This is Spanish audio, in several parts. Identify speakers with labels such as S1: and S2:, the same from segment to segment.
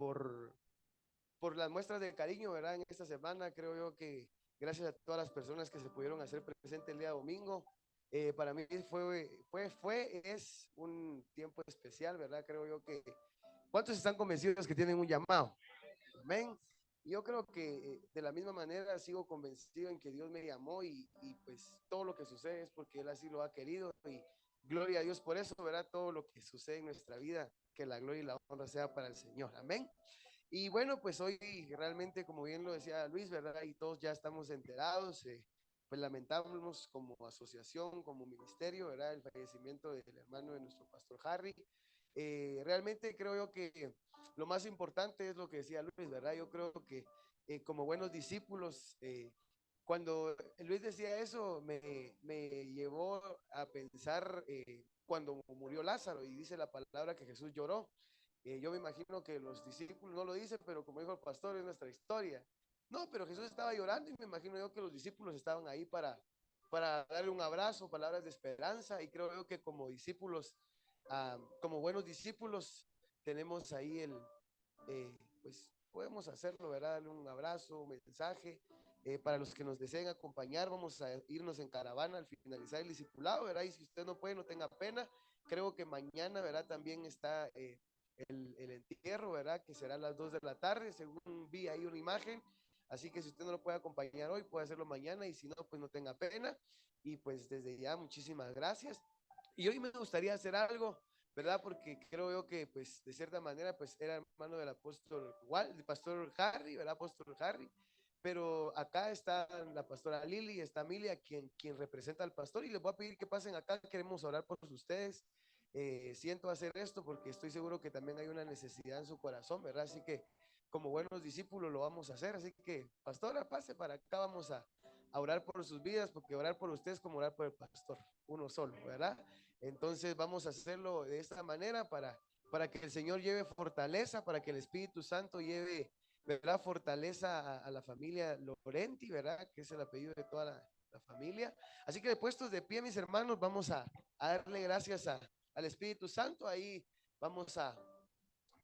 S1: por, por las muestras de cariño, ¿verdad? En esta semana creo yo que gracias a todas las personas que se pudieron hacer presente el día domingo, para mí es un tiempo especial, ¿verdad? Creo yo que, ¿cuántos están convencidos que tienen un llamado? Amén. Yo creo que de la misma manera sigo convencido en que Dios me llamó y pues todo lo que sucede es porque Él así lo ha querido y gloria a Dios por eso, ¿verdad? Todo lo que sucede en nuestra vida, que la gloria y la honra sea para el Señor. Amén. Y bueno, pues hoy realmente, como bien lo decía Luis, ¿verdad? Y todos ya estamos enterados, pues lamentamos como asociación, como ministerio, ¿verdad? El fallecimiento del hermano de nuestro pastor Harry. Realmente creo yo que lo más importante es lo que decía Luis, ¿verdad? Yo creo que como buenos discípulos, cuando Luis decía eso, me llevó a pensar cuando murió Lázaro y dice la palabra que Jesús lloró. Yo me imagino que los discípulos no lo dicen, pero como dijo el pastor, es nuestra historia. No, pero Jesús estaba llorando y me imagino yo que los discípulos estaban ahí para darle un abrazo, palabras de esperanza. Y creo yo que como discípulos, como buenos discípulos, tenemos ahí pues podemos hacerlo, ¿verdad? Darle un abrazo, un mensaje. Para los que nos deseen acompañar, vamos a irnos en caravana al finalizar el discipulado, ¿verdad? Y si usted no puede, no tenga pena. Creo que mañana, ¿verdad? También está el entierro, ¿verdad? Que será a las 2 de la tarde, según vi ahí una imagen. Así que si usted no lo puede acompañar hoy, puede hacerlo mañana y si no, pues no tenga pena. Y pues desde ya, muchísimas gracias. Y hoy me gustaría hacer algo, ¿verdad? Porque creo yo que, pues, de cierta manera, pues, era hermano del apóstol, del pastor Harry, ¿verdad? Apóstol Harry. Pero acá está la pastora Lili, está Emilia, quien representa al pastor, y les voy a pedir que pasen acá, queremos orar por ustedes. Siento hacer esto porque estoy seguro que también hay una necesidad en su corazón, ¿verdad? Así que como buenos discípulos lo vamos a hacer. Así que, pastora, pase para acá, vamos a orar por sus vidas, porque orar por ustedes es como orar por el pastor, uno solo, ¿verdad? Entonces vamos a hacerlo de esta manera para que el Señor lleve fortaleza, para que el Espíritu Santo lleve, ¿verdad? Fortaleza a la familia Lorenti, ¿verdad? Que es el apellido de toda la familia. Así que puestos de pie, mis hermanos, vamos a darle gracias al Espíritu Santo. Ahí vamos a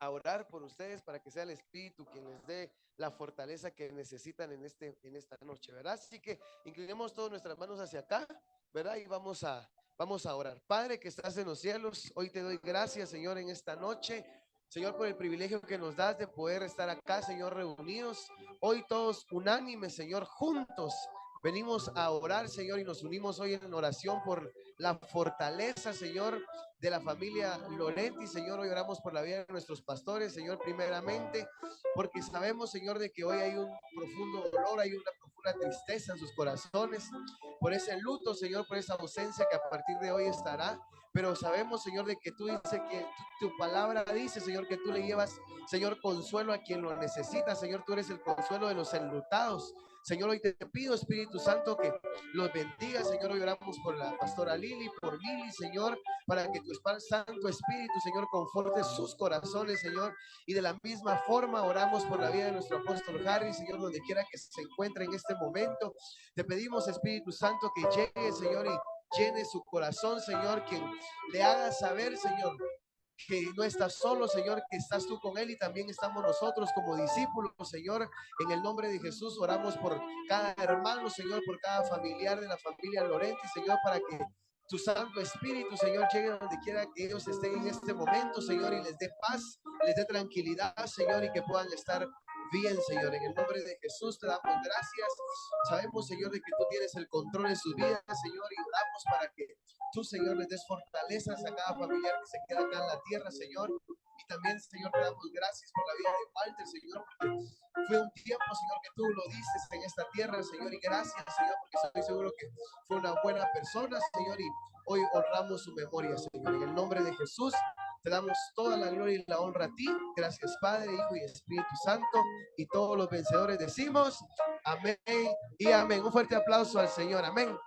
S1: orar por ustedes para que sea el Espíritu quien les dé la fortaleza que necesitan en esta noche, ¿verdad? Así que inclinemos todas nuestras manos hacia acá, ¿verdad? Y vamos a orar. Padre que estás en los cielos, hoy te doy gracias, Señor, en esta noche. Señor, por el privilegio que nos das de poder estar acá, Señor, reunidos. Hoy todos unánimes, Señor, juntos. Venimos a orar, Señor, y nos unimos hoy en oración por la fortaleza, Señor, de la familia Lorenti. Señor, hoy oramos por la vida de nuestros pastores, Señor, primeramente, porque sabemos, Señor, de que hoy hay un profundo dolor, hay una profunda tristeza en sus corazones, por ese luto, Señor, por esa ausencia que a partir de hoy estará. Pero sabemos, Señor, de que tú dices que tu palabra dice, Señor, que tú le llevas, Señor, consuelo a quien lo necesita. Señor, tú eres el consuelo de los enlutados. Señor, hoy te pido, Espíritu Santo, que los bendiga. Señor, hoy oramos por la pastora Lili, por Lili, Señor, para que tu Santo Espíritu, Señor, conforte sus corazones, Señor. Y de la misma forma oramos por la vida de nuestro apóstol Harry, Señor, donde quiera que se encuentre en este momento. Te pedimos, Espíritu Santo, que llegue, Señor, y llene su corazón, Señor, quien le haga saber, Señor, que no estás solo, Señor, que estás tú con él y también estamos nosotros como discípulos, Señor. En el nombre de Jesús oramos por cada hermano, Señor, por cada familiar de la familia Lorenti, Señor, para que tu Santo Espíritu, Señor, llegue donde quiera que ellos estén en este momento, Señor, y les dé paz, les dé tranquilidad, Señor, y que puedan estar bien, Señor. En el nombre de Jesús te damos gracias. Sabemos, Señor, de que tú tienes el control de sus vidas, Señor, y oramos para que tú, Señor, les des fortalezas a cada familiar que se queda acá en la tierra, Señor. Y también, Señor, te damos gracias por la vida de Walter, Señor, porque fue un tiempo, Señor, que tú lo diste en esta tierra, Señor. Y gracias, Señor, porque estoy seguro que fue una buena persona, Señor. Y hoy honramos su memoria, Señor. En el nombre de Jesús te damos toda la gloria y la honra a ti. Gracias, Padre, Hijo y Espíritu Santo. Y todos los vencedores decimos amén y amén. Un fuerte aplauso al Señor. Amén.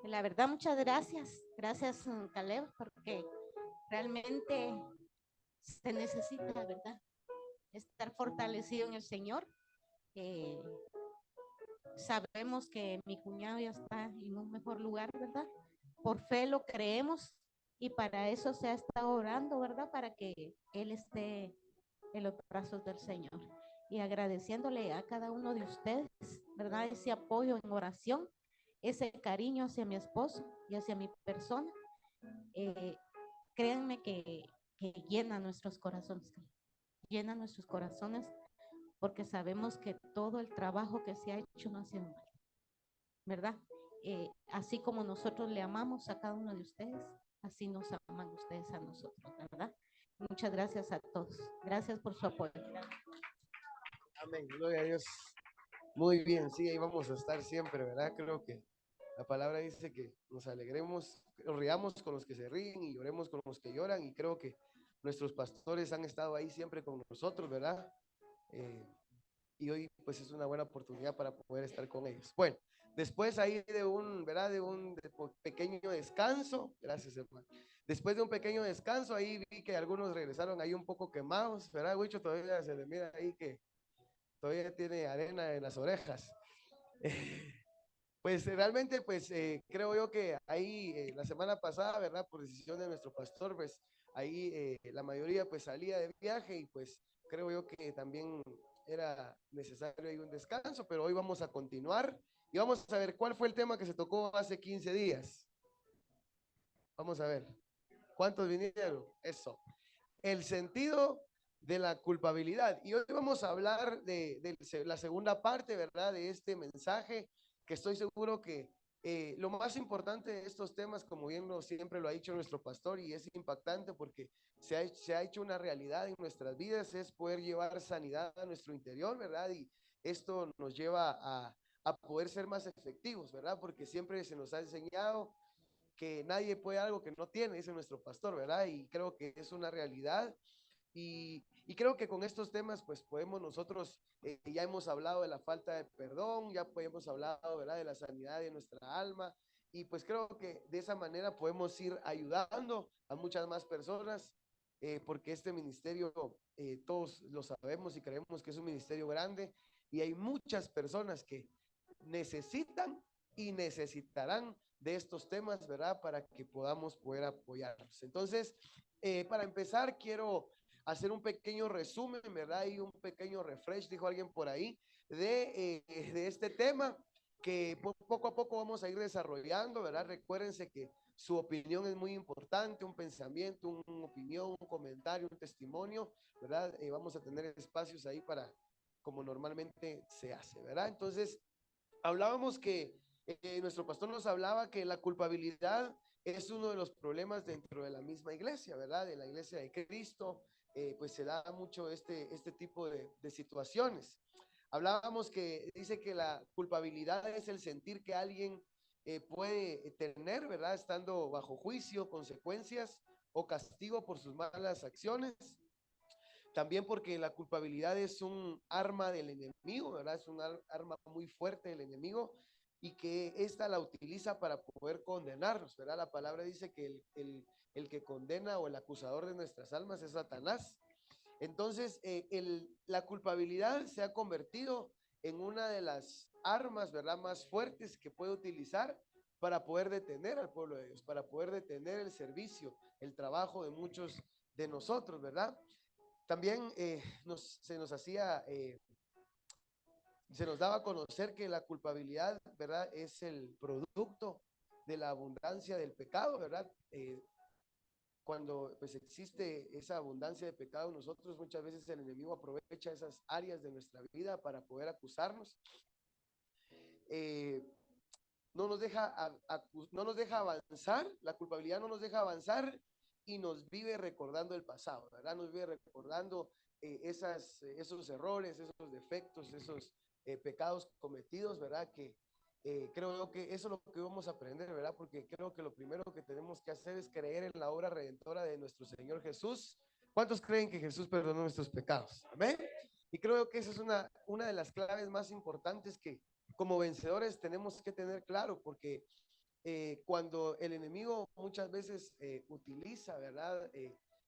S2: La verdad, muchas gracias. Gracias, Caleb, porque realmente se necesita, ¿verdad? Estar fortalecido en el Señor. sabemos que mi cuñado ya está en un mejor lugar, ¿verdad? Por fe lo creemos y para eso se ha estado orando, ¿verdad? Para que él esté en los brazos del Señor. Y agradeciéndole a cada uno de ustedes, ¿verdad? Ese apoyo en oración, ese cariño hacia mi esposo y hacia mi persona. Eh, créanme que llena nuestros corazones, porque sabemos que todo el trabajo que se ha hecho no ha sido mal, ¿verdad? Así como nosotros le amamos a cada uno de ustedes, así nos aman ustedes a nosotros, ¿verdad? Muchas gracias a todos. Gracias por su apoyo.
S1: Amén, gloria a Dios. Muy bien, sí, ahí vamos a estar siempre, ¿verdad? Creo que la palabra dice que nos alegremos, nos riamos con los que se ríen y lloremos con los que lloran, y creo que nuestros pastores han estado ahí siempre con nosotros, ¿verdad? Eh, y hoy pues es una buena oportunidad para poder estar con ellos. Bueno, después ahí de un, ¿verdad? De un pequeño descanso, gracias hermano. Después de un pequeño descanso, ahí vi que algunos regresaron ahí un poco quemados, ¿verdad? Huicho todavía se le mira ahí que todavía tiene arena en las orejas. Pues realmente, pues creo yo que ahí la semana pasada, ¿verdad? Por decisión de nuestro pastor, pues ahí la mayoría pues salía de viaje y pues creo yo que también era necesario ahí un descanso, pero hoy vamos a continuar y vamos a ver cuál fue el tema que se tocó hace 15 días. Vamos a ver, ¿cuántos vinieron? Eso. El sentido de la culpabilidad. Y hoy vamos a hablar de la segunda parte, ¿verdad? De este mensaje, que estoy seguro que lo más importante de estos temas, como bien siempre lo ha dicho nuestro pastor, y es impactante porque se ha hecho una realidad en nuestras vidas, es poder llevar sanidad a nuestro interior, ¿verdad? Y esto nos lleva a poder ser más efectivos, ¿verdad? Porque siempre se nos ha enseñado que nadie puede algo que no tiene, dice nuestro pastor, ¿verdad? Y creo que es una realidad. Y creo que con estos temas, pues podemos nosotros, ya hemos hablado de la falta de perdón, ya hemos hablado, ¿verdad?, de la sanidad de nuestra alma. Y pues creo que de esa manera podemos ir ayudando a muchas más personas, porque este ministerio, todos lo sabemos y creemos que es un ministerio grande, y hay muchas personas que necesitan y necesitarán de estos temas, ¿verdad? Para que podamos poder apoyarlos. Entonces, para empezar, quiero hacer un pequeño resumen, ¿verdad? Y un pequeño refresh, dijo alguien por ahí, de este tema que poco a poco vamos a ir desarrollando, ¿verdad? Recuérdense que su opinión es muy importante, un pensamiento, una opinión, un comentario, un testimonio, ¿verdad? Vamos a tener espacios ahí para, como normalmente se hace, ¿verdad? Entonces, hablábamos que nuestro pastor nos hablaba que la culpabilidad es uno de los problemas dentro de la misma iglesia, ¿verdad? De la iglesia de Cristo, pues se da mucho este tipo de situaciones. Hablábamos que dice que la culpabilidad es el sentir que alguien puede tener, ¿verdad? Estando bajo juicio, consecuencias o castigo por sus malas acciones. También porque la culpabilidad es un arma del enemigo, ¿verdad? Es un arma muy fuerte del enemigo y que ésta la utiliza para poder condenarnos, ¿verdad? La palabra dice que el que condena o el acusador de nuestras almas es Satanás. Entonces, la culpabilidad se ha convertido en una de las armas, ¿verdad?, más fuertes que puede utilizar para poder detener al pueblo de Dios, para poder detener el servicio, el trabajo de muchos de nosotros, ¿verdad? También se nos daba a conocer que la culpabilidad, ¿verdad?, es el producto de la abundancia del pecado, ¿verdad? Cuando pues existe esa abundancia de pecado, nosotros muchas veces el enemigo aprovecha esas áreas de nuestra vida para poder acusarnos. Eh, no nos deja avanzar, la culpabilidad no nos deja avanzar y nos vive recordando el pasado, ¿verdad? Nos vive recordando esos errores, esos defectos, esos pecados cometidos, ¿verdad? Que creo yo que eso es lo que vamos a aprender, ¿verdad? Porque creo que lo primero que tenemos que hacer es creer en la obra redentora de nuestro Señor Jesús. ¿Cuántos creen que Jesús perdonó nuestros pecados? Amén. Y creo que esa es una de las claves más importantes que como vencedores tenemos que tener claro, porque cuando el enemigo muchas veces utiliza, ¿verdad?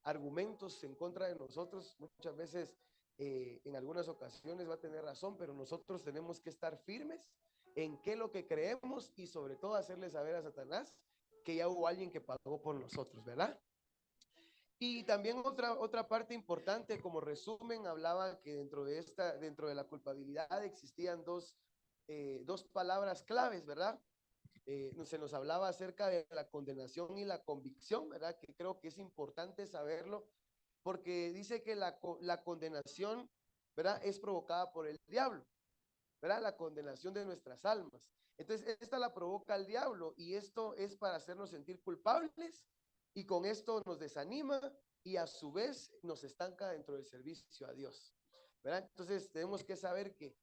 S1: Argumentos en contra de nosotros, muchas veces en algunas ocasiones va a tener razón, pero nosotros tenemos que estar firmes en qué lo que creemos y sobre todo hacerle saber a Satanás que ya hubo alguien que pagó por nosotros, ¿verdad? Y también otra parte importante, como resumen, hablaba que dentro de la culpabilidad existían dos palabras claves, ¿verdad? Se nos hablaba acerca de la condenación y la convicción, ¿verdad? Que creo que es importante saberlo, porque dice que la condenación, ¿verdad? Es provocada por el diablo, ¿verdad? La condenación de nuestras almas. Entonces, esta la provoca el diablo y esto es para hacernos sentir culpables y con esto nos desanima y a su vez nos estanca dentro del servicio a Dios, ¿verdad? Entonces, tenemos que saber que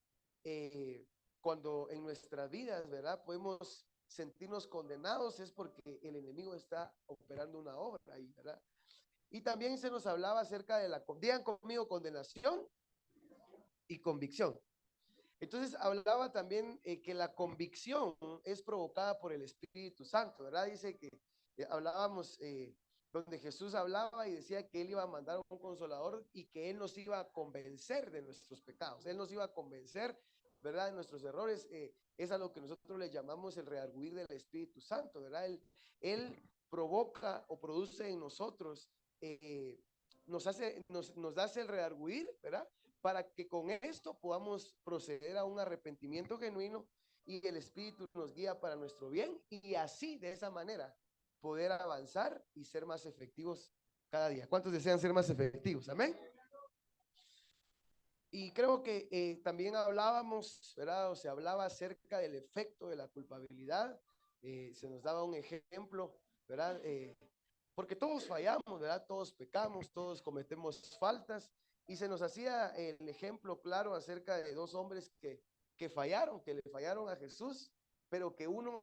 S1: cuando en nuestras vidas, ¿verdad? Podemos sentirnos condenados es porque el enemigo está operando una obra ahí, ¿verdad? Y también se nos hablaba acerca de digan conmigo, condenación y convicción. Entonces hablaba también que la convicción es provocada por el Espíritu Santo, ¿verdad? Dice que hablábamos donde Jesús hablaba y decía que Él iba a mandar un consolador y que Él nos iba a convencer de nuestros pecados, Él nos iba a convencer, ¿verdad? De nuestros errores. Es a lo que nosotros le llamamos el redarguir del Espíritu Santo, ¿verdad? Él provoca o produce en nosotros, nos hace el redarguir, ¿verdad? Para que con esto podamos proceder a un arrepentimiento genuino y el Espíritu nos guía para nuestro bien y así, de esa manera, poder avanzar y ser más efectivos cada día. ¿Cuántos desean ser más efectivos? Amén. Y creo que también hablábamos, ¿verdad? O se hablaba acerca del efecto de la culpabilidad. Se nos daba un ejemplo, ¿verdad? Porque todos fallamos, ¿verdad? Todos pecamos, todos cometemos faltas. Y se nos hacía el ejemplo claro acerca de dos hombres que fallaron, que le fallaron a Jesús, pero que uno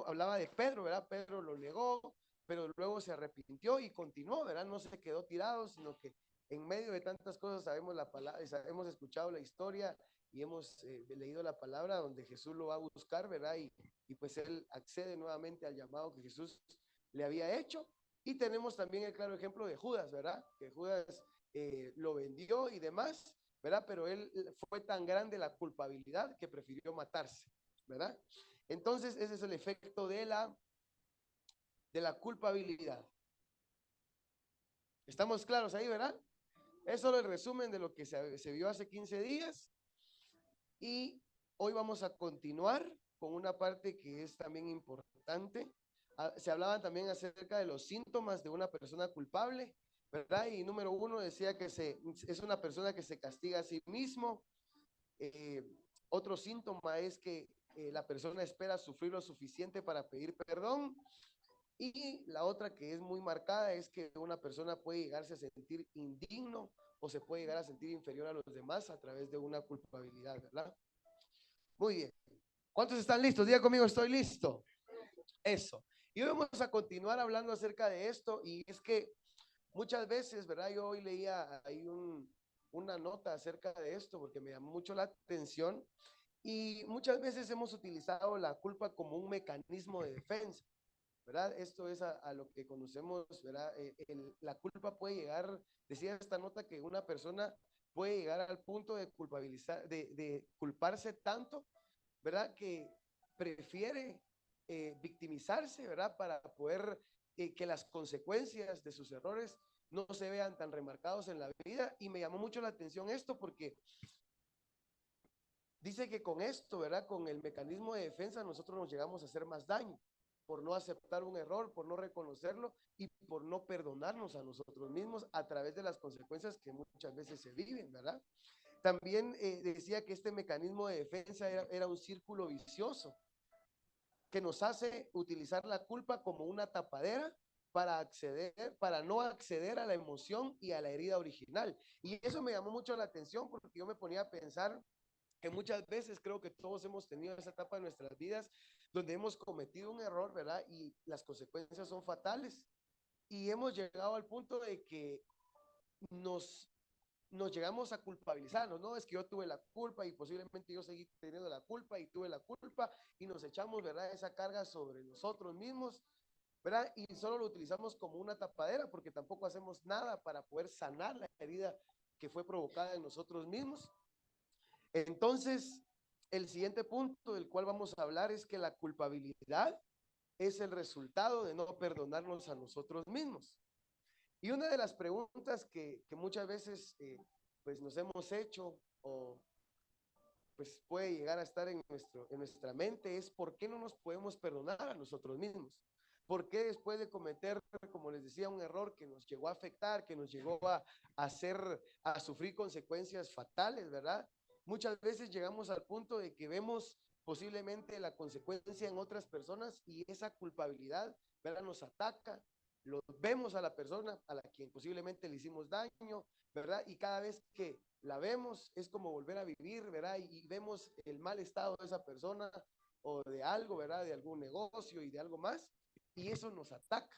S1: hablaba de Pedro, ¿verdad? Pedro lo negó, pero luego se arrepintió y continuó, ¿verdad? No se quedó tirado, sino que en medio de tantas cosas sabemos la palabra, hemos escuchado la historia y hemos leído la palabra donde Jesús lo va a buscar, ¿verdad? Y pues él accede nuevamente al llamado que Jesús le había hecho. Y tenemos también el claro ejemplo de Judas, ¿verdad? Que Judas lo vendió y demás, ¿verdad? Pero él fue tan grande la culpabilidad que prefirió matarse, ¿verdad? Entonces, ese es el efecto de la culpabilidad. ¿Estamos claros ahí, verdad? Es solo el resumen de lo que se vio hace 15 días. Y hoy vamos a continuar con una parte que es también importante. Se hablaban también acerca de los síntomas de una persona culpable, ¿verdad? Y número uno decía que es una persona que se castiga a sí mismo. Otro síntoma es que la persona espera sufrir lo suficiente para pedir perdón. Y la otra que es muy marcada es que una persona puede llegarse a sentir indigno o se puede llegar a sentir inferior a los demás a través de una culpabilidad, ¿verdad? Muy bien. ¿Cuántos están listos? Diga conmigo, estoy listo. Eso. Y hoy vamos a continuar hablando acerca de esto y es que muchas veces, ¿verdad? Yo hoy leía ahí una nota acerca de esto porque me llamó mucho la atención y muchas veces hemos utilizado la culpa como un mecanismo de defensa, ¿verdad? Esto es a lo que conocemos, ¿verdad? La culpa puede llegar, decía esta nota, que una persona puede llegar al punto de culpabilizar, de culparse tanto, ¿verdad? Que prefiere victimizarse, ¿verdad? Para poder que las consecuencias de sus errores no se vean tan remarcados en la vida. Y me llamó mucho la atención esto porque dice que con esto, ¿verdad? Con el mecanismo de defensa nosotros nos llegamos a hacer más daño por no aceptar un error, por no reconocerlo y por no perdonarnos a nosotros mismos a través de las consecuencias que muchas veces se viven, ¿verdad? También decía que este mecanismo de defensa era un círculo vicioso que nos hace utilizar la culpa como una tapadera para no acceder a la emoción y a la herida original. Y eso me llamó mucho la atención porque yo me ponía a pensar que muchas veces creo que todos hemos tenido esa etapa de nuestras vidas donde hemos cometido un error, ¿verdad? Y las consecuencias son fatales. Y hemos llegado al punto de que nos, nos llegamos a culpabilizarnos, ¿no? Es que yo tuve la culpa y posiblemente yo seguí teniendo la culpa y tuve la culpa y nos echamos, ¿verdad? Esa carga sobre nosotros mismos, ¿verdad? Y solo lo utilizamos como una tapadera porque tampoco hacemos nada para poder sanar la herida que fue provocada en nosotros mismos. Entonces, el siguiente punto del cual vamos a hablar es que la culpabilidad es el resultado de no perdonarnos a nosotros mismos. Y una de las preguntas que muchas veces pues nos hemos hecho o pues puede llegar a estar en nuestra mente es ¿por qué no nos podemos perdonar a nosotros mismos? ¿Por qué después de cometer, como les decía, un error que nos llegó a afectar, que nos llegó a hacer, a sufrir consecuencias fatales, ¿verdad? Muchas veces llegamos al punto de que vemos posiblemente la consecuencia en otras personas y esa culpabilidad, ¿verdad? Nos ataca, lo vemos a la persona a la quien posiblemente le hicimos daño, ¿verdad? Y cada vez que la vemos es como volver a vivir, ¿verdad? Y vemos el mal estado de esa persona o de algo, ¿verdad? De algún negocio y de algo más, y eso nos ataca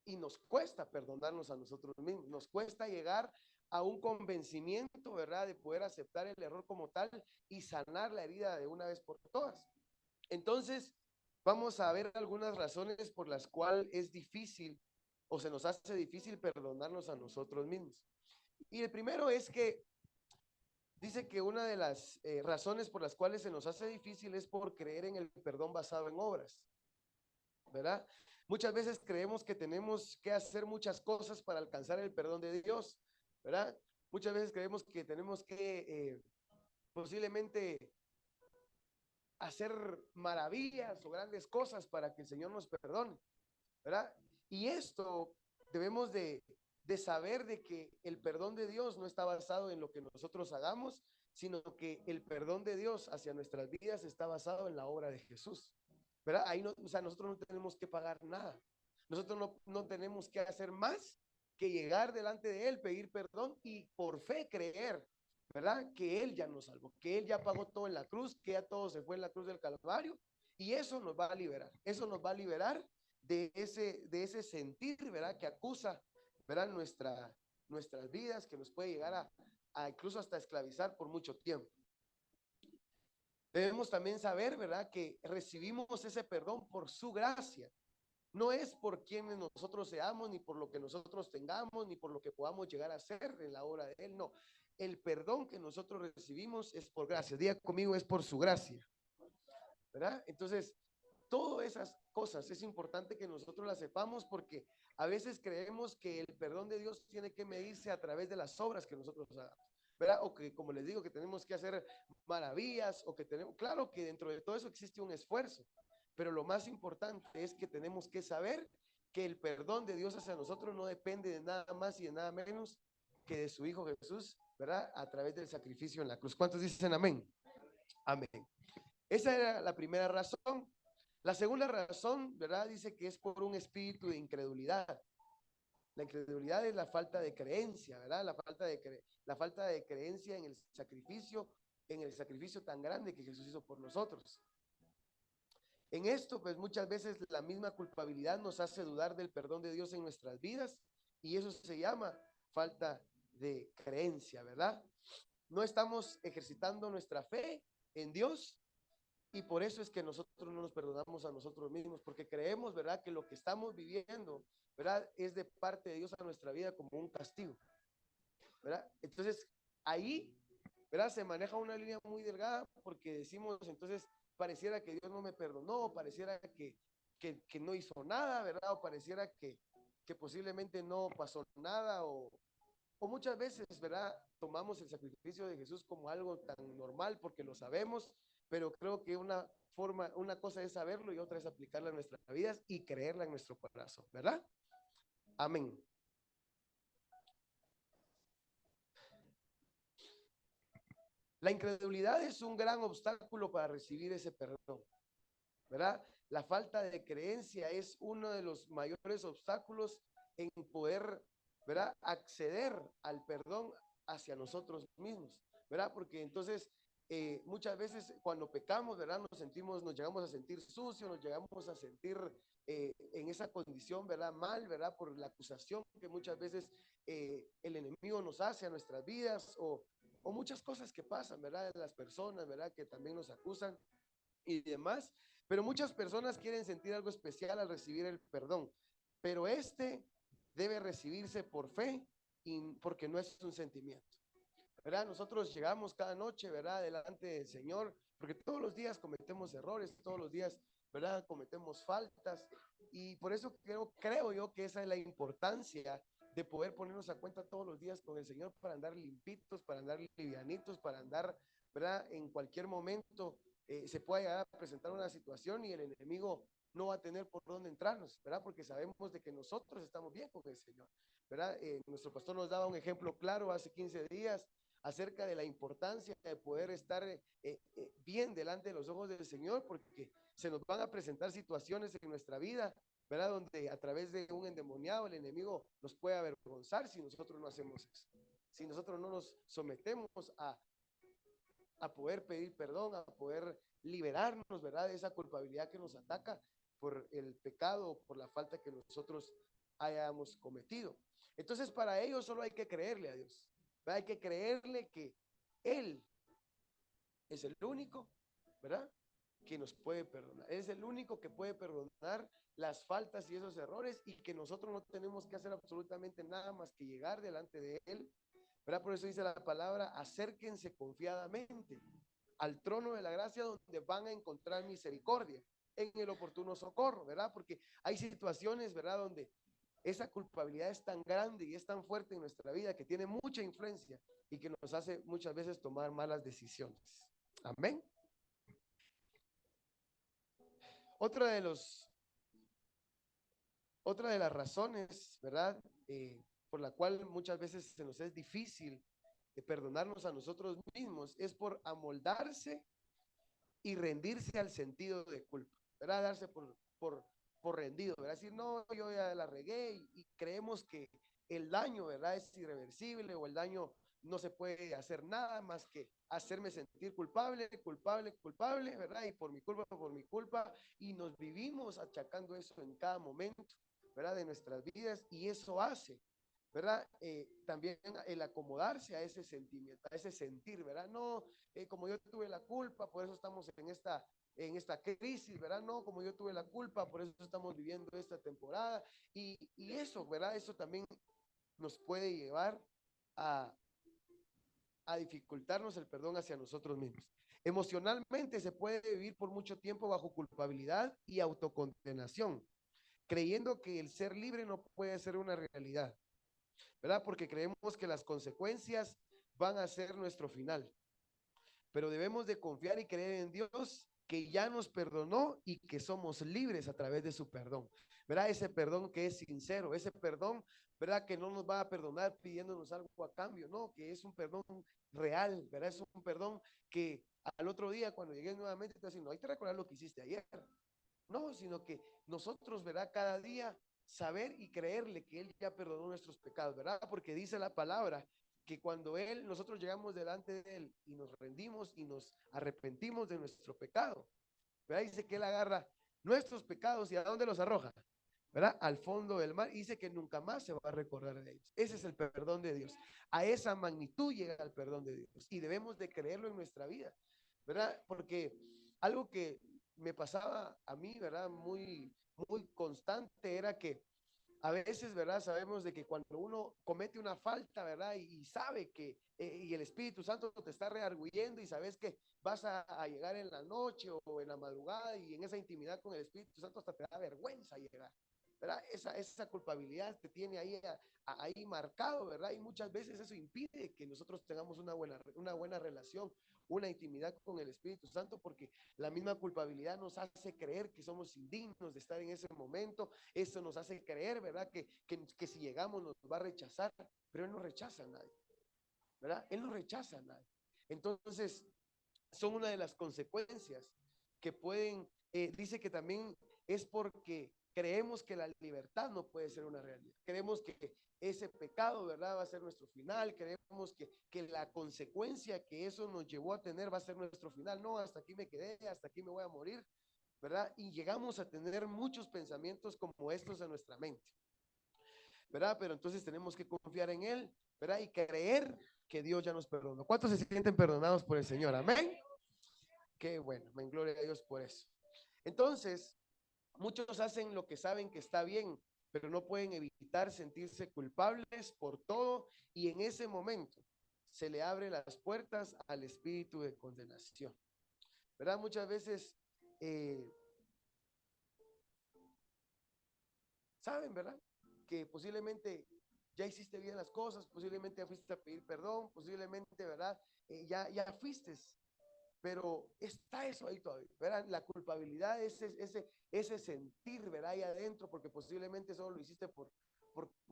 S1: y nos cuesta perdonarnos a nosotros mismos, nos cuesta llegar a un convencimiento, ¿verdad? De poder aceptar el error como tal y sanar la herida de una vez por todas. Entonces, vamos a ver algunas razones por las cuales es difícil o se nos hace difícil perdonarnos a nosotros mismos. Y el primero es que dice que una de las razones por las cuales se nos hace difícil es por creer en el perdón basado en obras, ¿verdad? Muchas veces creemos que tenemos que hacer muchas cosas para alcanzar el perdón de Dios, ¿verdad? Muchas veces creemos que tenemos que posiblemente hacer maravillas o grandes cosas para que el Señor nos perdone, ¿verdad? Y esto debemos de saber de que el perdón de Dios no está basado en lo que nosotros hagamos, sino que el perdón de Dios hacia nuestras vidas está basado en la obra de Jesús, ¿verdad? Ahí no, o sea, nosotros no tenemos que pagar nada. Nosotros no tenemos que hacer más que llegar delante de Él, pedir perdón y por fe creer, ¿verdad? Que Él ya nos salvó, que Él ya pagó todo en la cruz, que ya todo se fue en la cruz del Calvario y eso nos va a liberar. Eso nos va a liberar de ese sentir, ¿verdad? Que acusa, ¿verdad? Nuestras vidas, que nos puede llegar a incluso hasta esclavizar por mucho tiempo. Debemos también saber, ¿verdad? Que recibimos ese perdón por su gracia. No es por quienes nosotros seamos, ni por lo que nosotros tengamos, ni por lo que podamos llegar a ser en la obra de Él. No, el perdón que nosotros recibimos es por gracia. Diga conmigo, es por su gracia, ¿verdad? Entonces, todas esas cosas es importante que nosotros las sepamos porque a veces creemos que el perdón de Dios tiene que medirse a través de las obras que nosotros hagamos, ¿verdad? O que, como les digo, que tenemos que hacer maravillas o que tenemos, claro que dentro de todo eso existe un esfuerzo, pero lo más importante es que tenemos que saber que el perdón de Dios hacia nosotros no depende de nada más y de nada menos que de su Hijo Jesús, ¿verdad? A través del sacrificio en la cruz. ¿Cuántos dicen amén? Amén. Esa era la primera razón. La segunda razón, ¿verdad? Dice que es por un espíritu de incredulidad. La incredulidad es la falta de creencia, ¿verdad? La falta de creencia en el sacrificio tan grande que Jesús hizo por nosotros. En esto, pues muchas veces la misma culpabilidad nos hace dudar del perdón de Dios en nuestras vidas y eso se llama falta de creencia, ¿verdad? No estamos ejercitando nuestra fe en Dios y por eso es que nosotros no nos perdonamos a nosotros mismos, porque creemos, ¿verdad?, que lo que estamos viviendo, ¿verdad?, es de parte de Dios a nuestra vida como un castigo, ¿verdad? Entonces, ahí, ¿verdad?, se maneja una línea muy delgada porque decimos, entonces, pareciera que Dios no me perdonó, pareciera que no hizo nada, ¿verdad? O pareciera que posiblemente no pasó nada o muchas veces, ¿verdad? Tomamos el sacrificio de Jesús como algo tan normal porque lo sabemos, pero creo que una cosa es saberlo y otra es aplicarla en nuestras vidas y creerla en nuestro corazón, ¿verdad? Amén. La incredulidad es un gran obstáculo para recibir ese perdón, ¿verdad? La falta de creencia es uno de los mayores obstáculos en poder, ¿verdad?, acceder al perdón hacia nosotros mismos, ¿verdad? Porque entonces muchas veces cuando pecamos, ¿verdad?, nos llegamos a sentir sucios, nos llegamos a sentir en esa condición, ¿verdad?, mal, ¿verdad?, por la acusación que muchas veces el enemigo nos hace a nuestras vidas o muchas cosas que pasan, ¿verdad?, de las personas, ¿verdad?, que también nos acusan y demás, pero muchas personas quieren sentir algo especial al recibir el perdón, pero debe recibirse por fe y porque no es un sentimiento, ¿verdad? Nosotros llegamos cada noche, ¿verdad?, delante del Señor porque todos los días cometemos errores, todos los días, ¿verdad? Cometemos faltas, y por eso creo yo que esa es la importancia de poder ponernos a cuenta todos los días con el Señor para andar limpitos, para andar livianitos, para andar, ¿verdad? En cualquier momento se puede llegar a presentar una situación y el enemigo no va a tener por dónde entrarnos, ¿verdad? Porque sabemos de que nosotros estamos bien con el Señor, ¿verdad? Nuestro pastor nos daba un ejemplo claro hace 15 días acerca de la importancia de poder estar bien delante de los ojos del Señor, porque se nos van a presentar situaciones en nuestra vida, ¿verdad? Donde a través de un endemoniado el enemigo nos puede avergonzar si nosotros no hacemos eso, si nosotros no nos sometemos a poder pedir perdón, a poder liberarnos, ¿verdad? De esa culpabilidad que nos ataca por el pecado, por la falta que nosotros hayamos cometido. Entonces, para ello solo hay que creerle a Dios, ¿verdad? Hay que creerle que Él es el único, ¿verdad? Que nos puede perdonar. Es el único que puede perdonar las faltas y esos errores, y que nosotros no tenemos que hacer absolutamente nada más que llegar delante de Él, ¿verdad? Por eso dice la palabra, acérquense confiadamente al trono de la gracia, donde van a encontrar misericordia en el oportuno socorro, ¿verdad? Porque hay situaciones, ¿verdad? Donde esa culpabilidad es tan grande y es tan fuerte en nuestra vida que tiene mucha influencia y que nos hace muchas veces tomar malas decisiones. Amén. Otra de las razones, ¿verdad? Por la cual muchas veces se nos es difícil perdonarnos a nosotros mismos es por amoldarse y rendirse al sentido de culpa, ¿verdad? Darse por rendido, ¿verdad? Decir, no, yo ya la regué, y creemos que el daño, ¿verdad? Es irreversible, o el daño no se puede hacer nada más que hacerme sentir culpable, culpable, culpable, ¿verdad? Y por mi culpa, y nos vivimos achacando eso en cada momento, ¿verdad? De nuestras vidas, y eso hace, ¿verdad? También el acomodarse a ese sentimiento, a ese sentir, ¿verdad? No, como yo tuve la culpa, por eso estamos en esta crisis, ¿verdad? No, como yo tuve la culpa, por eso estamos viviendo esta temporada, y eso, ¿verdad? Eso también nos puede llevar a, a dificultarnos el perdón hacia nosotros mismos. Emocionalmente se puede vivir por mucho tiempo bajo culpabilidad y autocondenación, creyendo que el ser libre no puede ser una realidad, ¿verdad? Porque creemos que las consecuencias van a ser nuestro final. Pero debemos de confiar y creer en Dios, que ya nos perdonó y que somos libres a través de su perdón, ¿verdad? Ese perdón que es sincero, ese perdón, ¿verdad? Que no nos va a perdonar pidiéndonos algo a cambio, no, que es un perdón real, ¿verdad? Es un perdón que al otro día cuando llegues nuevamente te va a decir, no hay que recordar lo que hiciste ayer, no, sino que nosotros, ¿verdad? Cada día saber y creerle que Él ya perdonó nuestros pecados, ¿verdad? Porque dice la palabra que cuando nosotros llegamos delante de Él y nos rendimos y nos arrepentimos de nuestro pecado, ¿verdad? Dice que Él agarra nuestros pecados y ¿a dónde los arroja? ¿Verdad? Al fondo del mar, y dice que nunca más se va a recordar de ellos. Ese es el perdón de Dios. A esa magnitud llega el perdón de Dios, y debemos de creerlo en nuestra vida, ¿verdad? Porque algo que me pasaba a mí, ¿verdad? Muy constante era que a veces, ¿verdad? Sabemos de que cuando uno comete una falta, ¿verdad? Y sabe que, y el Espíritu Santo te está rearguyendo, y sabes que vas a llegar en la noche o en la madrugada, y en esa intimidad con el Espíritu Santo hasta te da vergüenza llegar, ¿verdad? Esa culpabilidad te tiene ahí marcado, ¿verdad? Y muchas veces eso impide que nosotros tengamos una buena relación, una intimidad con el Espíritu Santo, porque la misma culpabilidad nos hace creer que somos indignos de estar en ese momento. Eso nos hace creer, ¿verdad? Que si llegamos nos va a rechazar, pero Él no rechaza a nadie, ¿verdad? Él no rechaza a nadie. Entonces, son una de las consecuencias que pueden, dice que también es porque creemos que la libertad no puede ser una realidad. Creemos que ese pecado, ¿verdad? Va a ser nuestro final. Creemos que la consecuencia que eso nos llevó a tener va a ser nuestro final. No, hasta aquí me quedé, hasta aquí me voy a morir, ¿verdad? Y llegamos a tener muchos pensamientos como estos en nuestra mente, ¿verdad? Pero entonces tenemos que confiar en Él, ¿verdad? Y creer que Dios ya nos perdonó. ¿Cuántos se sienten perdonados por el Señor? Amén. Qué bueno, me gloria a Dios por eso. Entonces, muchos hacen lo que saben que está bien, pero no pueden evitar sentirse culpables por todo, y en ese momento se le abren las puertas al espíritu de condenación, ¿verdad? Muchas veces, eh, saben, ¿verdad? Que posiblemente ya hiciste bien las cosas, posiblemente ya fuiste a pedir perdón, posiblemente, ¿verdad? Ya fuiste, pero está eso ahí todavía, ¿verdad? La culpabilidad, ese sentir, ¿verdad? Ahí adentro, porque posiblemente solo lo hiciste por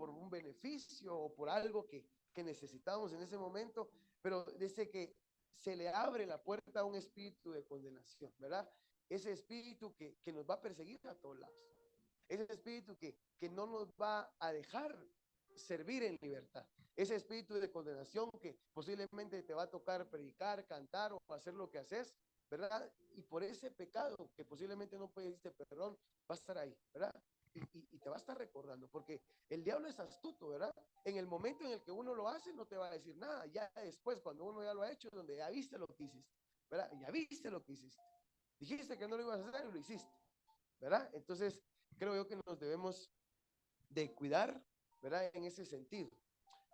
S1: un beneficio o por algo que necesitábamos en ese momento, pero desde que se le abre la puerta a un espíritu de condenación, ¿verdad? Ese espíritu que nos va a perseguir a todos lados, ese espíritu que no nos va a dejar servir en libertad, ese espíritu de condenación que posiblemente te va a tocar predicar, cantar o hacer lo que haces, ¿verdad? Y por ese pecado que posiblemente no pediste perdón, va a estar ahí, ¿verdad? Y te va a estar recordando, porque el diablo es astuto, ¿verdad? En el momento en el que uno lo hace, no te va a decir nada. Ya después, cuando uno ya lo ha hecho, es donde ya viste lo que hiciste, ¿verdad? Ya viste lo que hiciste. Dijiste que no lo ibas a hacer y lo hiciste, ¿verdad? Entonces, creo yo que nos debemos de cuidar, ¿verdad? En ese sentido.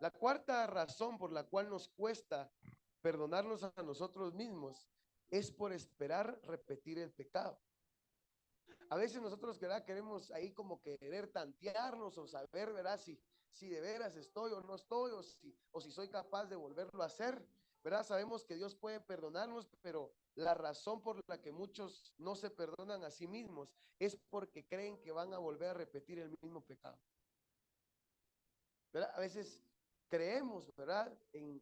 S1: La cuarta razón por la cual nos cuesta perdonarnos a nosotros mismos es por esperar repetir el pecado. A veces nosotros, ¿verdad? Queremos ahí como querer tantearnos o saber, ¿verdad? Si de veras estoy o no estoy, o si soy capaz de volverlo a hacer, ¿verdad? Sabemos que Dios puede perdonarnos, pero la razón por la que muchos no se perdonan a sí mismos es porque creen que van a volver a repetir el mismo pecado, ¿verdad? A veces creemos, ¿verdad? En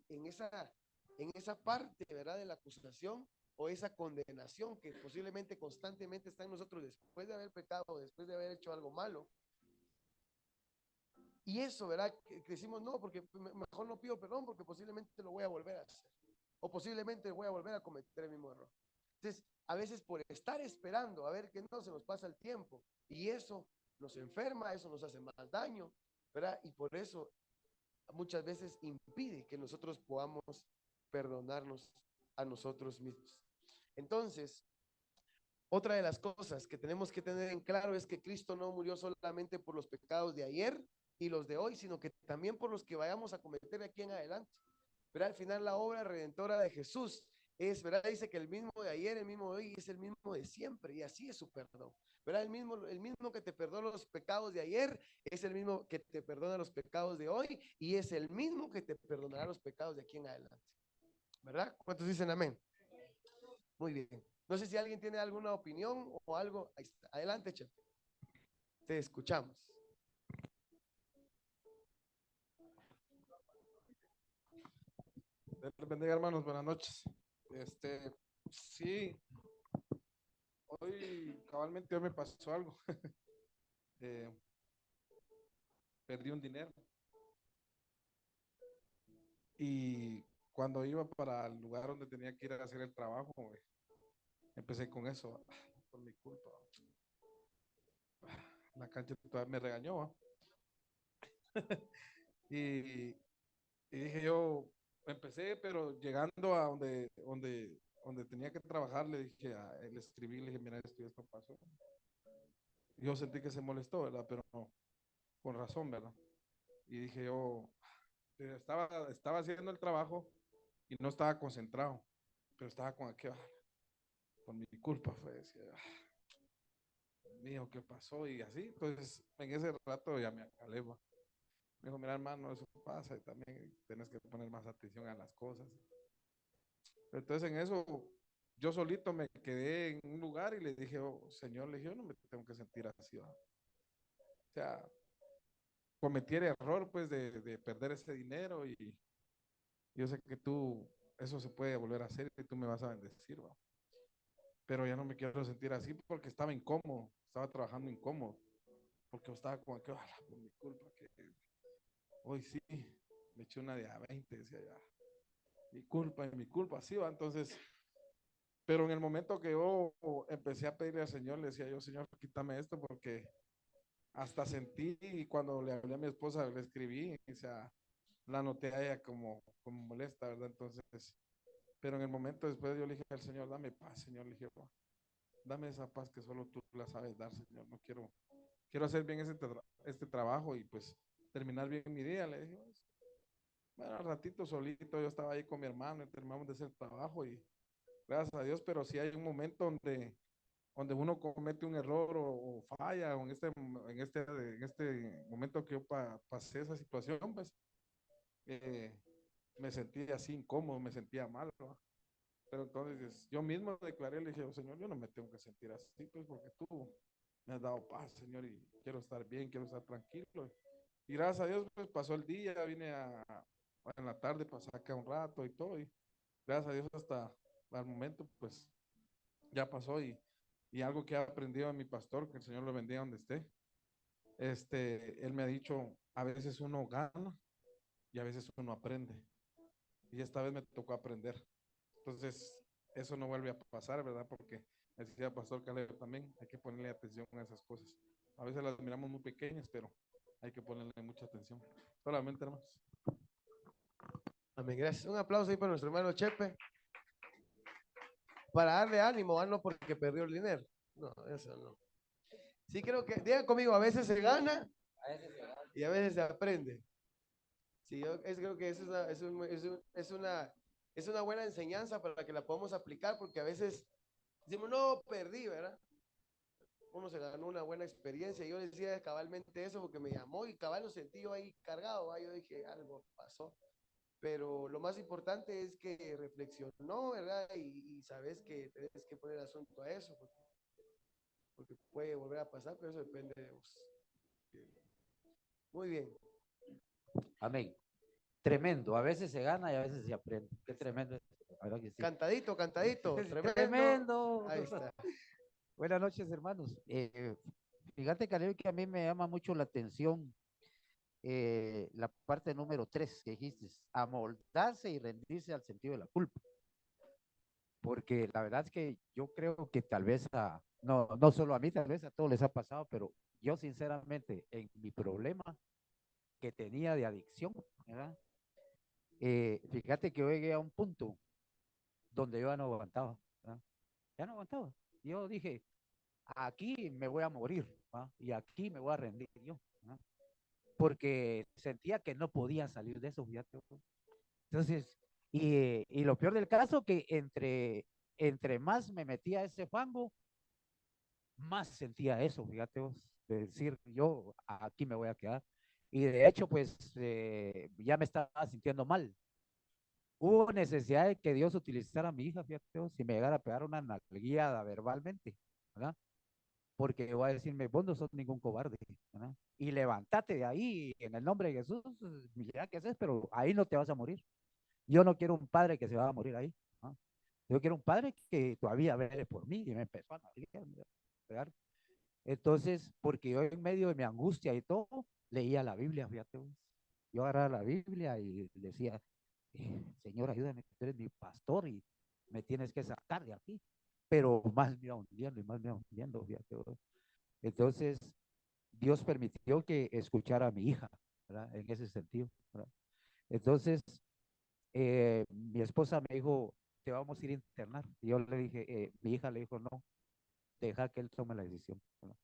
S1: esa parte, ¿verdad? De la acusación o esa condenación que posiblemente constantemente está en nosotros después de haber pecado, después de haber hecho algo malo. Y eso, ¿verdad? Que decimos, no, porque mejor no pido perdón porque posiblemente lo voy a volver a hacer. O posiblemente voy a volver a cometer el mismo error. Entonces, a veces por estar esperando a ver que no se nos pasa el tiempo y eso nos enferma, eso nos hace más daño, ¿verdad? Y por eso muchas veces impide que nosotros podamos perdonarnos a nosotros mismos. Entonces, otra de las cosas que tenemos que tener en claro es que Cristo no murió solamente por los pecados de ayer y los de hoy, sino que también por los que vayamos a cometer de aquí en adelante. Pero al final la obra redentora de Jesús es, ¿verdad? Dice que el mismo de ayer, el mismo de hoy es el mismo de siempre y así es su perdón. ¿Verdad? El mismo que te perdona los pecados de ayer es el mismo que te perdona los pecados de hoy y es el mismo que te perdonará los pecados de aquí en adelante. ¿Verdad? ¿Cuántos dicen amén? Muy bien. No sé si alguien tiene alguna opinión o algo. Ahí está. Adelante, chef. Te escuchamos.
S3: Dios bendiga, hermanos, buenas noches. Sí, cabalmente hoy me pasó algo. Eh, Perdí un dinero y cuando iba para el lugar donde tenía que ir a hacer el trabajo, empecé con eso, por mi culpa. La cancha todavía me regañó, ¿va? y, y dije yo, empecé, pero llegando a donde tenía que trabajar, le dije, le escribí, le dije, mira, esto pasó. Yo sentí que se molestó, ¿verdad? Pero no, con razón, ¿verdad? Y dije yo, estaba haciendo el trabajo y no estaba concentrado, pero estaba con aquello, por mi culpa fue, decía, mío, ¿qué pasó? Y así, entonces en ese rato ya me acalé, va. Me dijo, mira, hermano, eso pasa y también tienes que poner más atención a las cosas. Entonces en eso yo solito me quedé en un lugar y le dije, oh, Señor, le dije, yo no me tengo que sentir así, ¿va? O sea, cometí el error pues de perder ese dinero y yo sé que tú, eso se puede volver a hacer y tú me vas a bendecir, ¿va? Pero ya no me quiero sentir así porque estaba incómodo, estaba trabajando incómodo, porque estaba como que, por mi culpa, que hoy sí, me eché una de a 20, decía ya, mi culpa, sí, va, entonces, pero en el momento que yo empecé a pedirle al Señor, le decía yo, Señor, quítame esto, porque hasta sentí, y cuando le hablé a mi esposa, le escribí, o sea, la noté a ella como molesta, ¿verdad? Entonces, pero en el momento después yo le dije al Señor, dame paz, Señor, le dije, dame esa paz que solo tú la sabes dar, Señor. No quiero hacer bien este trabajo y pues terminar bien mi día. Le dije, bueno, al ratito solito yo estaba ahí con mi hermano y terminamos de hacer el trabajo gracias a Dios, pero sí hay un momento donde uno comete un error o falla, o en este momento que yo pasé esa situación, pues eh, me sentía así incómodo, me sentía mal, ¿no? Pero entonces yo mismo declaré, le dije, "Oh, Señor, yo no me tengo que sentir así, pues porque tú me has dado paz, Señor, y quiero estar bien, quiero estar tranquilo. Y gracias a Dios, pues pasó el día, en la tarde, pasé acá un rato y todo, y gracias a Dios hasta al momento, pues ya pasó y algo que he aprendido a mi pastor, que el Señor lo bendiga donde esté, él me ha dicho, a veces uno gana y a veces uno aprende. Y esta vez me tocó aprender. Entonces, eso no vuelve a pasar, ¿verdad? Porque decía Pastor Caleb también, hay que ponerle atención a esas cosas. A veces las miramos muy pequeñas, pero hay que ponerle mucha atención. Solamente, hermanos.
S1: Amén, gracias. Un aplauso ahí para nuestro hermano Chepe, para darle ánimo, no porque perdió el dinero. No, eso no. Sí creo que, diga conmigo, a veces se gana y a veces se aprende. Sí, creo que eso es una buena enseñanza para que la podamos aplicar, porque a veces decimos, no, perdí, ¿verdad? Uno se ganó una buena experiencia. Yo decía cabalmente eso porque me llamó y cabal lo sentí yo ahí cargado, ¿va? Yo dije, algo pasó. Pero lo más importante es que reflexionó, ¿verdad? Y sabes que tienes que poner asunto a eso, porque puede volver a pasar, pero eso depende de vos. Muy bien.
S4: Amén. Tremendo. A veces se gana y a veces se aprende. Qué tremendo. La verdad que sí.
S1: Cantadito, cantadito, tremendo.
S4: Tremendo.
S1: Ahí está.
S4: Buenas noches, hermanos. Fíjate, Caleb, que a mí me llama mucho la atención la parte número 3 que dijiste, amoldarse y rendirse al sentido de la culpa. Porque la verdad es que yo creo que tal vez no solo a mí, tal vez a todos les ha pasado, pero yo sinceramente en mi problema que tenía de adicción, ¿verdad? Fíjate que yo llegué a un punto donde yo ya no aguantaba, ¿verdad? Ya no aguantaba. Yo dije, aquí me voy a morir, ¿verdad? Y aquí me voy a rendir yo, ¿verdad? Porque sentía que no podía salir de eso, fíjate. Entonces, y lo peor del caso, que entre más me metía a ese fango, más sentía eso, fíjate vos, de decir, yo aquí me voy a quedar. Y de hecho, pues ya me estaba sintiendo mal. Hubo necesidad de que Dios utilizara a mi hija, fíjate vos, si me llegara a pegar una nalgueada verbalmente, ¿verdad? Porque va a decirme, vos no sos ningún cobarde, ¿verdad? Y levántate de ahí en el nombre de Jesús, mira qué haces, pero ahí no te vas a morir. Yo no quiero un padre que se va a morir ahí, ¿no? Yo quiero un padre que todavía vele por mí y me empezó a pegar. Entonces, porque yo en medio de mi angustia y todo, leía la Biblia, fíjate. Yo agarraba la Biblia y decía, Señor, ayúdame, tú eres mi pastor y me tienes que sacar de aquí. Pero más me iba hundiendo y más me iba hundiendo, fíjate. Entonces, Dios permitió que escuchara a mi hija, ¿verdad? En ese sentido, ¿verdad? Entonces, mi esposa me dijo, te vamos a ir a internar. Y yo le dije, mi hija le dijo, no, deja que él tome la decisión, ¿no?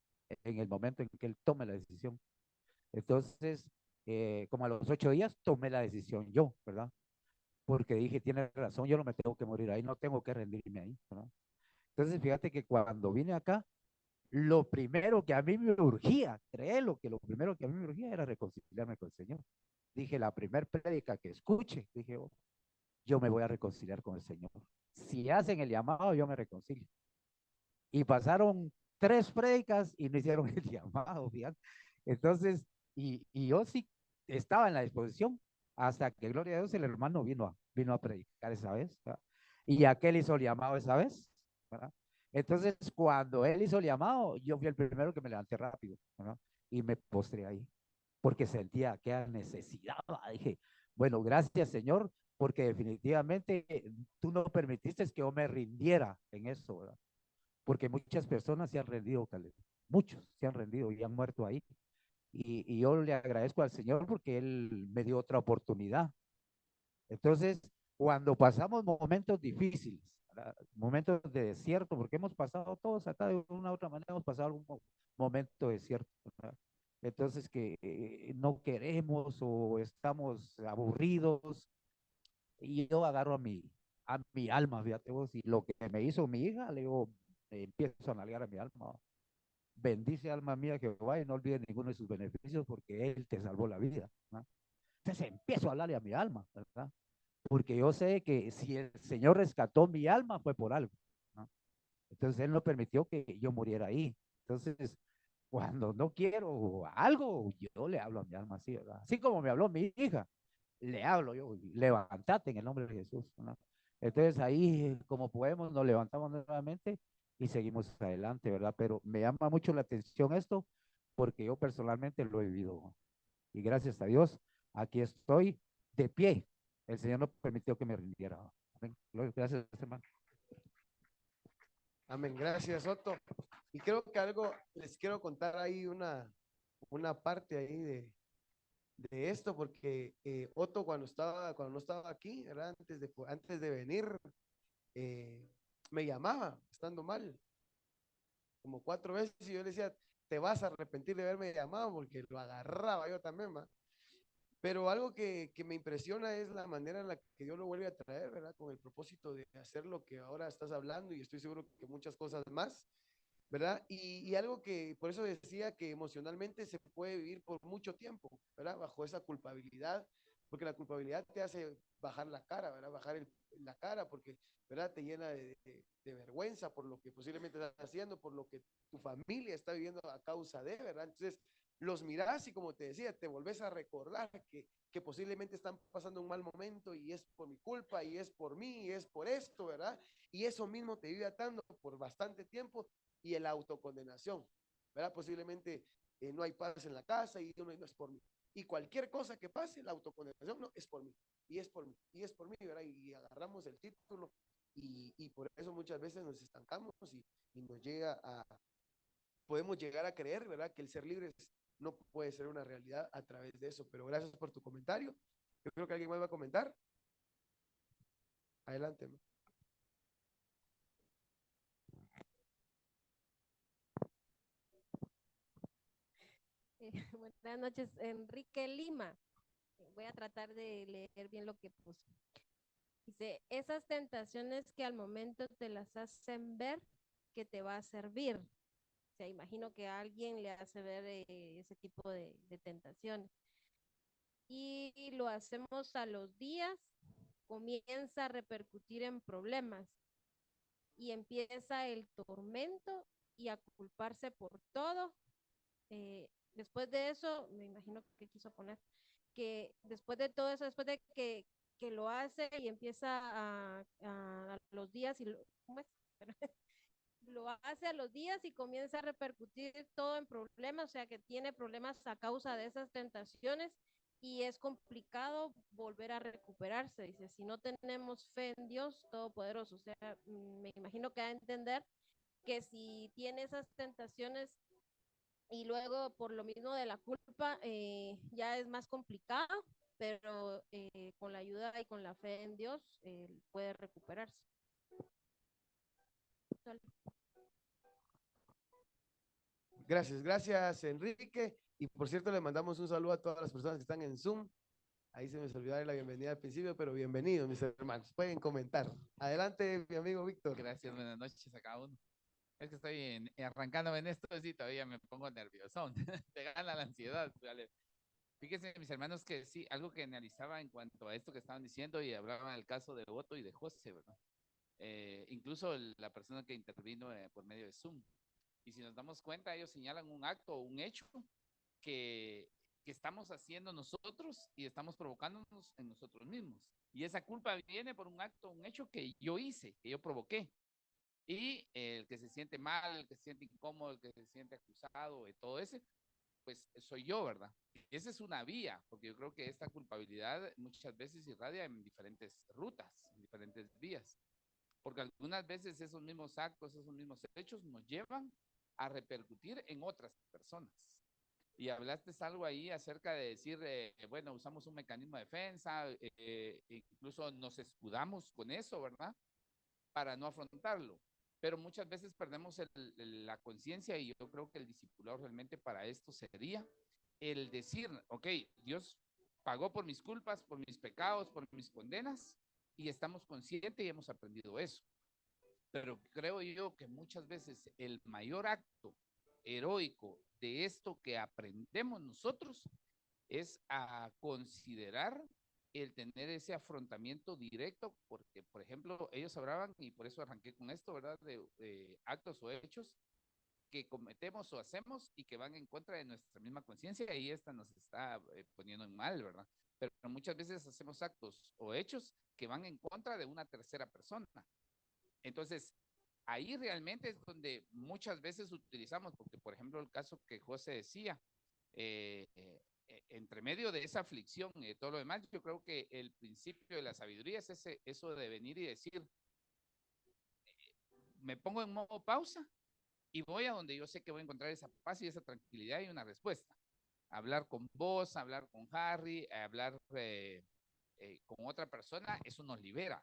S4: En el momento en que él tome la decisión. Entonces, como a los 8 días, tomé la decisión yo, ¿verdad? Porque dije, tiene razón, yo no me tengo que morir ahí, no tengo que rendirme ahí, ¿verdad? Entonces, fíjate que cuando vine acá, lo primero que a mí me urgía, créelo que lo primero que a mí me urgía era reconciliarme con el Señor. Dije, la primer prédica que escuche, dije, oh, yo me voy a reconciliar con el Señor. Si hacen el llamado, yo me reconcilio. Y pasaron 3 prédicas y no hicieron el llamado, fíjate. Entonces, y yo sí estaba en la disposición hasta que, gloria a Dios, el hermano vino a predicar esa vez, ¿verdad? Y aquel hizo el llamado esa vez, ¿verdad? Entonces, cuando él hizo el llamado, yo fui el primero que me levanté rápido, ¿verdad? Y me postré ahí, porque sentía que necesidad. Dije, bueno, gracias, Señor, porque definitivamente tú no permitiste que yo me rindiera en eso, ¿verdad? Porque muchas personas se han rendido, Caleb. Muchos se han rendido y han muerto ahí. Y yo le agradezco al Señor porque Él me dio otra oportunidad. Entonces, cuando pasamos momentos difíciles, ¿verdad? Momentos de desierto, porque hemos pasado todos acá de una u otra manera, hemos pasado algún momento de desierto, ¿verdad? Entonces, que no queremos o estamos aburridos, y yo agarro a mi alma, fíjate vos, y lo que me hizo mi hija, le digo, empiezo a nalgar a mi alma. Bendice alma mía Jehová y no olvides ninguno de sus beneficios porque Él te salvó la vida, ¿no? Entonces empiezo a hablarle a mi alma, ¿verdad? Porque yo sé que si el Señor rescató mi alma fue por algo, ¿no? Entonces Él no permitió que yo muriera ahí. Entonces, cuando no quiero algo, yo le hablo a mi alma así, ¿verdad? Así como me habló mi hija, le hablo yo, levántate en el nombre de Jesús, ¿no? Entonces ahí, como podemos, nos levantamos nuevamente y seguimos adelante, ¿verdad? Pero me llama mucho la atención esto porque yo personalmente lo he vivido, ¿no? Y gracias a Dios, aquí estoy de pie. El Señor no permitió que me rindiera. Amén. Gracias, hermano.
S1: Amén, gracias, Otto. Y creo que algo les quiero contar ahí una parte ahí de esto, porque Otto cuando no estaba aquí, ¿verdad? Antes de venir, eh, me llamaba estando mal, como 4 veces, y yo le decía, te vas a arrepentir de haberme llamado, porque lo agarraba yo también, ¿va? Pero algo que me impresiona es la manera en la que Dios lo vuelve a traer, ¿verdad? Con el propósito de hacer lo que ahora estás hablando, y estoy seguro que muchas cosas más, ¿verdad? Y algo que, por eso decía que emocionalmente se puede vivir por mucho tiempo, ¿verdad? Bajo esa culpabilidad, porque la culpabilidad te hace bajar la cara, ¿verdad? La cara, porque, ¿verdad? Te llena de vergüenza por lo que posiblemente estás haciendo, por lo que tu familia está viviendo a causa de, ¿verdad? Entonces, los mirás y como te decía, te volvés a recordar que posiblemente están pasando un mal momento y es por mi culpa y es por mí y es por esto, ¿verdad? Y eso mismo te vive atando por bastante tiempo y el autocondenación, ¿verdad? Posiblemente no hay paz en la casa y no es por mí. Y cualquier cosa que pase, la autocondenación no es por mí, y es por mí, y es por mí, ¿verdad? Y agarramos el título y por eso muchas veces nos estancamos y nos podemos llegar a creer, ¿verdad? Que el ser libres no puede ser una realidad a través de eso. Pero gracias por tu comentario. Yo creo que alguien más va a comentar. Adelante, ¿no?
S5: Buenas noches, Enrique Lima. Voy a tratar de leer bien lo que puso. Dice, esas tentaciones que al momento te las hacen ver que te va a servir. O sea, imagino que a alguien le hace ver ese tipo de tentaciones. Y lo hacemos a los días, comienza a repercutir en problemas y empieza el tormento y a culparse por todo. Después de eso, me imagino que quiso poner que después de todo eso, después de que lo hace y empieza a los días y ¿cómo es? Lo hace a los días y comienza a repercutir todo en problemas, o sea que tiene problemas a causa de esas tentaciones y es complicado volver a recuperarse. Dice, si no tenemos fe en Dios Todopoderoso, o sea, me imagino que va a entender que si tiene esas tentaciones y luego por lo mismo de la culpa ya es más complicado, pero con la ayuda y con la fe en Dios puede recuperarse.
S1: Gracias, gracias, Enrique. Y por cierto, le mandamos un saludo a todas las personas que están en Zoom. Ahí se me olvidó dar la bienvenida al principio, pero bienvenidos, mis hermanos. Pueden comentar. Adelante, mi amigo Víctor.
S6: Gracias, buenas noches a cada uno. Es que estoy arrancándome en esto y todavía me pongo nervioso. Te gana la ansiedad. Vale. Fíjense, mis hermanos, que sí, algo que analizaba en cuanto a esto que estaban diciendo y hablaban del caso de Otto y de José, ¿verdad? Incluso la persona que intervino por medio de Zoom. Y si nos damos cuenta, ellos señalan un acto o un hecho que, que estamos haciendo nosotros y estamos provocándonos en nosotros mismos. Y esa culpa viene por un acto, un hecho que yo hice, que yo provoqué. Y el que se siente mal, el que se siente incómodo, el que se siente acusado, de todo ese, pues soy yo, ¿verdad? Y esa es una vía, porque yo creo que esta culpabilidad muchas veces irradia en diferentes rutas, en diferentes vías. Porque algunas veces esos mismos actos, esos mismos hechos nos llevan a repercutir en otras personas. Y hablaste algo ahí acerca de decir, bueno, usamos un mecanismo de defensa, incluso nos escudamos con eso, ¿verdad? Para no afrontarlo. Pero muchas veces perdemos la conciencia y yo creo que el discipulado realmente para esto sería el decir, ok, Dios pagó por mis culpas, por mis pecados, por mis condenas, y estamos conscientes y hemos aprendido eso. Pero creo yo que muchas veces el mayor acto heroico de esto que aprendemos nosotros es a considerar el tener ese afrontamiento directo, porque, por ejemplo, ellos hablaban, y por eso arranqué con esto, ¿verdad?, de actos o hechos que cometemos o hacemos y que van en contra de nuestra misma conciencia, y esta nos está poniendo en mal, ¿verdad? Pero muchas veces hacemos actos o hechos que van en contra de una tercera persona. Entonces, ahí realmente es donde muchas veces utilizamos, porque por ejemplo el caso que José decía, entre medio de esa aflicción y de todo lo demás, yo creo que el principio de la sabiduría es eso de venir y decir, me pongo en modo pausa y voy a donde yo sé que voy a encontrar esa paz y esa tranquilidad y una respuesta. Hablar con vos, hablar con Harry, hablar con otra persona, eso nos libera.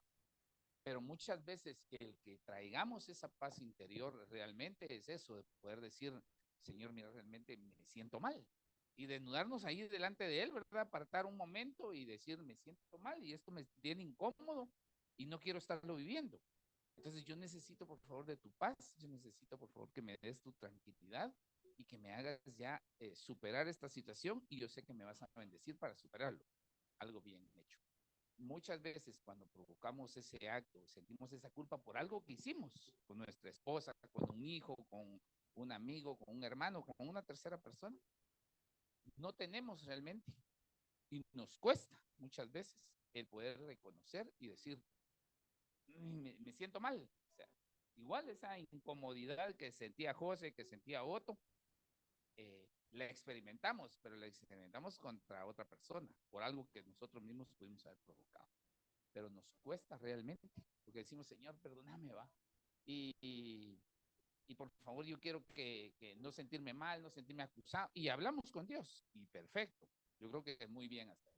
S6: Pero muchas veces el que traigamos esa paz interior realmente es eso, de poder decir, Señor, mira, realmente me siento mal. Y desnudarnos ahí delante de Él, ¿verdad? Apartar un momento y decir, me siento mal y esto me tiene incómodo y no quiero estarlo viviendo. Entonces yo necesito, por favor, de tu paz, yo necesito, por favor, que me des tu tranquilidad y que me hagas ya superar esta situación, y yo sé que me vas a bendecir para superarlo. Algo bien hecho. Muchas veces cuando provocamos ese acto, sentimos esa culpa por algo que hicimos con nuestra esposa, con un hijo, con un amigo, con un hermano, con una tercera persona, no tenemos realmente, y nos cuesta muchas veces el poder reconocer y decir, me siento mal. O sea, igual esa incomodidad que sentía José, que sentía Otto, la experimentamos, pero la experimentamos contra otra persona, por algo que nosotros mismos pudimos haber provocado. Pero nos cuesta realmente, porque decimos, Señor, perdóname, va. Y por favor, yo quiero que no sentirme mal, no sentirme acusado. Y hablamos con Dios, y perfecto. Yo creo que es muy bien hasta ahí.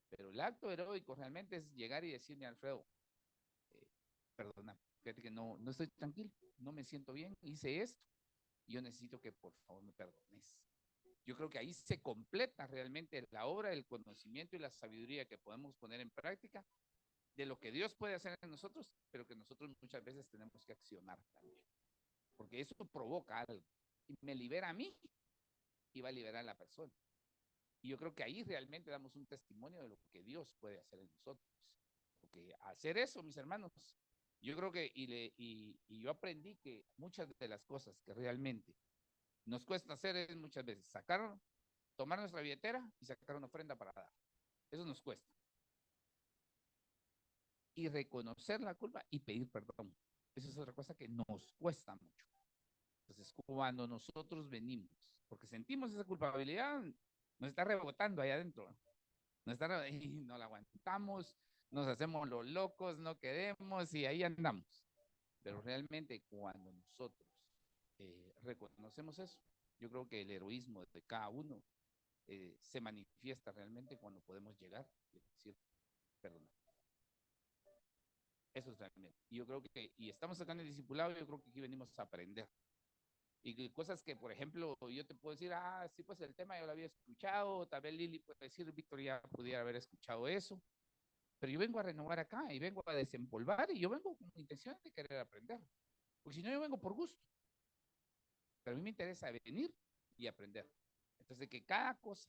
S6: Pero el acto heroico realmente es llegar y decirme, Alfredo, perdona, fíjate que no estoy tranquilo, no me siento bien, hice esto, y yo necesito que por favor me perdones. Yo creo que ahí se completa realmente la obra del conocimiento y la sabiduría que podemos poner en práctica de lo que Dios puede hacer en nosotros, pero que nosotros muchas veces tenemos que accionar también. Porque eso provoca algo. Y me libera a mí y va a liberar a la persona. Y yo creo que ahí realmente damos un testimonio de lo que Dios puede hacer en nosotros. Porque hacer eso, mis hermanos, yo creo que, y yo aprendí que muchas de las cosas que realmente nos cuesta hacer es muchas veces tomar nuestra billetera y sacar una ofrenda para dar. Eso nos cuesta. Y reconocer la culpa y pedir perdón. Eso es otra cosa que nos cuesta mucho. Entonces, cuando nosotros venimos, porque sentimos esa culpabilidad, nos está rebotando ahí adentro, y no la aguantamos, nos hacemos los locos, no queremos y ahí andamos. Pero realmente cuando nosotros reconocemos eso, yo creo que el heroísmo de cada uno se manifiesta realmente cuando podemos llegar y decir, perdón. Eso es realmente. Y yo creo que, y estamos acá en el discipulado, yo creo que aquí venimos a aprender. Y cosas que, por ejemplo, yo te puedo decir, sí, pues el tema yo lo había escuchado, tal vez Lili puede decir, Víctor ya pudiera haber escuchado eso, pero yo vengo a renovar acá y vengo a desempolvar y yo vengo con intención de querer aprender, porque si no yo vengo por gusto, pero a mí me interesa venir y aprender. Entonces, que cada cosa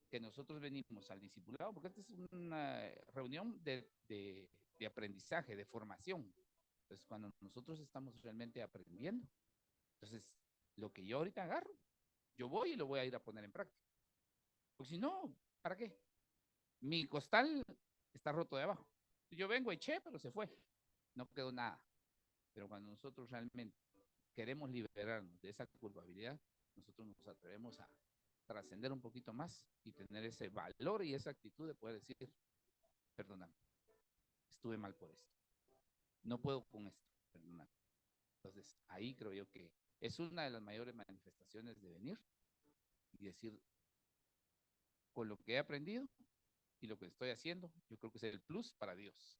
S6: que nosotros venimos al discipulado, porque esta es una reunión de aprendizaje, de formación. Entonces, cuando nosotros estamos realmente aprendiendo, entonces, lo que yo ahorita agarro, yo voy y lo voy a ir a poner en práctica. Porque si no, ¿para qué? Mi costal está roto de abajo. Yo vengo, eché, pero se fue. No quedó nada. Pero cuando nosotros realmente queremos liberarnos de esa culpabilidad, nosotros nos atrevemos a trascender un poquito más y tener ese valor y esa actitud de poder decir, perdóname, estuve mal por esto. No puedo con esto, perdóname. Entonces, ahí creo yo que es una de las mayores manifestaciones de venir y decir, con lo que he aprendido y lo que estoy haciendo, yo creo que es el plus para Dios.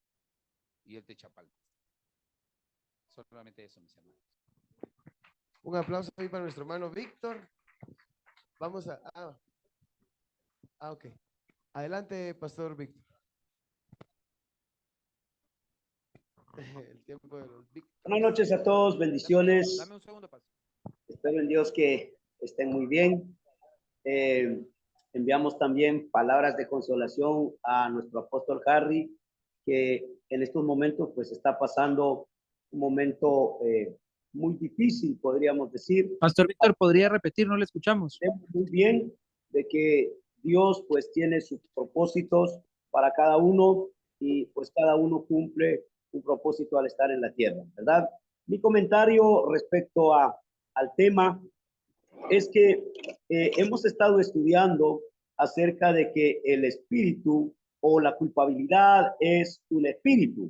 S6: Y Él te echa palmas. Solamente eso, mis hermanos.
S1: Un aplauso ahí para nuestro hermano Víctor. Vamos a... ok. Adelante, Pastor Víctor. El tiempo de los víctimas.
S7: Buenas noches a todos, bendiciones.
S3: Dame un segundo, pastor.
S7: Espero en Dios que estén muy bien. Enviamos también palabras de consolación a nuestro apóstol Harry, que en estos momentos pues está pasando un momento muy difícil, podríamos decir.
S8: Pastor Víctor, ¿podría repetir? No le escuchamos.
S7: Muy bien de que Dios pues tiene sus propósitos para cada uno y pues cada uno cumple un propósito al estar en la tierra, ¿verdad? Mi comentario respecto al tema es que hemos estado estudiando acerca de que el espíritu o la culpabilidad es un espíritu,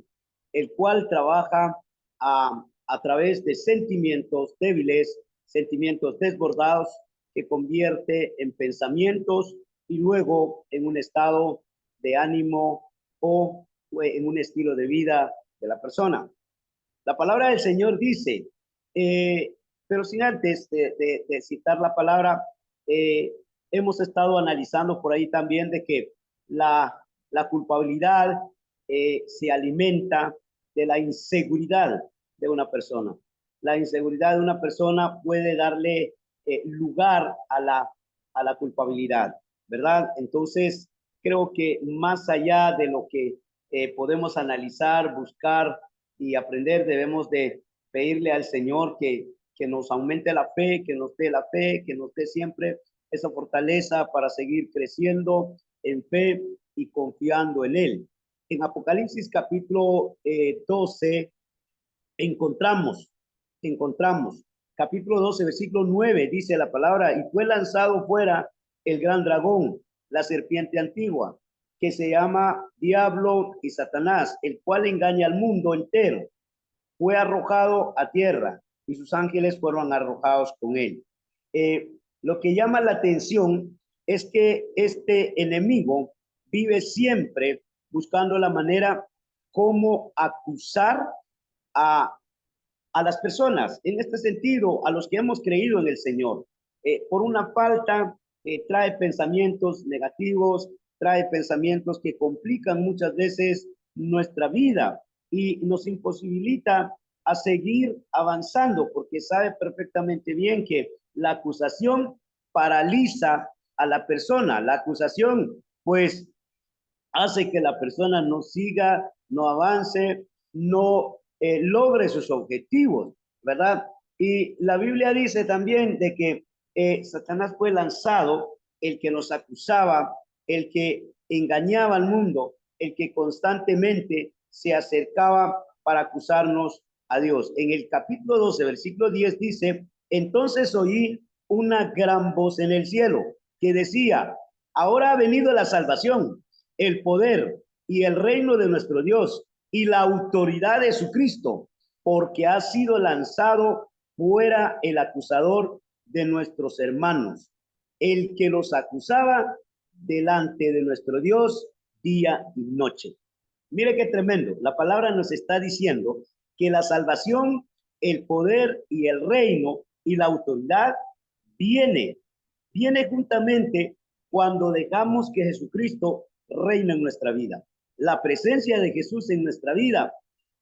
S7: el cual trabaja a través de sentimientos débiles, sentimientos desbordados, que convierte en pensamientos y luego en un estado de ánimo o en un estilo de vida de la persona. La palabra del Señor dice, pero sin antes de citar la palabra, hemos estado analizando por ahí también de que la culpabilidad se alimenta de la inseguridad de una persona. La inseguridad de una persona puede darle lugar a la culpabilidad, ¿verdad? Entonces, creo que más allá de lo que podemos analizar, buscar y aprender, debemos de pedirle al Señor que nos aumente la fe, que nos dé la fe, que nos dé siempre esa fortaleza para seguir creciendo en fe y confiando en Él. En Apocalipsis capítulo 12 encontramos, capítulo 12, versículo 9, dice la palabra, y fue lanzado fuera el gran dragón, la serpiente antigua, que se llama Diablo y Satanás, el cual engaña al mundo entero. Fue arrojado a tierra y sus ángeles fueron arrojados con él. Lo que llama la atención es que este enemigo vive siempre buscando la manera cómo acusar a las personas, en este sentido, a los que hemos creído en el Señor. Por una falta, trae pensamientos negativos, trae pensamientos que complican muchas veces nuestra vida y nos imposibilita a seguir avanzando, porque sabe perfectamente bien que la acusación paraliza a la persona. La acusación, pues, hace que la persona no siga, no avance, no logre sus objetivos, ¿verdad? Y la Biblia dice también de que Satanás fue lanzado, el que nos acusaba, el que engañaba al mundo, el que constantemente se acercaba para acusarnos a Dios. En el capítulo 12, versículo 10 dice, entonces oí una gran voz en el cielo que decía, ahora ha venido la salvación, el poder y el reino de nuestro Dios y la autoridad de su Cristo, porque ha sido lanzado fuera el acusador de nuestros hermanos, el que los acusaba delante de nuestro Dios día y noche. Mire qué tremendo. La palabra nos está diciendo que la salvación, el poder y el reino y la autoridad viene juntamente cuando dejamos que Jesucristo reina en nuestra vida. La presencia de Jesús en nuestra vida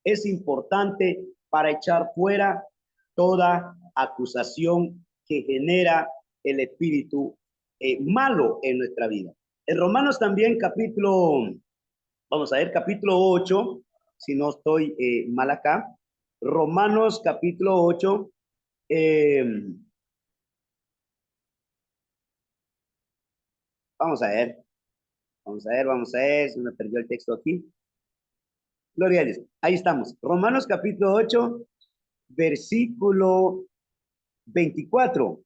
S7: es importante para echar fuera toda acusación que genera el espíritu malo en nuestra vida. En Romanos también vamos a ver capítulo 8, si no estoy mal acá. Romanos capítulo 8, vamos a ver, se me perdió el texto aquí. Gloria a Dios, ahí estamos. Romanos capítulo 8, versículo 24.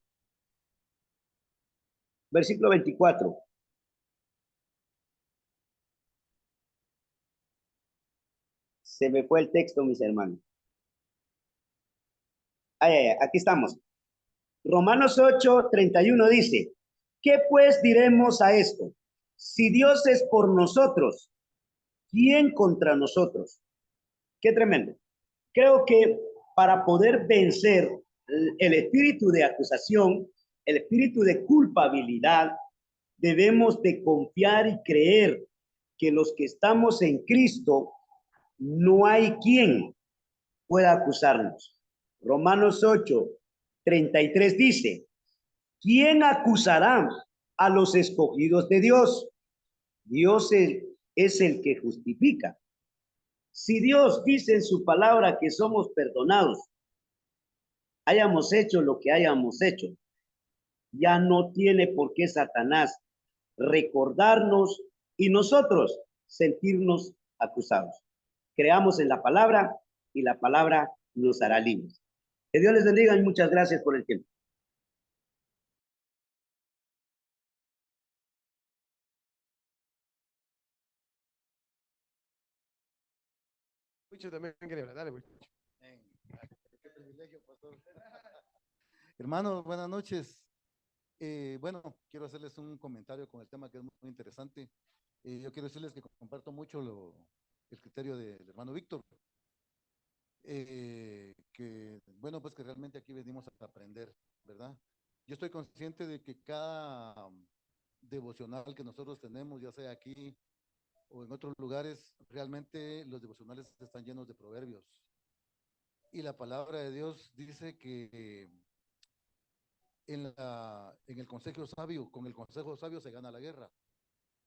S7: Versículo 24. Se me fue el texto, mis hermanos. Aquí estamos. Romanos 8, 31 dice, ¿qué pues diremos a esto? Si Dios es por nosotros, ¿quién contra nosotros? Qué tremendo. Creo que para poder vencer el espíritu de acusación, el espíritu de culpabilidad, debemos de confiar y creer que los que estamos en Cristo no hay quien pueda acusarnos. Romanos 8:33 dice, ¿quién acusará a los escogidos de Dios? Dios es el que justifica. Si Dios dice en su palabra que somos perdonados, hayamos hecho lo que hayamos hecho, ya no tiene por qué Satanás recordarnos y nosotros sentirnos acusados. Creamos en la palabra y la palabra nos hará libres. Que Dios les bendiga y muchas gracias por el tiempo.
S1: Mucho también quiere hablar, dale, mucho.
S9: Qué privilegio, pastor. Hermanos, buenas noches. Bueno, quiero hacerles un comentario con el tema que es muy interesante. Yo quiero decirles que comparto mucho el criterio del hermano Víctor. Bueno, pues que realmente aquí venimos a aprender, ¿verdad? Yo estoy consciente de que cada devocional que nosotros tenemos, ya sea aquí o en otros lugares, realmente los devocionales están llenos de proverbios. Y la palabra de Dios dice que en el consejo sabio, con el consejo sabio se gana la guerra.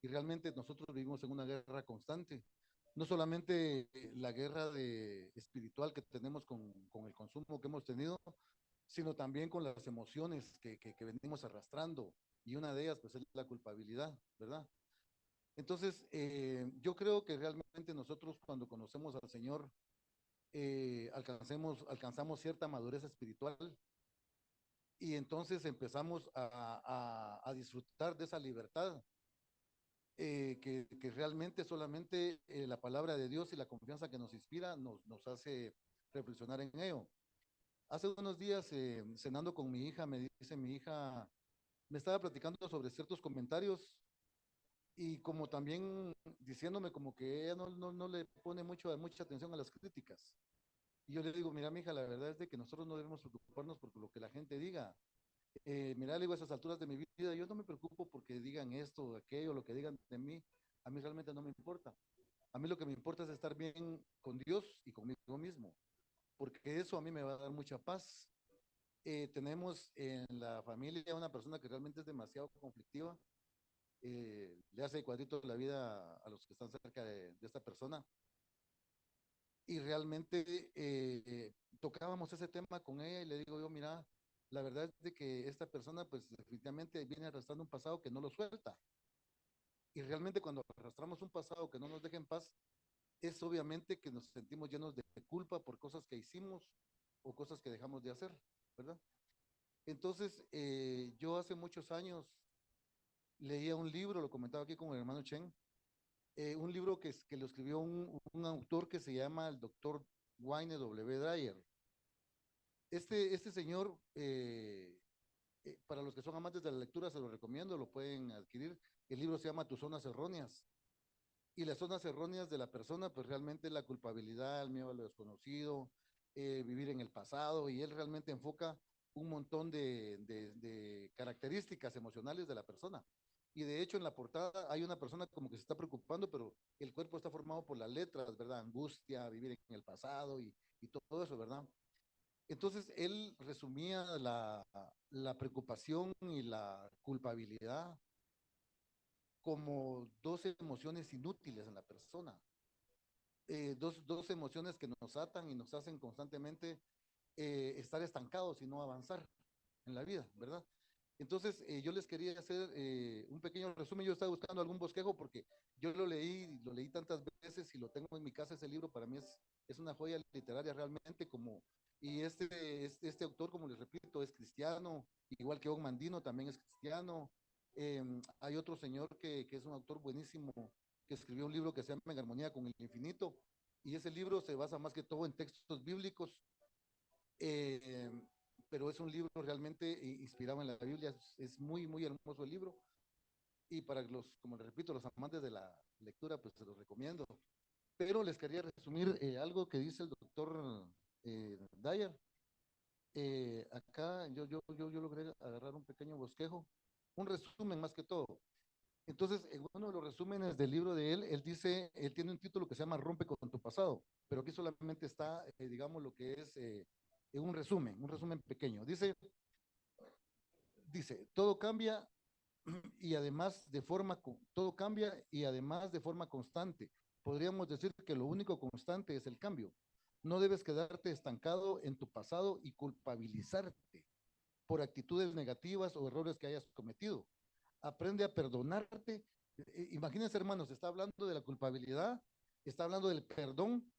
S9: Y realmente nosotros vivimos en una guerra constante. No solamente la guerra espiritual que tenemos con el consumo que hemos tenido, sino también con las emociones que venimos arrastrando. Y una de ellas, pues, es la culpabilidad, ¿verdad? Entonces, yo creo que realmente nosotros cuando conocemos al Señor, alcanzamos cierta madurez espiritual y entonces empezamos a disfrutar de esa libertad que realmente solamente la palabra de Dios y la confianza que nos inspira nos hace reflexionar en ello. Hace unos días, cenando con mi hija, me dice mi hija, me estaba platicando sobre ciertos comentarios y como también diciéndome como que ella no le pone mucha atención a las críticas. Y yo le digo, mira, mi hija, la verdad es de que nosotros no debemos preocuparnos por lo que la gente diga. Mira, le digo, a esas alturas de mi vida, yo no me preocupo porque digan esto o aquello, lo que digan de mí, a mí realmente no me importa. A mí lo que me importa es estar bien con Dios y conmigo mismo, porque eso a mí me va a dar mucha paz. Tenemos en la familia una persona que realmente es demasiado conflictiva, le hace cuadritos la vida a los que están cerca de esta persona. Y realmente tocábamos ese tema con ella y le digo yo, mira, la verdad es de que esta persona pues definitivamente viene arrastrando un pasado que no lo suelta. Y realmente cuando arrastramos un pasado que no nos deja en paz, es obviamente que nos sentimos llenos de culpa por cosas que hicimos o cosas que dejamos de hacer, ¿verdad? Entonces, yo hace muchos años leía un libro, lo comentaba aquí con el hermano Chen, un libro que lo escribió un autor que se llama el doctor Wayne W. Dyer. Este señor, para los que son amantes de la lectura, se lo recomiendo, lo pueden adquirir. El libro se llama Tus zonas erróneas. Y las zonas erróneas de la persona, pues realmente la culpabilidad, el miedo a lo desconocido, vivir en el pasado, y él realmente enfoca un montón de características emocionales de la persona. Y de hecho en la portada hay una persona como que se está preocupando, pero el cuerpo está formado por las letras, ¿verdad? Angustia, vivir en el pasado y todo eso, ¿verdad? Entonces él resumía la preocupación y la culpabilidad como dos emociones inútiles en la persona, dos emociones que nos atan y nos hacen constantemente estar estancados y no avanzar en la vida, ¿verdad? Entonces, yo les quería hacer un pequeño resumen. Yo estaba buscando algún bosquejo porque yo lo leí tantas veces y lo tengo en mi casa, ese libro para mí es una joya literaria realmente y este autor, como les repito, es cristiano, igual que Og Mandino también es cristiano. Hay otro señor que es un autor buenísimo, que escribió un libro que se llama En Armonía con el Infinito, y ese libro se basa más que todo en textos bíblicos, eh, pero es un libro realmente inspirado en la Biblia, es muy hermoso el libro, y para como les repito, los amantes de la lectura, pues se los recomiendo. Pero les quería resumir algo que dice el doctor Dyer. Acá yo logré agarrar un pequeño bosquejo, un resumen más que todo. Entonces, en uno de los resúmenes del libro de él, él dice, él tiene un título que se llama Rompe con tu pasado, pero aquí solamente está, digamos, lo que es un resumen pequeño. Dice, todo cambia y además todo cambia y además de forma constante. Podríamos decir que lo único constante es el cambio. No debes quedarte estancado en tu pasado y culpabilizarte por actitudes negativas o errores que hayas cometido. Aprende a perdonarte. Imagínense, hermanos, está hablando de la culpabilidad, está hablando del perdón,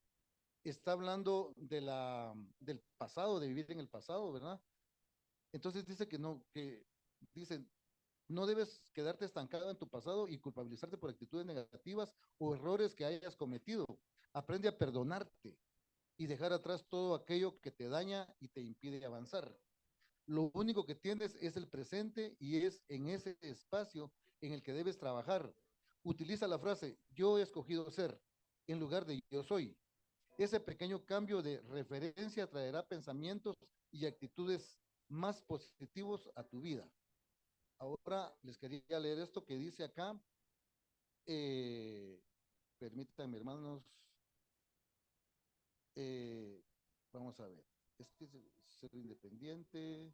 S9: está hablando del pasado, de vivir en el pasado, ¿verdad? Entonces dice que no, dicen, no debes quedarte estancado en tu pasado y culpabilizarte por actitudes negativas o errores que hayas cometido. Aprende a perdonarte y dejar atrás todo aquello que te daña y te impide avanzar. Lo único que tienes es el presente y es en ese espacio en el que debes trabajar. Utiliza la frase yo he escogido ser en lugar de yo soy. Ese pequeño cambio de referencia traerá pensamientos y actitudes más positivos a tu vida. Ahora les quería leer esto que dice acá. Permítanme, hermanos. Vamos a ver. Es que ser independiente.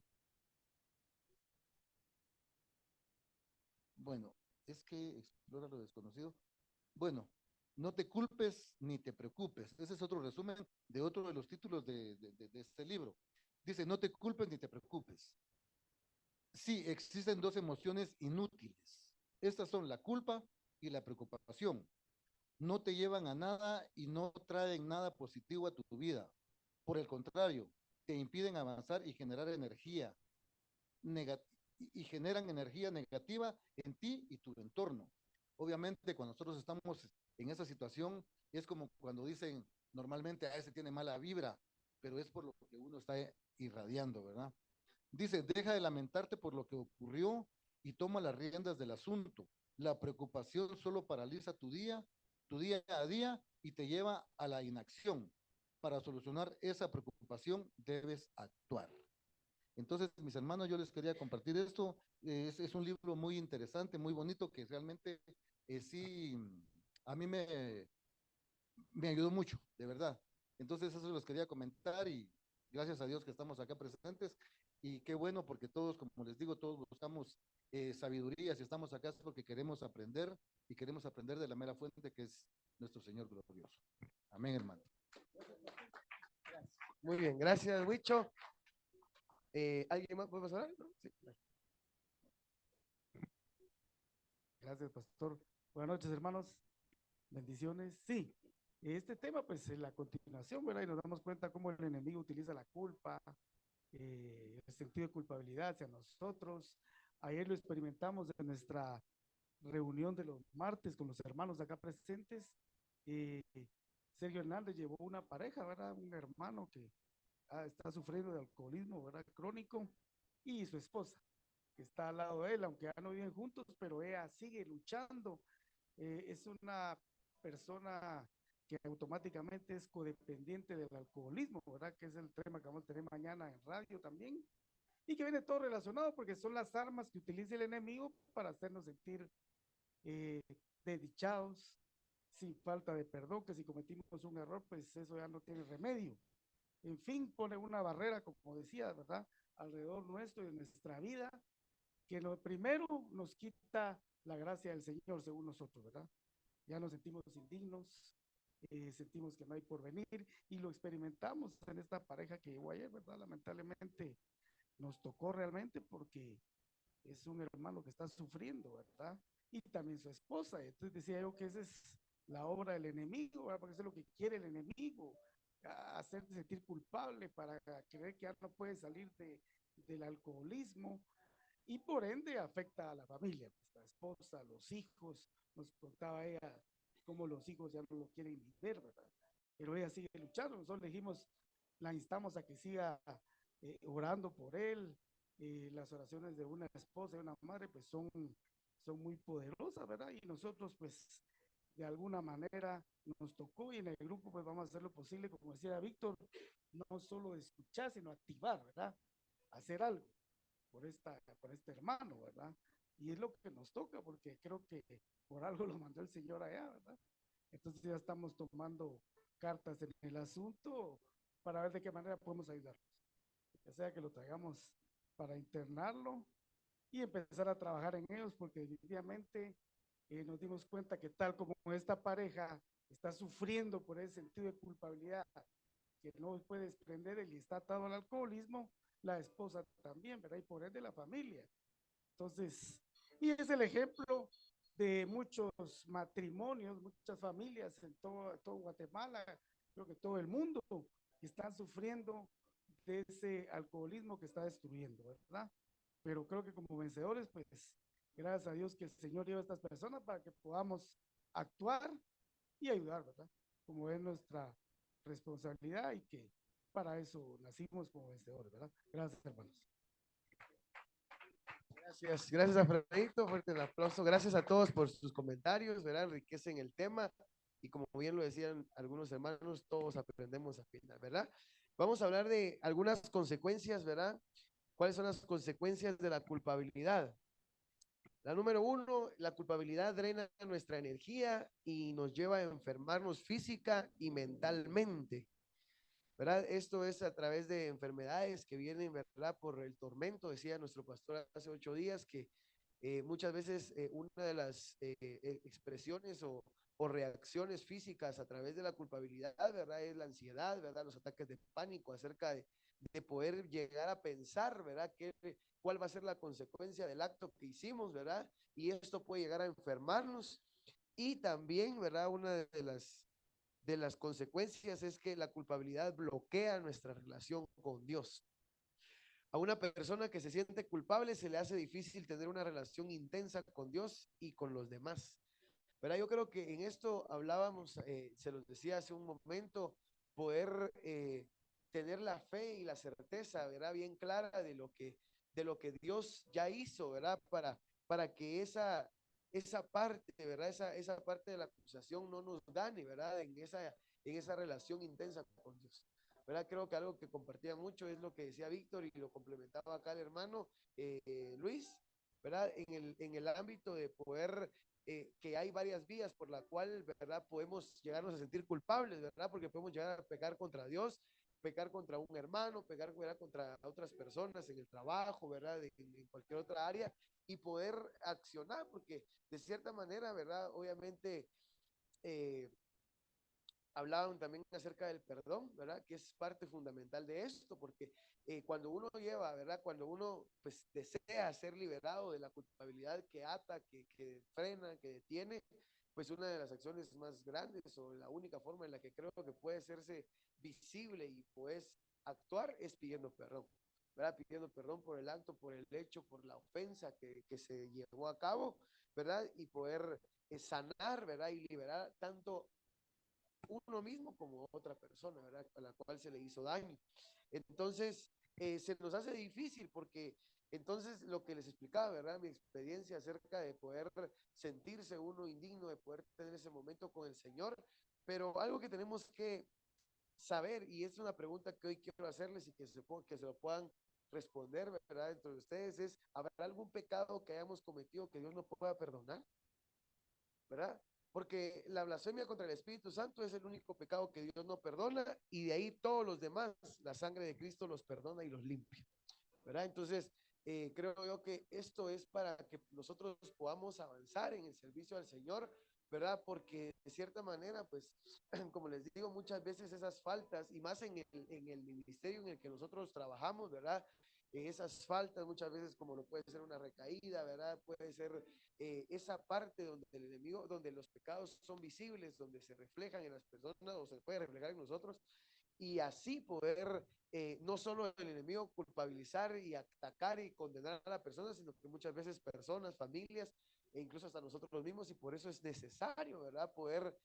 S9: Bueno, es que explora lo desconocido. Bueno, no te culpes ni te preocupes. Ese es otro resumen de otro de los títulos de este libro. Dice, no te culpes ni te preocupes. Sí, existen dos emociones inútiles. Estas son la culpa y la preocupación. No te llevan a nada y no traen nada positivo a tu vida. Por el contrario, te impiden avanzar y generar energía y generan energía negativa en ti y tu entorno. Obviamente, cuando nosotros estamos en esa situación, es como cuando dicen normalmente a ese tiene mala vibra, pero es por lo que uno está irradiando, ¿verdad? Dice, deja de lamentarte por lo que ocurrió y toma las riendas del asunto. La preocupación solo paraliza tu día a día y te lleva a la inacción. Para solucionar esa preocupación debes actuar. Entonces, mis hermanos, yo les quería compartir esto. Es un libro muy interesante, muy bonito, que realmente sí, a mí me ayudó mucho, de verdad. Entonces, eso les quería comentar y gracias a Dios que estamos acá presentes. Y qué bueno, porque todos, como les digo, todos buscamos sabiduría. Si estamos acá es porque queremos aprender y queremos aprender de la mera fuente que es nuestro Señor glorioso. Amén, hermano.
S1: Muy bien, gracias, Huicho. ¿Alguien más puede pasar? ¿No? Sí.
S10: Gracias, pastor. Buenas noches, hermanos. Bendiciones. Sí, este tema, pues, en la continuación, ¿verdad? Y nos damos cuenta cómo el enemigo utiliza la culpa, el sentido de culpabilidad hacia nosotros. Ayer lo experimentamos en nuestra reunión de los martes con los hermanos acá presentes. Eh, Sergio Hernández llevó una pareja, ¿verdad? Un hermano que está sufriendo de alcoholismo, ¿verdad? Crónico, y su esposa, que está al lado de él, aunque ya no viven juntos, pero ella sigue luchando. Es una persona que automáticamente es codependiente del alcoholismo, ¿verdad? Que es el tema que vamos a tener mañana en radio también, y que viene todo relacionado porque son las armas que utiliza el enemigo para hacernos sentir eh, desdichados, sin falta de perdón, que si cometimos un error, pues eso ya no tiene remedio. En fin, pone una barrera, como decía, ¿verdad? Alrededor nuestro y de nuestra vida, que lo primero nos quita la gracia del Señor según nosotros, ¿verdad? Ya nos sentimos indignos, sentimos que no hay porvenir y lo experimentamos en esta pareja que llegó ayer, ¿verdad? Lamentablemente nos tocó realmente porque es un hermano que está sufriendo, ¿verdad? Y también su esposa. Entonces decía yo que esa es la obra del enemigo, ¿verdad? Porque eso es lo que quiere el enemigo, hacerte sentir culpable para creer que ya no puedes salir del alcoholismo y por ende afecta a la familia, pues, la esposa, los hijos. Nos contaba ella cómo los hijos ya no lo quieren ni ver, ¿verdad? Pero ella sigue luchando. Nosotros le dijimos, la instamos a que siga orando por él. Las oraciones de una esposa y una madre pues son muy poderosas, ¿verdad? Y nosotros pues de alguna manera nos tocó y en el grupo pues vamos a hacer lo posible, como decía Víctor, no solo escuchar, sino activar, ¿verdad? Hacer algo por este hermano, ¿verdad? y es lo que nos toca, porque creo que por algo lo mandó el Señor allá, ¿verdad? Entonces ya estamos tomando cartas en el asunto para ver de qué manera podemos ayudarlos, ya sea que lo traigamos para internarlo y empezar a trabajar en ellos, porque definitivamente nos dimos cuenta que tal como esta pareja está sufriendo por ese sentido de culpabilidad que no puede desprender y está atado al alcoholismo, la esposa también, ¿verdad? Y por ende la familia. Entonces, y es el ejemplo de muchos matrimonios, muchas familias en todo Guatemala, creo que todo el mundo, que están sufriendo de ese alcoholismo que está destruyendo, ¿verdad? Pero creo que como vencedores, pues, gracias a Dios que el Señor lleva a estas personas para que podamos actuar y ayudar, ¿verdad? Como es nuestra responsabilidad y que para eso nacimos como vencedores, ¿verdad? Gracias, hermanos.
S1: Gracias a Fredito, fuerte el aplauso. Gracias a todos por sus comentarios, ¿verdad? Enriquecen el tema y como bien lo decían algunos hermanos, todos aprendemos a final, ¿verdad? Vamos a hablar de algunas consecuencias, ¿verdad? ¿Cuáles son las consecuencias de la culpabilidad? La número uno, la culpabilidad drena nuestra energía y nos lleva a enfermarnos física y mentalmente, ¿verdad? Esto es a través de enfermedades que vienen, ¿verdad? Por el tormento, decía nuestro pastor hace 8 días, que muchas veces una de las expresiones o reacciones físicas a través de la culpabilidad, ¿verdad? Es la ansiedad, ¿verdad? Los ataques de pánico acerca de poder llegar a pensar, ¿verdad? ¿Cuál va a ser la consecuencia del acto que hicimos, ¿verdad? Y esto puede llegar a enfermarnos. Y también, ¿verdad? Una de las consecuencias es que la culpabilidad bloquea nuestra relación con Dios. A una persona que se siente culpable se le hace difícil tener una relación intensa con Dios y con los demás. Pero yo creo que en esto hablábamos, se los decía hace un momento, poder tener la fe y la certeza, ¿verdad? Bien clara de lo que Dios ya hizo, ¿verdad? Para que esa parte, ¿verdad? Esa parte de la acusación no nos gane, ¿verdad? En esa relación intensa con Dios. ¿Verdad? Creo que algo que compartía mucho es lo que decía Víctor y lo complementaba acá el hermano Luis, ¿verdad? En el ámbito de poder que hay varias vías por la cual, ¿verdad? Podemos llegarnos a sentir culpables, ¿verdad? Porque podemos llegar a pecar contra Dios, pecar contra un hermano, pecar, ¿verdad? Contra otras personas en el trabajo, ¿verdad? En cualquier otra área y poder accionar, porque de cierta manera, ¿verdad? Obviamente, hablaban también acerca del perdón, ¿verdad? Que es parte fundamental de esto, porque cuando uno lleva, ¿verdad? Cuando uno pues desea ser liberado de la culpabilidad que ata, que frena, que detiene, pues una de las acciones más grandes o la única forma en la que creo que puede hacerse visible y puedes actuar es pidiendo perdón, ¿verdad? Pidiendo perdón por el acto, por el hecho, por la ofensa que se llevó a cabo, ¿verdad? Y poder sanar, ¿verdad? Y liberar tanto uno mismo como otra persona, ¿verdad? A la cual se le hizo daño. Entonces, se nos hace difícil porque entonces lo que les explicaba, ¿verdad? Mi experiencia acerca de poder sentirse uno indigno, de poder tener ese momento con el Señor, pero algo que tenemos que saber, y es una pregunta que hoy quiero hacerles y que se lo puedan responder, ¿verdad? Entre ustedes es, ¿habrá algún pecado que hayamos cometido que Dios no pueda perdonar? ¿Verdad? Porque la blasfemia contra el Espíritu Santo es el único pecado que Dios no perdona y de ahí todos los demás, la sangre de Cristo los perdona y los limpia, ¿verdad? Entonces, creo yo que esto es para que nosotros podamos avanzar en el servicio al Señor, ¿verdad? Porque de cierta manera, pues, como les digo, muchas veces esas faltas, y más en el ministerio en el que nosotros trabajamos, ¿verdad? Esas faltas muchas veces como lo puede ser una recaída, ¿verdad? Puede ser esa parte donde el enemigo, donde los pecados son visibles, donde se reflejan en las personas o se puede reflejar en nosotros, y así poder no solo el enemigo culpabilizar y atacar y condenar a la persona, sino que muchas veces personas, familias e incluso hasta nosotros mismos, y por eso es necesario, ¿verdad? Poder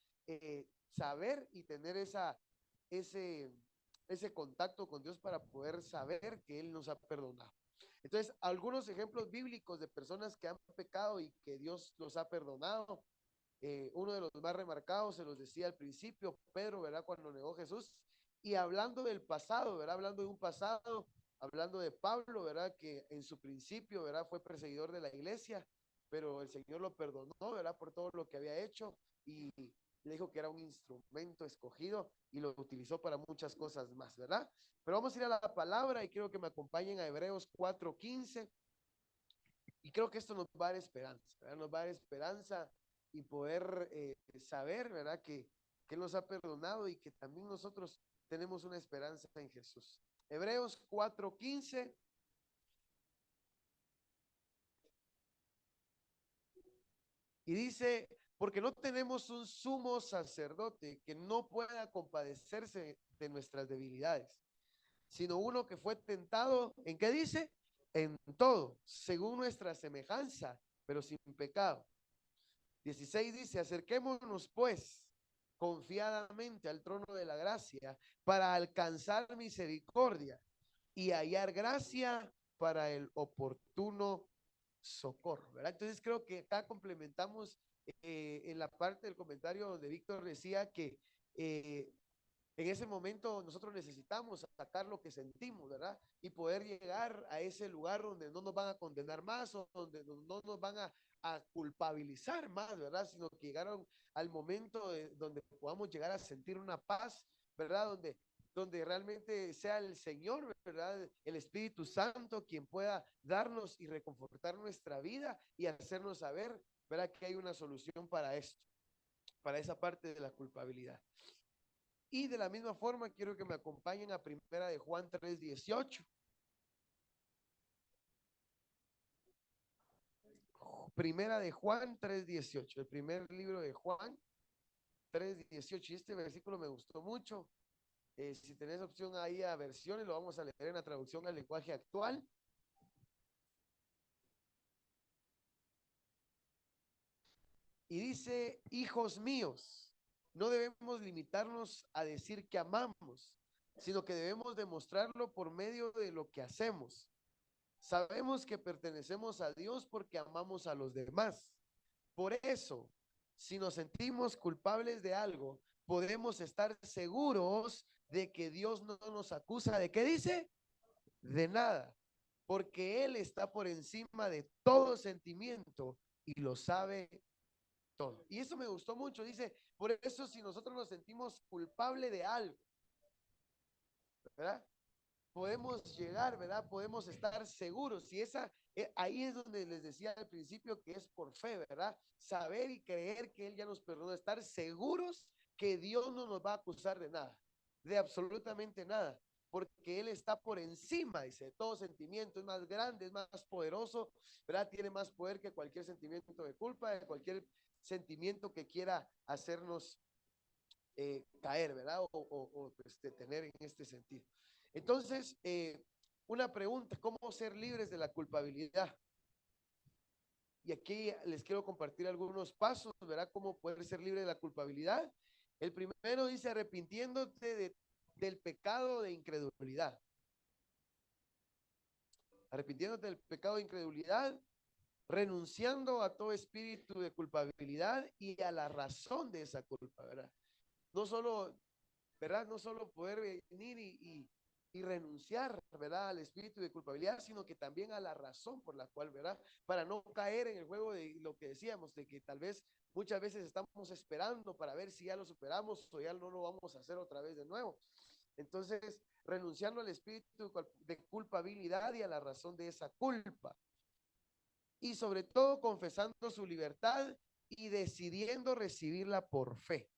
S1: saber y tener ese contacto con Dios para poder saber que Él nos ha perdonado. Entonces, algunos ejemplos bíblicos de personas que han pecado y que Dios los ha perdonado. Uno de los más remarcados, se los decía al principio, Pedro, ¿verdad? Cuando negó a Jesús. Y hablando del pasado, ¿verdad? Hablando de un pasado, hablando de Pablo, ¿verdad? Que en su principio, ¿verdad? Fue perseguidor de la iglesia, pero el Señor lo perdonó, ¿verdad? Por todo lo que había hecho y le dijo que era un instrumento escogido y lo utilizó para muchas cosas más, ¿verdad? Pero vamos a ir a la palabra y quiero que me acompañen a Hebreos 4:15 y creo que esto nos va a dar esperanza, ¿verdad? Nos va a dar esperanza y poder saber, ¿verdad? Que Él nos ha perdonado y que también nosotros tenemos una esperanza en Jesús. Hebreos 4:15. Y dice, porque no tenemos un sumo sacerdote que no pueda compadecerse de nuestras debilidades, sino uno que fue tentado, ¿en qué dice? En todo, según nuestra semejanza, pero sin pecado. 16 dice, acerquémonos pues confiadamente al trono de la gracia para alcanzar misericordia y hallar gracia para el oportuno socorro, ¿verdad? Entonces creo que acá complementamos en la parte del comentario donde Víctor decía que en ese momento nosotros necesitamos sacar lo que sentimos, ¿verdad? Y poder llegar a ese lugar donde no nos van a condenar más o donde no nos van a culpabilizar más, ¿verdad? Sino que llegaron al momento donde podamos llegar a sentir una paz, ¿verdad? Donde realmente sea el Señor, ¿verdad? El Espíritu Santo quien pueda darnos y reconfortar nuestra vida y hacernos saber, ¿verdad? Que hay una solución para esto, para esa parte de la culpabilidad. Y de la misma forma quiero que me acompañen a Primera de Juan 3:18. Primera de Juan 3:18, el primer libro de Juan 3:18. Y este versículo me gustó mucho. Si tenés opción ahí a versiones, lo vamos a leer en la traducción al lenguaje actual. Y dice, hijos míos, no debemos limitarnos a decir que amamos, sino que debemos demostrarlo por medio de lo que hacemos. Sabemos que pertenecemos a Dios porque amamos a los demás. Por eso, si nos sentimos culpables de algo, podemos estar seguros de que Dios no nos acusa de, ¿qué dice? De nada, porque Él está por encima de todo sentimiento y lo sabe todo. Y eso me gustó mucho, dice, por eso si nosotros nos sentimos culpable de algo, ¿verdad? Podemos llegar, ¿verdad? Podemos estar seguros. Y ahí es donde les decía al principio que es por fe, ¿verdad? Saber y creer que Él ya nos perdonó, estar seguros que Dios no nos va a acusar de nada, de absolutamente nada, porque Él está por encima, dice, de todo sentimiento, es más grande, es más poderoso, ¿verdad? Tiene más poder que cualquier sentimiento de culpa, de cualquier sentimiento que quiera hacernos caer, ¿verdad? O pues, detener en este sentido. Entonces, una pregunta, ¿cómo ser libres de la culpabilidad? Y aquí les quiero compartir algunos pasos, ¿verdad? ¿Cómo poder ser libre de la culpabilidad? El primero dice, arrepintiéndote del pecado de incredulidad. Arrepintiéndote del pecado de incredulidad, renunciando a todo espíritu de culpabilidad y a la razón de esa culpa, ¿verdad? No solo, ¿verdad? No solo poder venir y renunciar, ¿verdad? Al espíritu de culpabilidad, sino que también a la razón por la cual, ¿verdad? Para no caer en el juego de lo que decíamos, de que tal vez muchas veces estamos esperando para ver si ya lo superamos o ya no lo vamos a hacer otra vez de nuevo. Entonces, renunciando al espíritu de culpabilidad y a la razón de esa culpa. Y sobre todo confesando su libertad y decidiendo recibirla por fe.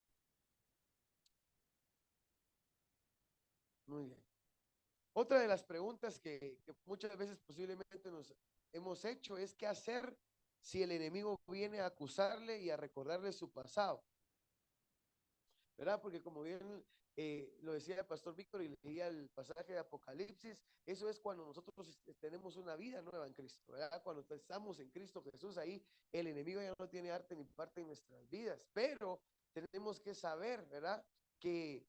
S1: Muy bien. Otra de las preguntas que muchas veces posiblemente nos hemos hecho es qué hacer si el enemigo viene a acusarle y a recordarle su pasado, ¿verdad? Porque como bien lo decía el pastor Víctor y leía el pasaje de Apocalipsis, eso es cuando nosotros tenemos una vida nueva en Cristo, ¿verdad? Cuando estamos en Cristo Jesús, ahí el enemigo ya no tiene arte ni parte en nuestras vidas, pero tenemos que saber, ¿verdad? Que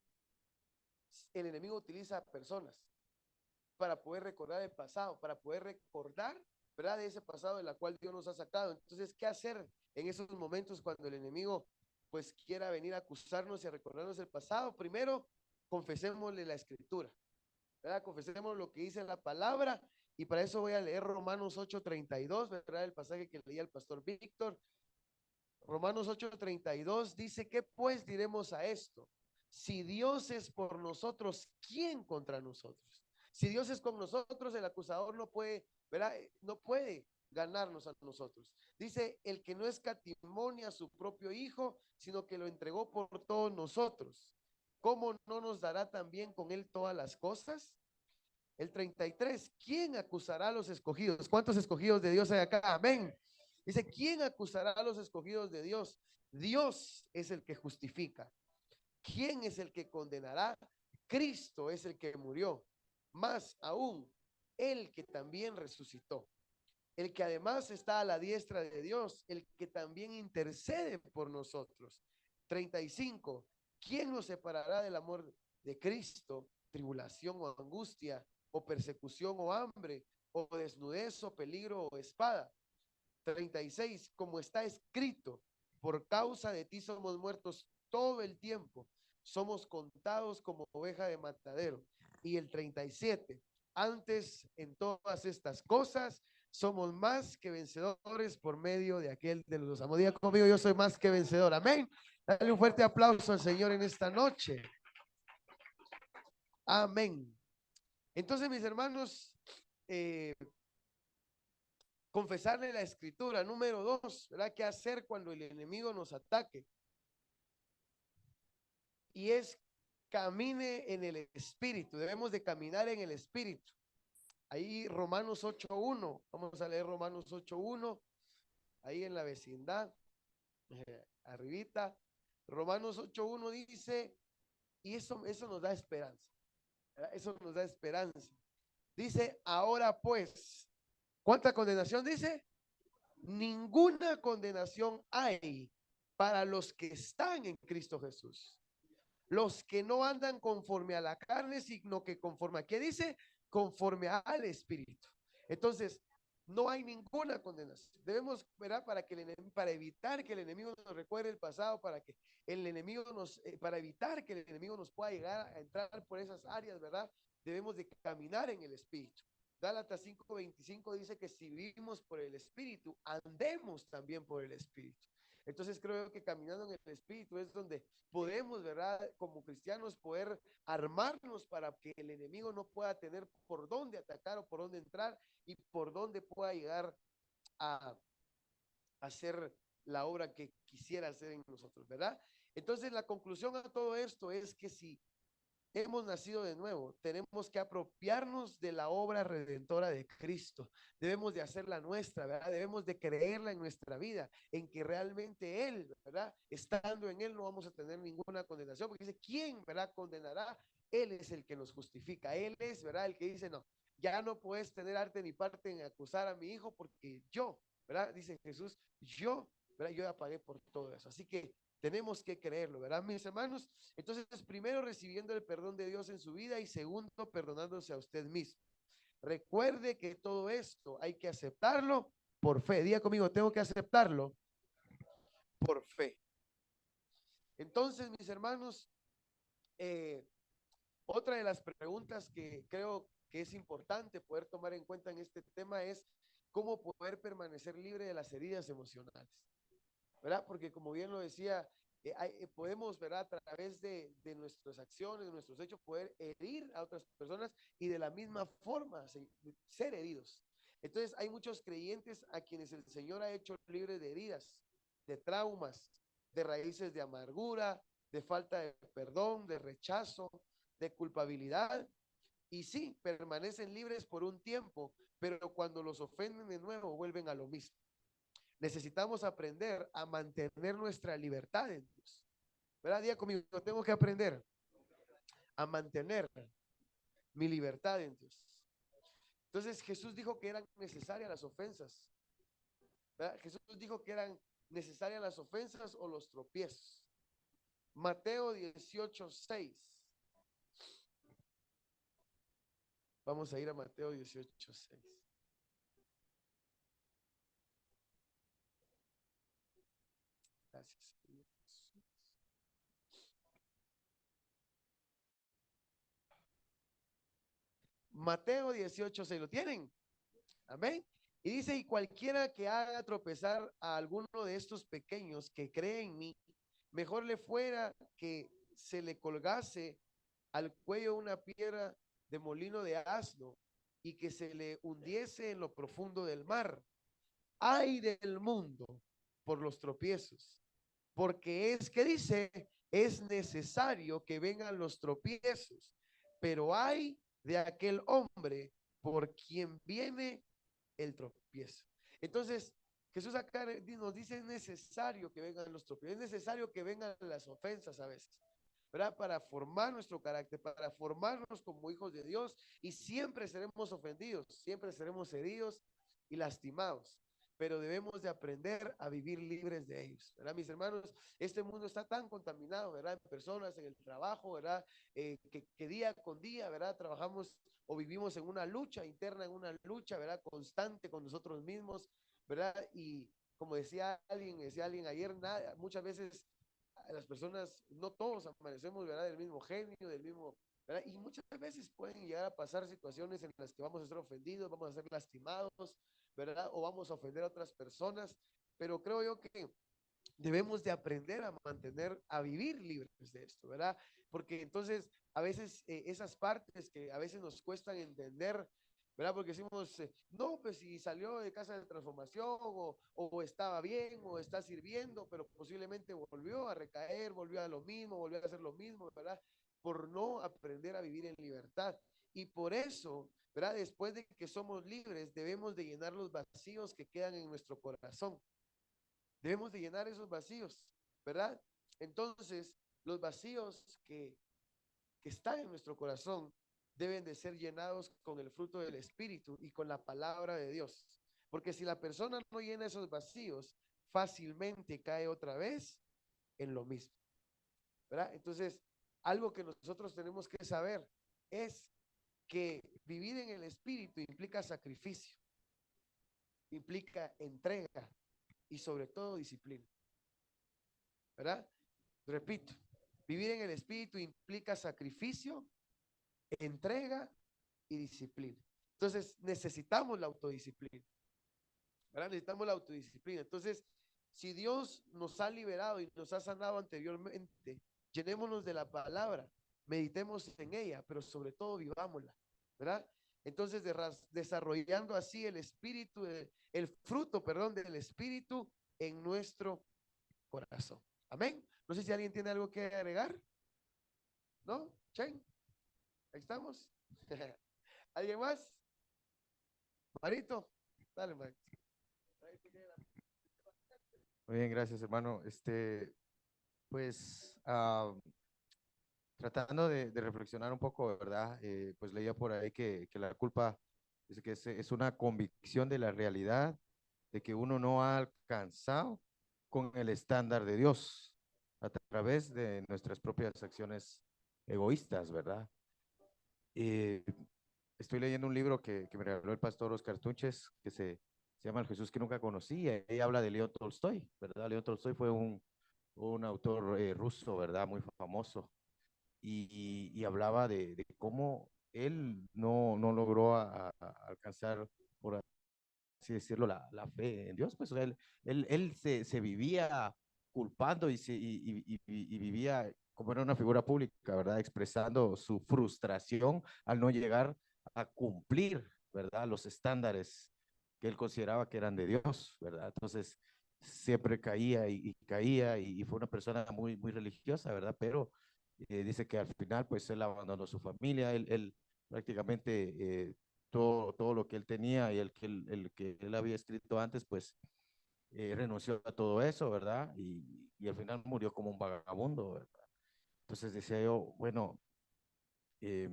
S1: el enemigo utiliza personas para poder recordar el pasado, para poder recordar, ¿verdad? De ese pasado de la cual Dios nos ha sacado. Entonces, ¿qué hacer en esos momentos cuando el enemigo pues quiera venir a acusarnos y a recordarnos el pasado? Primero, confesémosle la escritura, ¿verdad? Confesemos lo que dice la palabra Y para eso voy a leer Romanos 8:32, ¿verdad? El pasaje que leía el pastor Víctor. Romanos 8:32 dice, ¿qué pues diremos a esto? Si Dios es por nosotros, ¿quién contra nosotros? Si Dios es con nosotros, el acusador no puede, ¿verdad? No puede ganarnos a nosotros. Dice, el que no escatimó a su propio hijo, sino que lo entregó por todos nosotros. ¿Cómo no nos dará también con él todas las cosas? El 33, ¿quién acusará a los escogidos? ¿Cuántos escogidos de Dios hay acá? Amén. Dice, ¿quién acusará a los escogidos de Dios? Dios es el que justifica. ¿Quién es el que condenará? Cristo es el que murió. Más aún, el que también resucitó. El que además está a la diestra de Dios, el que también intercede por nosotros. 35, ¿quién nos separará del amor de Cristo? Tribulación o angustia, o persecución o hambre, o desnudez o peligro o espada. 36, como está escrito, por causa de ti somos muertos todo el tiempo, somos contados como oveja de matadero. Y el 37, antes en todas estas cosas somos más que vencedores por medio de aquel de los amos. Diga conmigo, yo soy más que vencedor. Amén. Dale un fuerte aplauso al Señor en esta noche. Amén. Entonces, mis hermanos, confesarle la escritura. Número 2, ¿verdad? ¿Qué hacer cuando el enemigo nos ataque? Y es camine en el espíritu. Debemos de caminar en el espíritu. Ahí Romanos 8:1. Vamos a leer Romanos 8:1. Ahí en la vecindad. Arribita. Romanos 8:1 dice, y eso nos da esperanza. ¿Verdad? Eso nos da esperanza. Dice, ahora pues, ¿cuánta condenación dice? Ninguna condenación hay para los que están en Cristo Jesús. Los que no andan conforme a la carne, sino que conforme a, ¿qué dice? Conforme al Espíritu. Entonces, no hay ninguna condenación. Debemos, ¿verdad? Para evitar que el enemigo nos recuerde el pasado, para evitar que el enemigo nos pueda llegar a entrar por esas áreas, ¿verdad? Debemos de caminar en el Espíritu. Gálatas 5:25 dice que si vivimos por el Espíritu, andemos también por el Espíritu. Entonces creo que caminando en el Espíritu es donde podemos, ¿verdad? Como cristianos poder armarnos para que el enemigo no pueda tener por dónde atacar o por dónde entrar y por dónde pueda llegar a hacer la obra que quisiera hacer en nosotros, ¿verdad? Entonces la conclusión a todo esto es que si hemos nacido de nuevo, tenemos que apropiarnos de la obra redentora de Cristo. Debemos de hacerla nuestra, ¿verdad? Debemos de creerla en nuestra vida, en que realmente Él, ¿verdad? Estando en Él no vamos a tener ninguna condenación, porque dice, ¿quién, verdad, condenará? Él es el que nos justifica. Él es, ¿verdad? El que dice, no, ya no puedes tener arte ni parte en acusar a mi hijo, porque yo, ¿verdad? Dice Jesús, yo, ¿verdad? Yo ya pagué por todo eso. Así que tenemos que creerlo, ¿verdad, mis hermanos? Entonces, primero recibiendo el perdón de Dios en su vida y segundo, perdonándose a usted mismo. Recuerde que todo esto hay que aceptarlo por fe. Diga conmigo, tengo que aceptarlo por fe. Entonces, mis hermanos, otra de las preguntas que creo que es importante poder tomar en cuenta en este tema es cómo poder permanecer libre de las heridas emocionales. ¿Verdad? Porque como bien lo decía, podemos, ¿verdad? A través de nuestras acciones, de nuestros hechos, poder herir a otras personas y de la misma forma ser heridos. Entonces hay muchos creyentes a quienes el Señor ha hecho libres de heridas, de traumas, de raíces de amargura, de falta de perdón, de rechazo, de culpabilidad. Y sí, permanecen libres por un tiempo, pero cuando los ofenden de nuevo vuelven a lo mismo. Necesitamos aprender a mantener nuestra libertad en Dios. ¿Verdad? Diga conmigo, tengo que aprender a mantener mi libertad en Dios. Entonces Jesús dijo que eran necesarias las ofensas. ¿Verdad? Jesús dijo que eran necesarias las ofensas o los tropiezos. Mateo 18:6. Vamos a ir a Mateo 18:6. Gracias. Mateo 18:6, ¿lo tienen? Amén. Y dice, y cualquiera que haga tropezar a alguno de estos pequeños que cree en mí, mejor le fuera que se le colgase al cuello una piedra de molino de asno y que se le hundiese en lo profundo del mar. Ay del mundo por los tropiezos, porque es que dice, es necesario que vengan los tropiezos, pero hay de aquel hombre por quien viene el tropiezo. Entonces, Jesús acá nos dice, es necesario que vengan los tropiezos, es necesario que vengan las ofensas a veces, ¿verdad? Para formar nuestro carácter, para formarnos como hijos de Dios, y siempre seremos ofendidos, siempre seremos heridos y lastimados, pero debemos de aprender a vivir libres de ellos, ¿verdad? Mis hermanos, este mundo está tan contaminado, ¿verdad? En personas, en el trabajo, ¿verdad? Que día con día, ¿verdad? Trabajamos o vivimos en una lucha interna, en una lucha, ¿verdad? Constante con nosotros mismos, ¿verdad? Y como decía alguien ayer, nada, muchas veces las personas, no todos amanecemos, ¿verdad? Del mismo genio, del mismo, ¿verdad? Y muchas veces pueden llegar a pasar situaciones en las que vamos a ser ofendidos, vamos a ser lastimados, ¿verdad? O vamos a ofender a otras personas, pero creo yo que debemos de aprender a mantener, a vivir libres de esto, ¿verdad? Porque entonces a veces esas partes que a veces nos cuestan entender, ¿verdad? Porque decimos, no, pues si salió de casa de transformación o estaba bien o está sirviendo, pero posiblemente volvió a recaer, volvió a lo mismo, volvió a hacer lo mismo, ¿verdad? Por no aprender a vivir en libertad. Y por eso, ¿verdad? Después de que somos libres, debemos de llenar los vacíos que quedan en nuestro corazón. Debemos de llenar esos vacíos, ¿verdad? Entonces, los vacíos que están en nuestro corazón deben de ser llenados con el fruto del Espíritu y con la palabra de Dios. Porque si la persona no llena esos vacíos, fácilmente cae otra vez en lo mismo, ¿verdad? Entonces, algo que nosotros tenemos que saber es que vivir en el Espíritu implica sacrificio, implica entrega y sobre todo disciplina, ¿verdad? Repito, vivir en el Espíritu implica sacrificio, entrega y disciplina. Entonces necesitamos la autodisciplina, ¿verdad? Necesitamos la autodisciplina. Entonces, si Dios nos ha liberado y nos ha sanado anteriormente, llenémonos de la palabra, meditemos en ella, pero sobre todo vivámosla, ¿verdad? Entonces, desarrollando así el espíritu, el fruto, perdón, del espíritu en nuestro corazón. Amén. No sé si alguien tiene algo que agregar. ¿No? Chen, ahí estamos. ¿Alguien más? Marito, dale, Marito.
S11: Muy bien, gracias, hermano. Pues, tratando de reflexionar un poco, ¿verdad? Pues leía por ahí que la culpa dice que es una convicción de la realidad de que uno no ha alcanzado con el estándar de Dios a través de nuestras propias acciones egoístas, ¿verdad? Eh, Estoy leyendo un libro que me regaló el pastor Oscar Tunches, que se llama El Jesús que nunca conocí, y habla de León Tolstoy, ¿verdad? León Tolstoy fue un autor ruso, ¿verdad? Muy famoso, y hablaba de cómo él no logró alcanzar, por así decirlo, la fe en Dios, pues o sea, él se vivía culpando y vivía como era una figura pública, ¿verdad? Expresando su frustración al no llegar a cumplir, ¿verdad? Los estándares que él consideraba que eran de Dios, ¿verdad? Entonces, siempre caía y caía y fue una persona muy religiosa, ¿verdad? Pero dice que al final, pues él abandonó su familia, él prácticamente todo lo que él tenía y el que él había escrito antes, pues renunció a todo eso, ¿verdad? Y al final murió como un vagabundo, ¿verdad? Entonces decía yo, bueno, eh,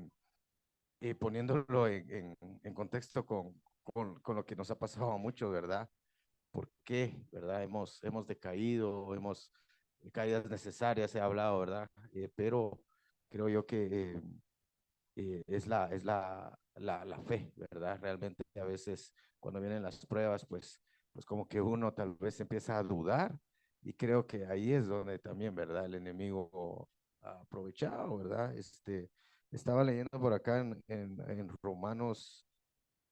S11: poniéndolo en contexto con lo que nos ha pasado a muchos, ¿verdad? ¿Por qué, verdad? Hemos decaído, hemos caídas necesarias, he hablado, ¿verdad? Pero creo yo que es la fe, ¿verdad? Realmente a veces cuando vienen las pruebas, pues como que uno tal vez empieza a dudar y creo que ahí es donde también, ¿verdad? El enemigo ha aprovechado, ¿verdad? Estaba leyendo por acá en Romanos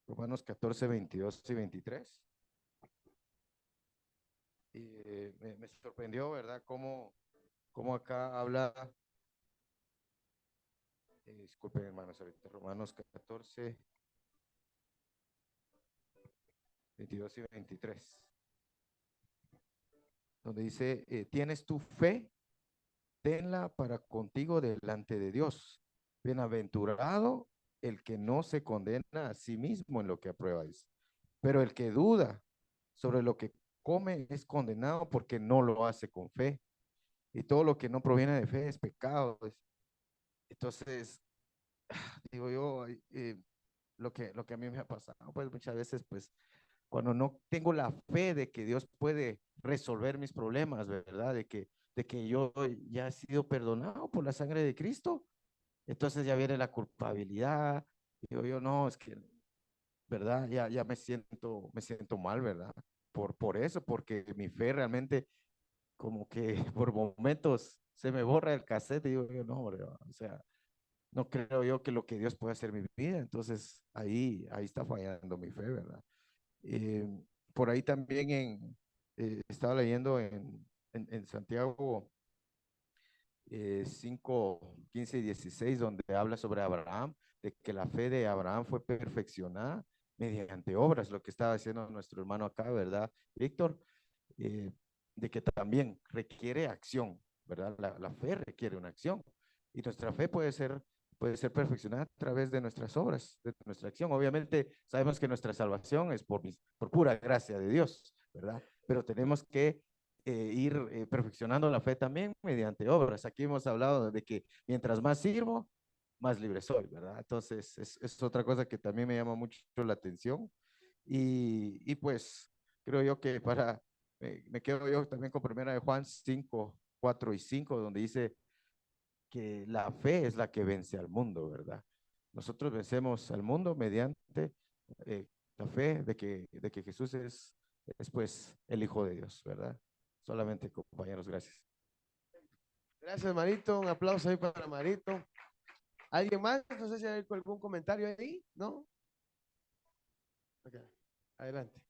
S11: Romanos 14, 22 y 23. Y me sorprendió, ¿verdad? Cómo acá habla, disculpen hermanos, ahorita Romanos 14, 22 y 23, donde dice, ¿tienes tu fe? Tenla para contigo delante de Dios. Bienaventurado el que no se condena a sí mismo en lo que aprueba, dice. Pero el que duda sobre lo que come es condenado porque no lo hace con fe. Y todo lo que no proviene de fe es pecado, pues. Entonces, digo yo, lo que a mí me ha pasado, pues muchas veces, pues, cuando no tengo la fe de que Dios puede resolver mis problemas, ¿verdad? De que yo ya he sido perdonado por la sangre de Cristo, entonces ya viene la culpabilidad. Digo yo, no, es que, ¿verdad? Ya me siento mal, ¿verdad? Por eso, porque mi fe realmente como que por momentos se me borra el cassette y digo yo, no, ¿verdad? O sea, no creo yo que lo que Dios puede hacer en mi vida, entonces ahí está fallando mi fe, ¿verdad? Eh, por ahí también estaba leyendo en Santiago 5, 15 y 16, donde habla sobre Abraham, de que la fe de Abraham fue perfeccionada mediante obras, lo que estaba diciendo nuestro hermano acá, ¿verdad, Víctor? Eh, de que también requiere acción, ¿verdad? La fe requiere una acción y nuestra fe puede ser perfeccionada a través de nuestras obras, de nuestra acción. Obviamente sabemos que nuestra salvación es por pura gracia de Dios, ¿verdad? Pero tenemos que ir perfeccionando la fe también mediante obras. Aquí hemos hablado de que mientras más sirvo, más libre soy, ¿verdad? Entonces, es otra cosa que también me llama mucho la atención. Y pues creo yo que me quedo yo también con primera de Juan 5, 4 y 5, donde dice que la fe es la que vence al mundo, ¿verdad? Nosotros vencemos al mundo mediante eh, la fe de que Jesús es pues el Hijo de Dios, ¿verdad? Solamente, compañeros, gracias.
S1: Gracias, Marito. Un aplauso ahí para Marito. ¿Alguien más? No sé si hay algún comentario ahí, ¿no? Okay. Adelante.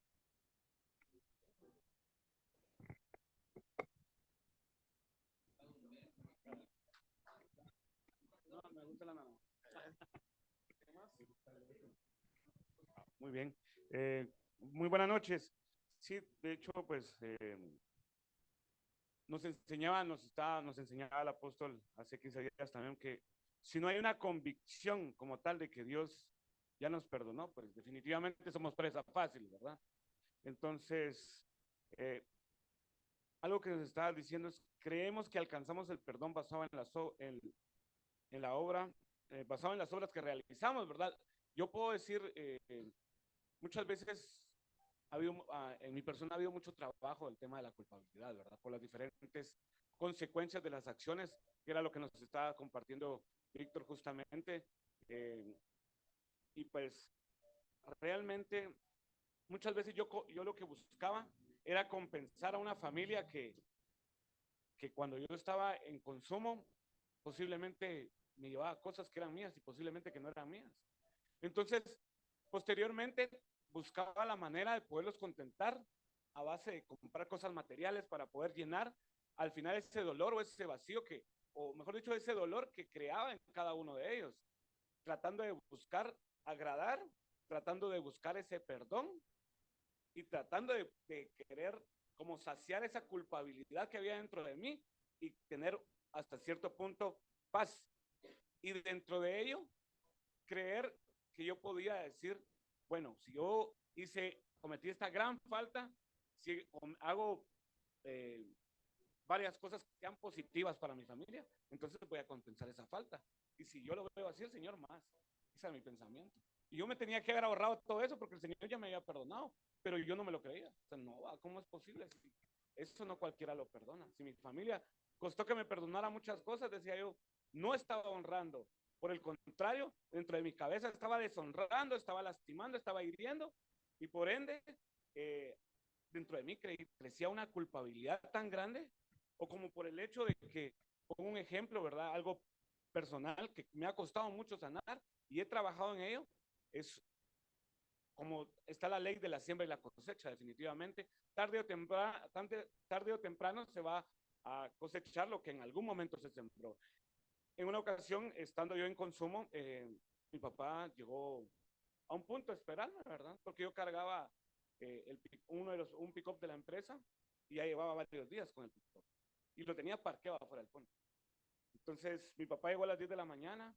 S12: Muy bien. Muy buenas noches. Sí, de hecho, pues nos enseñaba el apóstol hace 15 días también que si no hay una convicción como tal de que Dios ya nos perdonó, pues definitivamente somos presa fácil, ¿verdad? Entonces, algo que nos estaba diciendo es, creemos que alcanzamos el perdón basado en la obra, basado en las obras que realizamos, ¿verdad? Yo puedo decir, muchas veces en mi persona ha habido mucho trabajo del tema de la culpabilidad, ¿verdad? Por las diferentes consecuencias de las acciones, que era lo que nos estaba compartiendo Víctor justamente. Y pues realmente muchas veces yo lo que buscaba era compensar a una familia que cuando yo estaba en consumo, posiblemente me llevaba cosas que eran mías y posiblemente que no eran mías. Entonces, posteriormente, buscaba la manera de poderlos contentar a base de comprar cosas materiales para poder llenar al final ese dolor o ese vacío o mejor dicho, ese dolor que creaba en cada uno de ellos, tratando de buscar agradar, tratando de buscar ese perdón y tratando de querer como saciar esa culpabilidad que había dentro de mí y tener hasta cierto punto paz. Y dentro de ello, creer que yo podía decir, bueno, si yo cometí esta gran falta, si hago varias cosas que sean positivas para mi familia, entonces voy a compensar esa falta. Y si yo lo veo así, el Señor más. Ese es mi pensamiento. Y yo me tenía que haber ahorrado todo eso porque el Señor ya me había perdonado, pero yo no me lo creía. O sea, no, ¿cómo es posible? Si eso no cualquiera lo perdona. Si mi familia costó que me perdonara muchas cosas, decía yo, no estaba honrando. Por el contrario, dentro de mi cabeza estaba deshonrando, estaba lastimando, estaba hiriendo, y por ende, dentro de mí crecía una culpabilidad tan grande, o como por el hecho de que, pongo un ejemplo, ¿verdad? Algo personal que me ha costado mucho sanar y he trabajado en ello, es como está la ley de la siembra y la cosecha, definitivamente, tarde o temprano se va a cosechar lo que en algún momento se sembró. En una ocasión, estando yo en consumo, mi papá llegó a un punto de esperarme, ¿verdad? Porque yo cargaba un pick-up de la empresa y ya llevaba varios días con el pick-up. Y lo tenía parqueado afuera del ponte. Entonces, mi papá llegó a las 10 de la mañana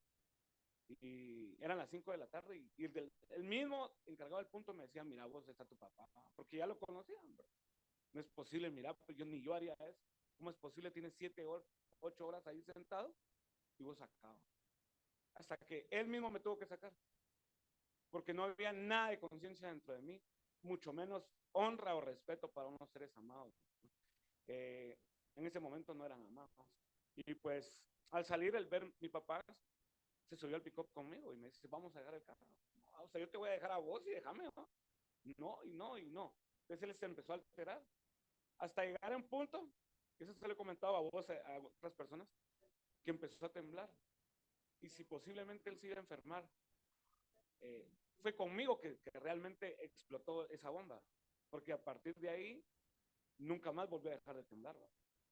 S12: y eran las 5 de la tarde y el mismo encargado del punto me decía, mira, vos está tu papá, porque ya lo conocían, ¿verdad? No es posible, mira, pues ni yo haría eso. ¿Cómo es posible? Tienes 8 horas ahí sentado y vos acá. Hasta que él mismo me tuvo que sacar, porque no había nada de conciencia dentro de mí, mucho menos honra o respeto para unos seres amados. En ese momento no eran amados. Y pues al salir, el ver mi papá se subió al pick-up conmigo y me dice, vamos a dejar el carro. No, o sea, yo te voy a dejar a vos y déjame, ¿no? No, y no, y no. Entonces él se empezó a alterar hasta llegar a un punto, y eso se le comentaba a vos, a otras personas, que empezó a temblar. Y si posiblemente él se iba a enfermar, fue conmigo que realmente explotó esa bomba, porque a partir de ahí nunca más volvió a dejar de temblar.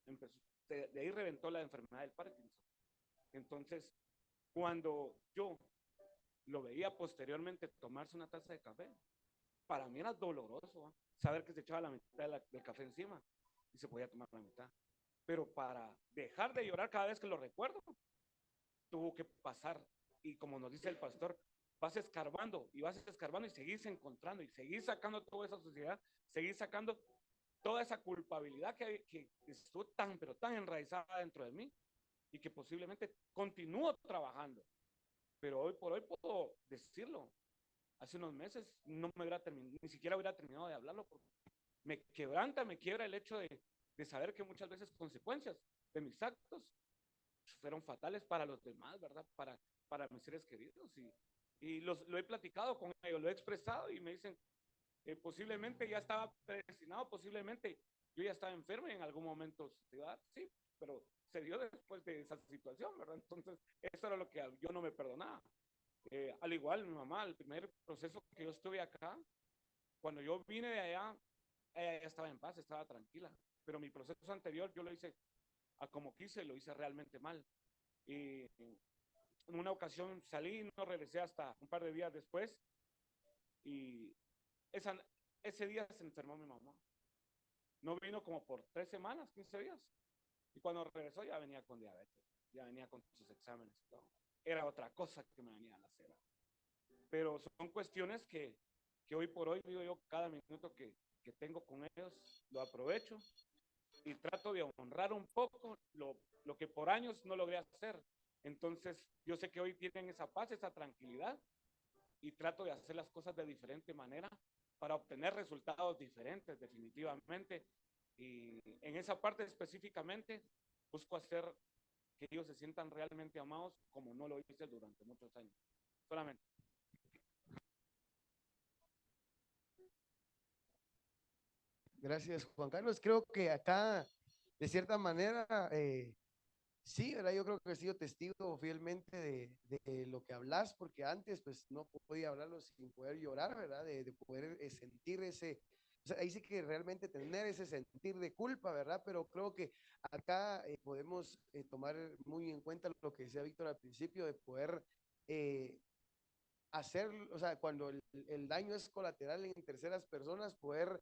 S12: Empezó, de ahí reventó la enfermedad del Parkinson. Entonces, cuando yo lo veía posteriormente tomarse una taza de café, para mí era doloroso, ¿eh? Saber que se echaba la mitad del café encima y se podía tomar la mitad. Pero para dejar de llorar cada vez que lo recuerdo, tuvo que pasar. Y como nos dice el pastor, vas escarbando y seguís encontrando y seguís sacando toda esa suciedad, seguís sacando toda esa culpabilidad que estuvo tan, pero tan enraizada dentro de mí y que posiblemente continúo trabajando. Pero hoy por hoy puedo decirlo. Hace unos meses no me hubiera terminado, ni siquiera hubiera terminado de hablarlo, porque me quebranta, me quiebra el hecho de saber que muchas veces consecuencias de mis actos fueron fatales para los demás, ¿verdad? Para mis seres queridos. Y lo he platicado con ellos, lo he expresado y me dicen, posiblemente ya estaba predestinado, posiblemente yo ya estaba enfermo y en algún momento se iba a dar, sí, pero se dio después de esa situación, ¿verdad? Entonces, eso era lo que yo no me perdonaba. Al igual, mi mamá, el primer proceso que yo estuve acá, cuando yo vine de allá, ella ya estaba en paz, estaba tranquila, pero mi proceso anterior yo lo hice a como quise, lo hice realmente mal. Y en una ocasión salí, no regresé hasta un par de días después y ese día se enfermó mi mamá. No vino como por 3 semanas, 15 días. Y cuando regresó ya venía con diabetes, ya venía con sus exámenes y todo. Era otra cosa que me venía a hacer. Pero son cuestiones que hoy por hoy, digo yo, cada minuto que tengo con ellos, lo aprovecho y trato de honrar un poco lo que por años no logré hacer. Entonces, yo sé que hoy tienen esa paz, esa tranquilidad y trato de hacer las cosas de diferente manera para obtener resultados diferentes, definitivamente. Y en esa parte específicamente, busco hacer que ellos se sientan realmente amados como no lo hice durante muchos años. Solamente.
S1: Gracias, Juan Carlos. Creo que acá, de cierta manera, sí, ¿verdad? Yo creo que he sido testigo fielmente de lo que hablas, porque antes pues no podía hablarlo sin poder llorar, ¿verdad? De poder sentir ese, o sea, ahí sí que realmente tener ese sentir de culpa, ¿verdad? Pero creo que acá podemos tomar muy en cuenta lo que decía Víctor al principio, de poder hacer, o sea, cuando el daño es colateral en terceras personas, poder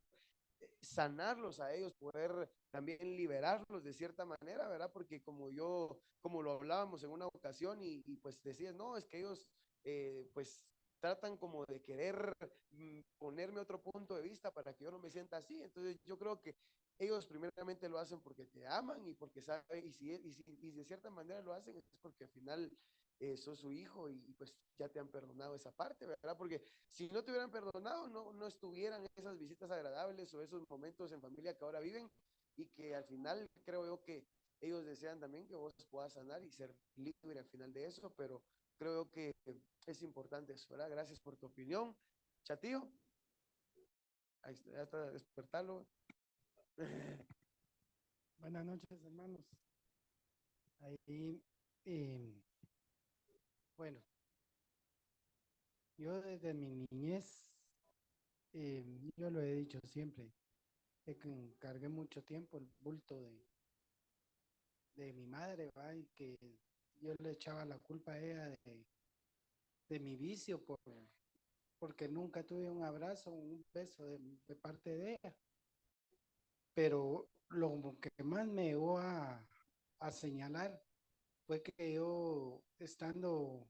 S1: sanarlos a ellos, poder también liberarlos de cierta manera, ¿verdad? Porque como lo hablábamos en una ocasión y pues decías, no, es que ellos pues tratan como de querer ponerme otro punto de vista para que yo no me sienta así. Entonces yo creo que ellos primeramente lo hacen porque te aman y porque saben, y de cierta manera lo hacen es porque al final sos su hijo y pues ya te han perdonado esa parte, ¿verdad? Porque si no te hubieran perdonado, no estuvieran esas visitas agradables o esos momentos en familia que ahora viven y que al final creo yo que ellos desean también que vos puedas sanar y ser libre al final de eso, pero creo que es importante eso, ¿verdad? Gracias por tu opinión. Chatío, ahí está, ya está, despertarlo.
S10: Buenas noches, hermanos. Ahí, bueno, yo desde mi niñez Yo lo he dicho siempre, cargué mucho tiempo el bulto de mi madre, ¿va? Y que yo le echaba la culpa a ella de mi vicio porque nunca tuve un abrazo, un beso de parte de ella. Pero lo que más me llevó a señalar fue que yo, estando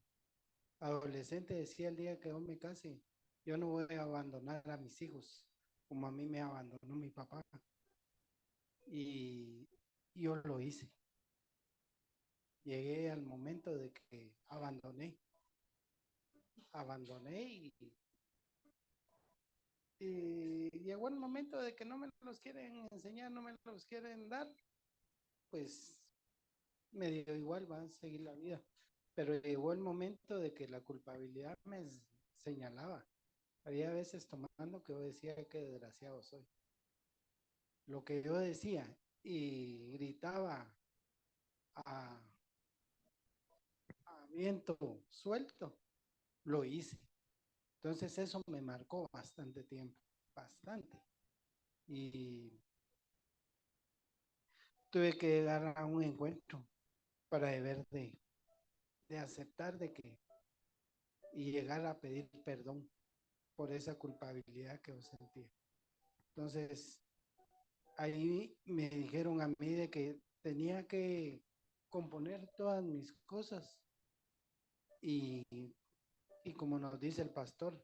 S10: adolescente, decía el día que yo me case, yo no voy a abandonar a mis hijos como a mí me abandonó mi papá. Y yo lo hice. Llegué al momento de que abandoné y llegó el momento de que no me los quieren enseñar, no me los quieren dar, pues me dio igual, va a seguir la vida. Pero llegó el momento de que la culpabilidad me señalaba. Había veces tomando que yo decía que desgraciado soy. Lo que yo decía y gritaba a viento suelto, lo hice. Entonces eso me marcó bastante tiempo, bastante. Y tuve que llegar a un encuentro para deber de aceptar de que y llegar a pedir perdón por esa culpabilidad que yo sentía. Entonces, ahí me dijeron a mí de que tenía que componer todas mis cosas y, y como nos dice el pastor,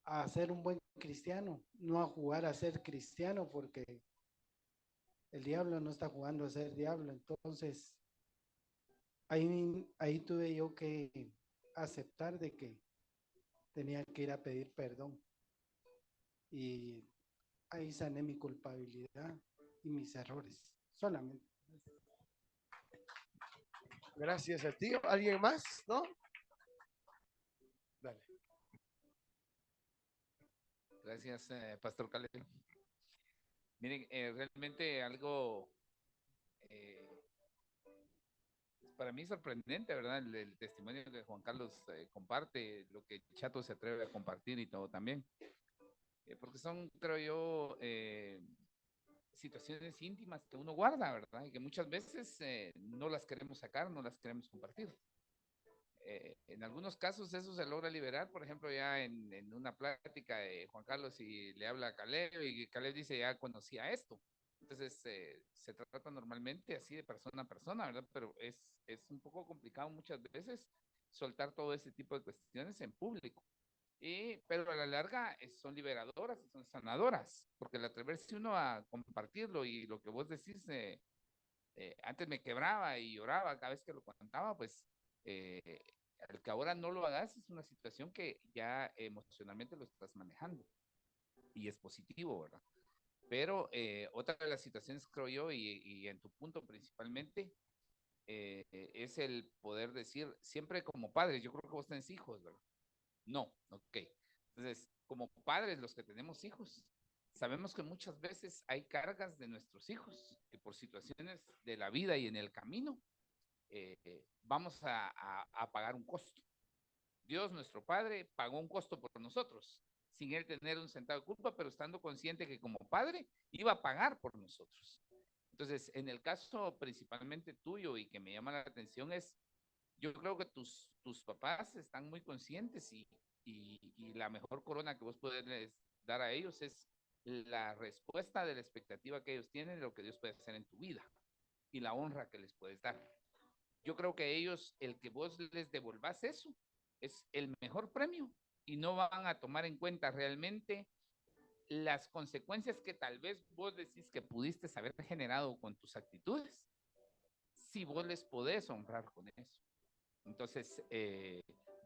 S10: a ser un buen cristiano, no a jugar a ser cristiano, porque el diablo no está jugando a ser diablo. Entonces, ahí tuve yo que aceptar de que tenía que ir a pedir perdón. Y ahí sané mi culpabilidad y mis errores, solamente.
S1: Gracias a ti. ¿Alguien más? ¿No? Dale.
S6: Gracias, Pastor Caleb. Miren, realmente algo para mí sorprendente, ¿verdad? El testimonio que Juan Carlos comparte, lo que Chato se atreve a compartir y todo también. Porque son, creo yo, situaciones íntimas que uno guarda, ¿verdad? Y que muchas veces no las queremos sacar, no las queremos compartir. En algunos casos eso se logra liberar, por ejemplo, ya en una plática de Juan Carlos y le habla a Caleb y Caleb dice, ya conocía esto. Entonces, se trata normalmente así de persona a persona, ¿verdad? Pero es un poco complicado muchas veces soltar todo ese tipo de cuestiones en público. Pero a la larga son liberadoras y son sanadoras, porque el atreverse uno a compartirlo y lo que vos decís, antes me quebraba y lloraba cada vez que lo contaba, pues el que ahora no lo hagas es una situación que ya emocionalmente lo estás manejando y es positivo, ¿verdad? Pero otra de las situaciones, creo yo, y en tu punto principalmente, es el poder decir, siempre como padres, yo creo que vos tenés hijos, ¿verdad? No, ok. Entonces, como padres, los que tenemos hijos, sabemos que muchas veces hay cargas de nuestros hijos que por situaciones de la vida y en el camino vamos a pagar un costo. Dios, nuestro Padre, pagó un costo por nosotros, sin Él tener un centavo de culpa, pero estando consciente que como Padre iba a pagar por nosotros. Entonces, en el caso principalmente tuyo y que me llama la atención es, yo creo que tus papás están muy conscientes y la mejor corona que vos puedes dar a ellos es la respuesta de la expectativa que ellos tienen de lo que Dios puede hacer en tu vida y la honra que les puedes dar. Yo creo que ellos, el que vos les devolvás eso, es el mejor premio y no van a tomar en cuenta realmente las consecuencias que tal vez vos decís que pudiste haber generado con tus actitudes, si vos les podés honrar con eso. Entonces,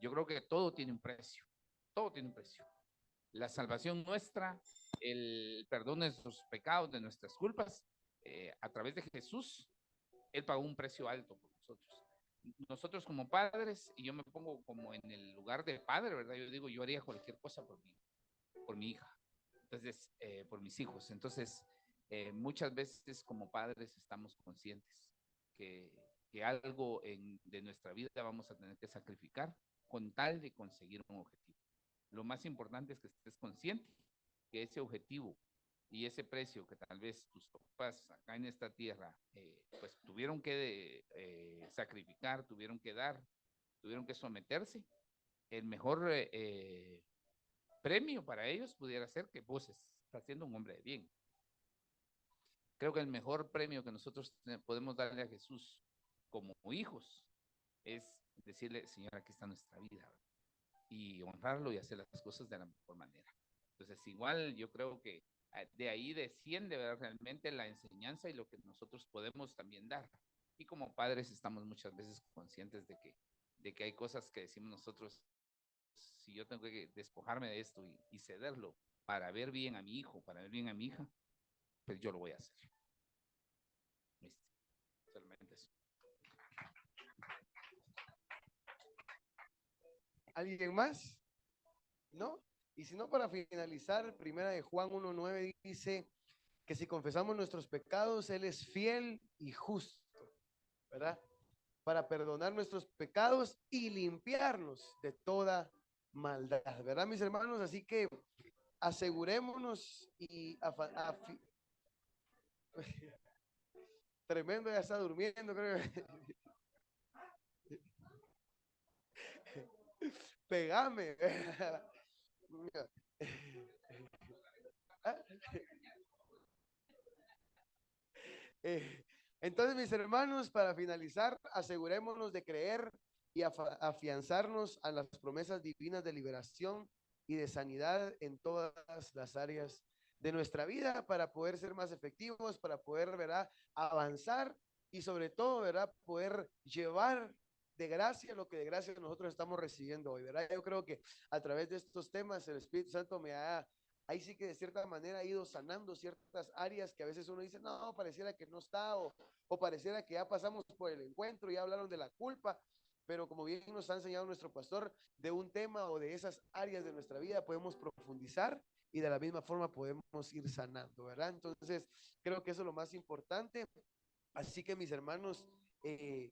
S6: yo creo que todo tiene un precio, todo tiene un precio. La salvación nuestra, el perdón de nuestros pecados, de nuestras culpas, a través de Jesús, Él pagó un precio alto por nosotros. Nosotros como padres, y yo me pongo como en el lugar de padre, ¿verdad? Yo digo, yo haría cualquier cosa por mi hija, entonces, por mis hijos. Entonces, muchas veces como padres estamos conscientes que algo de nuestra vida vamos a tener que sacrificar con tal de conseguir un objetivo. lo más importante es que estés consciente que ese objetivo y ese precio que tal vez tus papás acá en esta tierra pues tuvieron que sacrificar, tuvieron que dar, tuvieron que someterse, el mejor premio para ellos pudiera ser que vos estás siendo un hombre de bien. Creo que el mejor premio que nosotros podemos darle a Jesús como hijos es decirle, Señor, aquí está nuestra vida, y honrarlo y hacer las cosas de la mejor manera. Entonces, igual yo creo que de ahí desciende, ¿verdad?, realmente la enseñanza y lo que nosotros podemos también dar. Y como padres estamos muchas veces conscientes de que hay cosas que decimos nosotros, si yo tengo que despojarme de esto y cederlo para ver bien a mi hijo, para ver bien a mi hija, pues yo lo voy a hacer. ¿Listo? Solamente eso.
S1: ¿Alguien más? ¿No? Y si no, para finalizar, primera de Juan 1:9 dice que si confesamos nuestros pecados, Él es fiel y justo, ¿verdad? Para perdonar nuestros pecados y limpiarnos de toda maldad, ¿verdad, mis hermanos? Así que asegurémonos y tremendo, ya está durmiendo, creo. Pegame. Entonces, mis hermanos, para finalizar, asegurémonos de creer y afianzarnos a las promesas divinas de liberación y de sanidad en todas las áreas de nuestra vida para poder ser más efectivos, para poder, ¿verdad?, avanzar y sobre todo, ¿verdad?, poder llevar de gracia lo que de gracia nosotros estamos recibiendo hoy, ¿verdad? Yo creo que a través de estos temas el Espíritu Santo me ha, ahí sí que de cierta manera ha ido sanando ciertas áreas que a veces uno dice, no, pareciera que no está, o pareciera que ya pasamos por el encuentro, ya hablaron de la culpa, pero como bien nos ha enseñado nuestro pastor, de un tema o de esas áreas de nuestra vida podemos profundizar y de la misma forma podemos ir sanando, ¿verdad? Entonces, creo que eso es lo más importante. Así que, mis hermanos,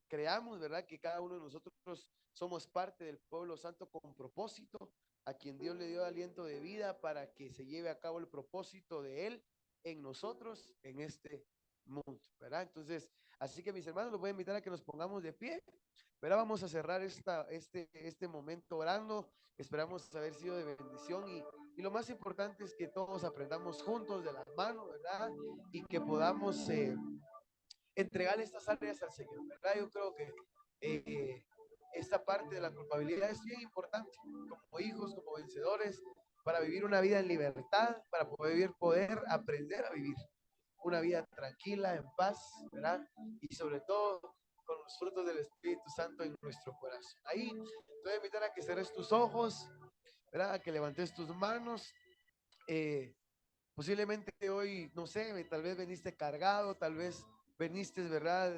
S1: creamos, ¿verdad?, que cada uno de nosotros somos parte del pueblo santo con propósito, a quien Dios le dio aliento de vida para que se lleve a cabo el propósito de Él en nosotros, en este mundo, ¿verdad? Entonces, así que, mis hermanos, los voy a invitar a que nos pongamos de pie, ¿verdad? Vamos a cerrar este momento orando. Esperamos haber sido de bendición y lo más importante es que todos aprendamos juntos de las manos, ¿verdad? Y que podamos entregar estas áreas al Señor, ¿verdad? Yo creo que esta parte de la culpabilidad es bien importante como hijos, como vencedores, para vivir una vida en libertad, para poder aprender a vivir una vida tranquila, en paz, ¿verdad? Y sobre todo con los frutos del Espíritu Santo en nuestro corazón. Ahí te voy a invitar a que cerres tus ojos, ¿verdad? A que levantes tus manos. Posiblemente hoy, no sé, tal vez veniste cargado, tal vez veniste, ¿verdad?,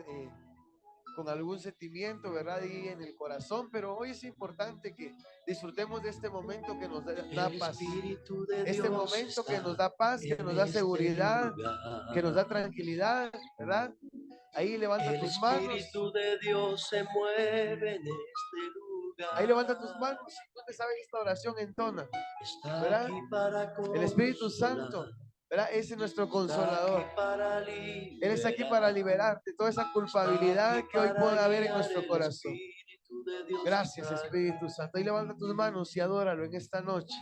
S1: con algún sentimiento, ¿verdad?, ahí en el corazón, pero hoy es importante que disfrutemos de este momento que nos da paz, este momento que nos da paz, que nos da seguridad, que nos da tranquilidad, ¿verdad? Ahí levanta tus manos. El Espíritu de Dios se mueve en este lugar. Ahí levanta tus manos. Si tú te sabes esta oración, entona, ¿verdad? El Espíritu Santo, ¿verdad?, ese es nuestro consolador. Él está aquí para liberarte toda esa culpabilidad que hoy puede haber en nuestro corazón. Gracias, Espíritu Santo. Ahí levanta tus manos y adóralo en esta noche.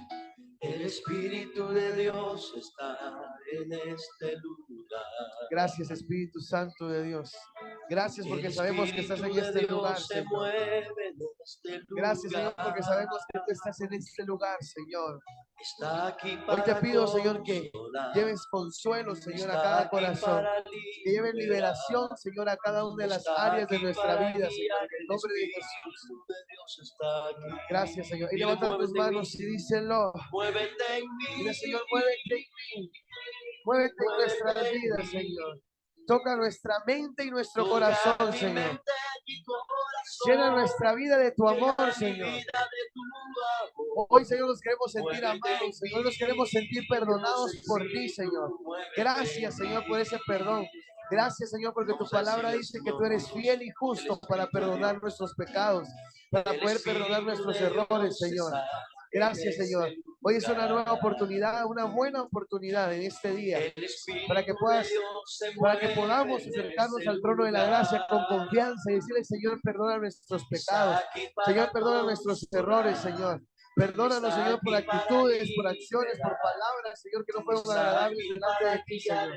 S1: El Espíritu de Dios está en este lugar. Gracias, Espíritu Santo de Dios. Gracias porque sabemos que estás en este lugar, Señor. Gracias, Señor, porque sabemos que tú estás en este lugar, Señor. Hoy te pido, Señor, que lleves consuelo, Señor, a cada corazón, que lleves liberación, Señor, a cada una de las áreas de nuestra vida, Señor, en el nombre de Jesús. Gracias, Señor. Y levanta tus manos y díselo. Dile, Señor, muévete en mí. Muévete en nuestras vidas, Señor. Toca nuestra mente y nuestro corazón, Señor. Llena nuestra vida de tu amor, Señor. Hoy, Señor, nos queremos sentir amados, Señor, nos queremos sentir perdonados por ti, Señor. Gracias, Señor, por ese perdón. Gracias, Señor, porque tu palabra dice que tú eres fiel y justo para perdonar nuestros pecados, para poder perdonar nuestros errores, Señor. Gracias, Señor. Hoy es una nueva oportunidad, una buena oportunidad en este día para que podamos acercarnos al trono de la gracia con confianza y decirle, Señor, perdona nuestros pecados. Señor, perdona nuestros errores, Señor. Perdónanos, Señor, por actitudes, por acciones, por palabras, Señor, que no fueron agradables delante de ti, Señor.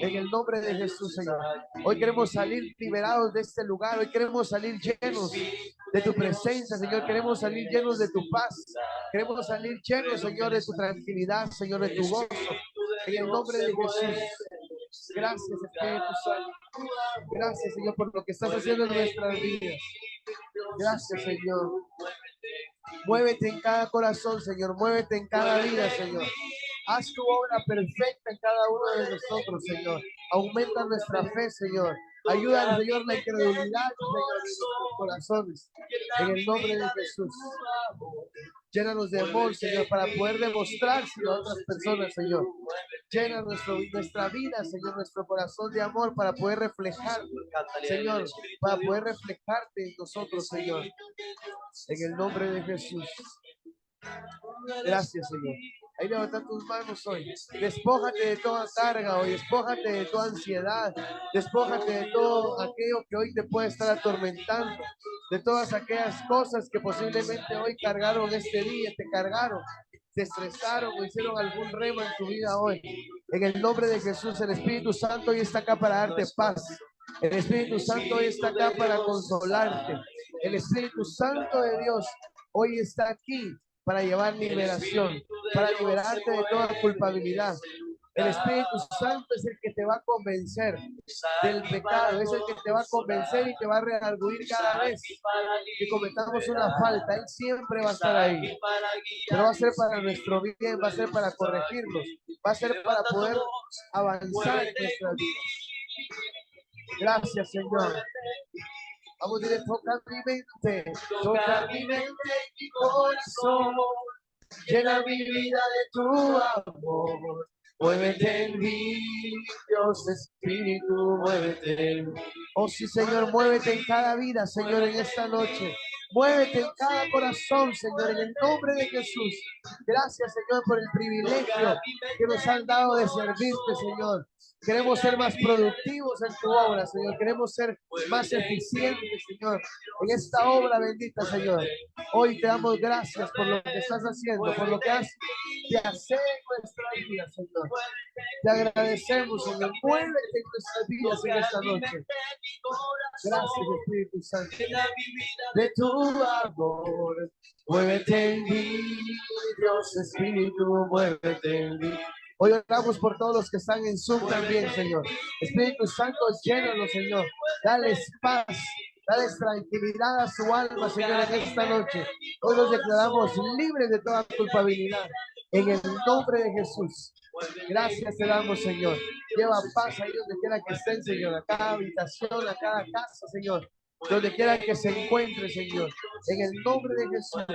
S1: En el nombre de Jesús, Señor. Hoy queremos salir liberados de este lugar. Hoy queremos salir llenos de tu presencia, Señor. Queremos salir llenos de tu paz. Queremos salir llenos, Señor, de tu tranquilidad, Señor, de tu gozo. En el nombre de Jesús. Gracias, Espíritu Santo. Gracias, Señor, por lo que estás haciendo en nuestras vidas. Gracias, Señor. Muévete en cada corazón, Señor. Muévete en cada vida, Señor. Haz tu obra perfecta en cada uno de nosotros, Señor. Aumenta nuestra fe, Señor. Ayuda, Señor, la incredulidad, Señor, de nuestros corazones. En el nombre de Jesús. Llénanos de amor, Señor, para poder demostrárselo a otras personas, Señor. Llena nuestra vida, Señor, nuestro corazón de amor para poder reflejar, Señor, para poder reflejarte en nosotros, Señor. En el nombre de Jesús. Gracias, Señor. Ahí levanta tus manos hoy. Despójate de toda carga hoy. Despójate de toda ansiedad. Despójate de todo aquello que hoy te puede estar atormentando. De todas aquellas cosas que posiblemente hoy cargaron este día, te cargaron, te estresaron o hicieron algún remo en tu vida hoy. En el nombre de Jesús, el Espíritu Santo hoy está acá para darte paz. El Espíritu Santo hoy está acá para consolarte. El Espíritu Santo de Dios hoy está aquí para llevar liberación, para liberarte de toda culpabilidad. El Espíritu Santo es el que te va a convencer del pecado, es el que te va a convencer y te va a redarguir cada vez que cometamos una falta. Él siempre va a estar ahí, pero va a ser para nuestro bien, va a ser para corregirnos, va a ser para poder avanzar en nuestra vida. Gracias, Señor. Vamos a decir, toca mi mente y mi corazón, llena mi vida de tu amor. Muévete en mí, Dios Espíritu, muévete en mí. Oh sí, Señor, muévete en cada vida, Señor, en esta noche. Muévete en cada corazón, Señor, en el nombre de Jesús. Gracias, Señor, por el privilegio que nos han dado de servirte, Señor. Queremos ser más productivos en tu obra, Señor. Queremos ser más eficientes, Señor, en esta obra bendita, Señor. Hoy te damos gracias por lo que estás haciendo, por lo que has de hacer en nuestras vidas, Señor. Te agradecemos, Señor. Muévete en nuestras vidas en esta noche. Gracias, Espíritu Santo. De tu amor, muévete en mí, Dios Espíritu, muévete en mí. Hoy oramos por todos los que están en Zoom también, Señor. Espíritu Santo, llénalos, Señor. Dales paz, dales tranquilidad a su alma, Señor, en esta noche. Hoy los declaramos libres de toda culpabilidad. En el nombre de Jesús. Gracias te damos, Señor. Lleva paz ahí donde quiera que estén, Señor. A cada habitación, a cada casa, Señor. Donde quiera que se encuentre, Señor. En el nombre de Jesús.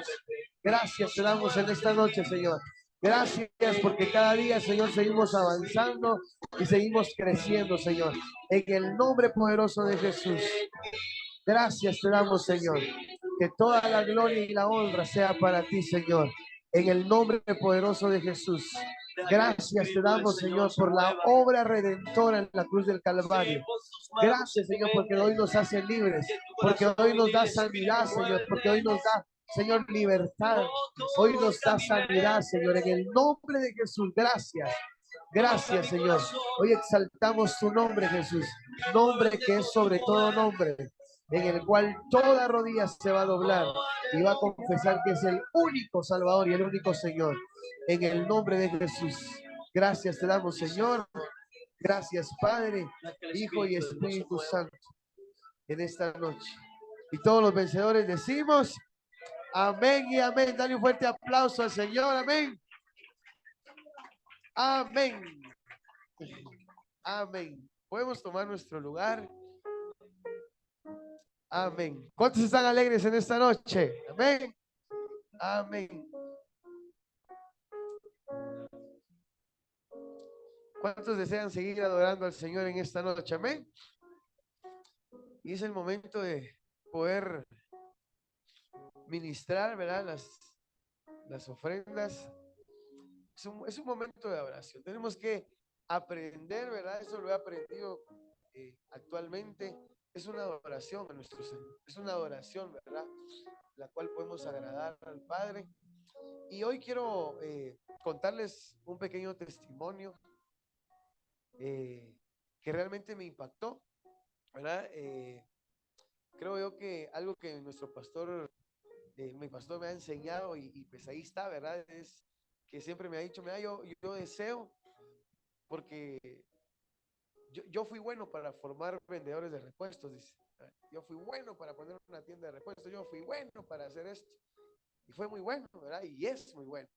S1: Gracias te damos en esta noche, Señor. Gracias porque cada día, Señor, seguimos avanzando y seguimos creciendo, Señor. En el nombre poderoso de Jesús. Gracias te damos, Señor. Que toda la gloria y la honra sea para ti, Señor. En el nombre poderoso de Jesús. Gracias te damos, Señor, por la obra redentora en la cruz del Calvario. Gracias, Señor, porque hoy nos hace libres, porque hoy nos da sanidad, Señor, porque hoy nos da, Señor, libertad. Hoy nos da sanidad, Señor, en el nombre de Jesús. Gracias. Gracias, Señor. Hoy exaltamos tu nombre, Jesús. Nombre que es sobre todo nombre, en el cual toda rodilla se va a doblar y va a confesar que es el único Salvador y el único Señor. En el nombre de Jesús. Gracias te damos, Señor. Gracias, Padre, Hijo y Espíritu Santo, en esta noche. Y todos los vencedores decimos amén y amén. Dale un fuerte aplauso al Señor. Amén. Amén. Amén. Podemos tomar nuestro lugar. Amén. ¿Cuántos están alegres en esta noche? Amén. Amén. ¿Cuántos desean seguir adorando al Señor en esta noche? Amén. Y es el momento de poder ministrar, ¿verdad? las ofrendas, es un momento de oración. Tenemos que aprender, ¿verdad? Eso lo he aprendido actualmente. Es una adoración a nuestro Señor. Es una adoración, ¿verdad? La cual podemos agradar al Padre. Y hoy quiero contarles un pequeño testimonio que realmente me impactó, ¿verdad? Creo yo que algo que nuestro pastor, mi pastor me ha enseñado y pues ahí está, ¿verdad? Es que siempre me ha dicho, mira, yo deseo, porque yo fui bueno para formar vendedores de repuestos, dice. Yo fui bueno para poner una tienda de repuestos, yo fui bueno para hacer esto. Y fue muy bueno, ¿verdad? Y es muy bueno.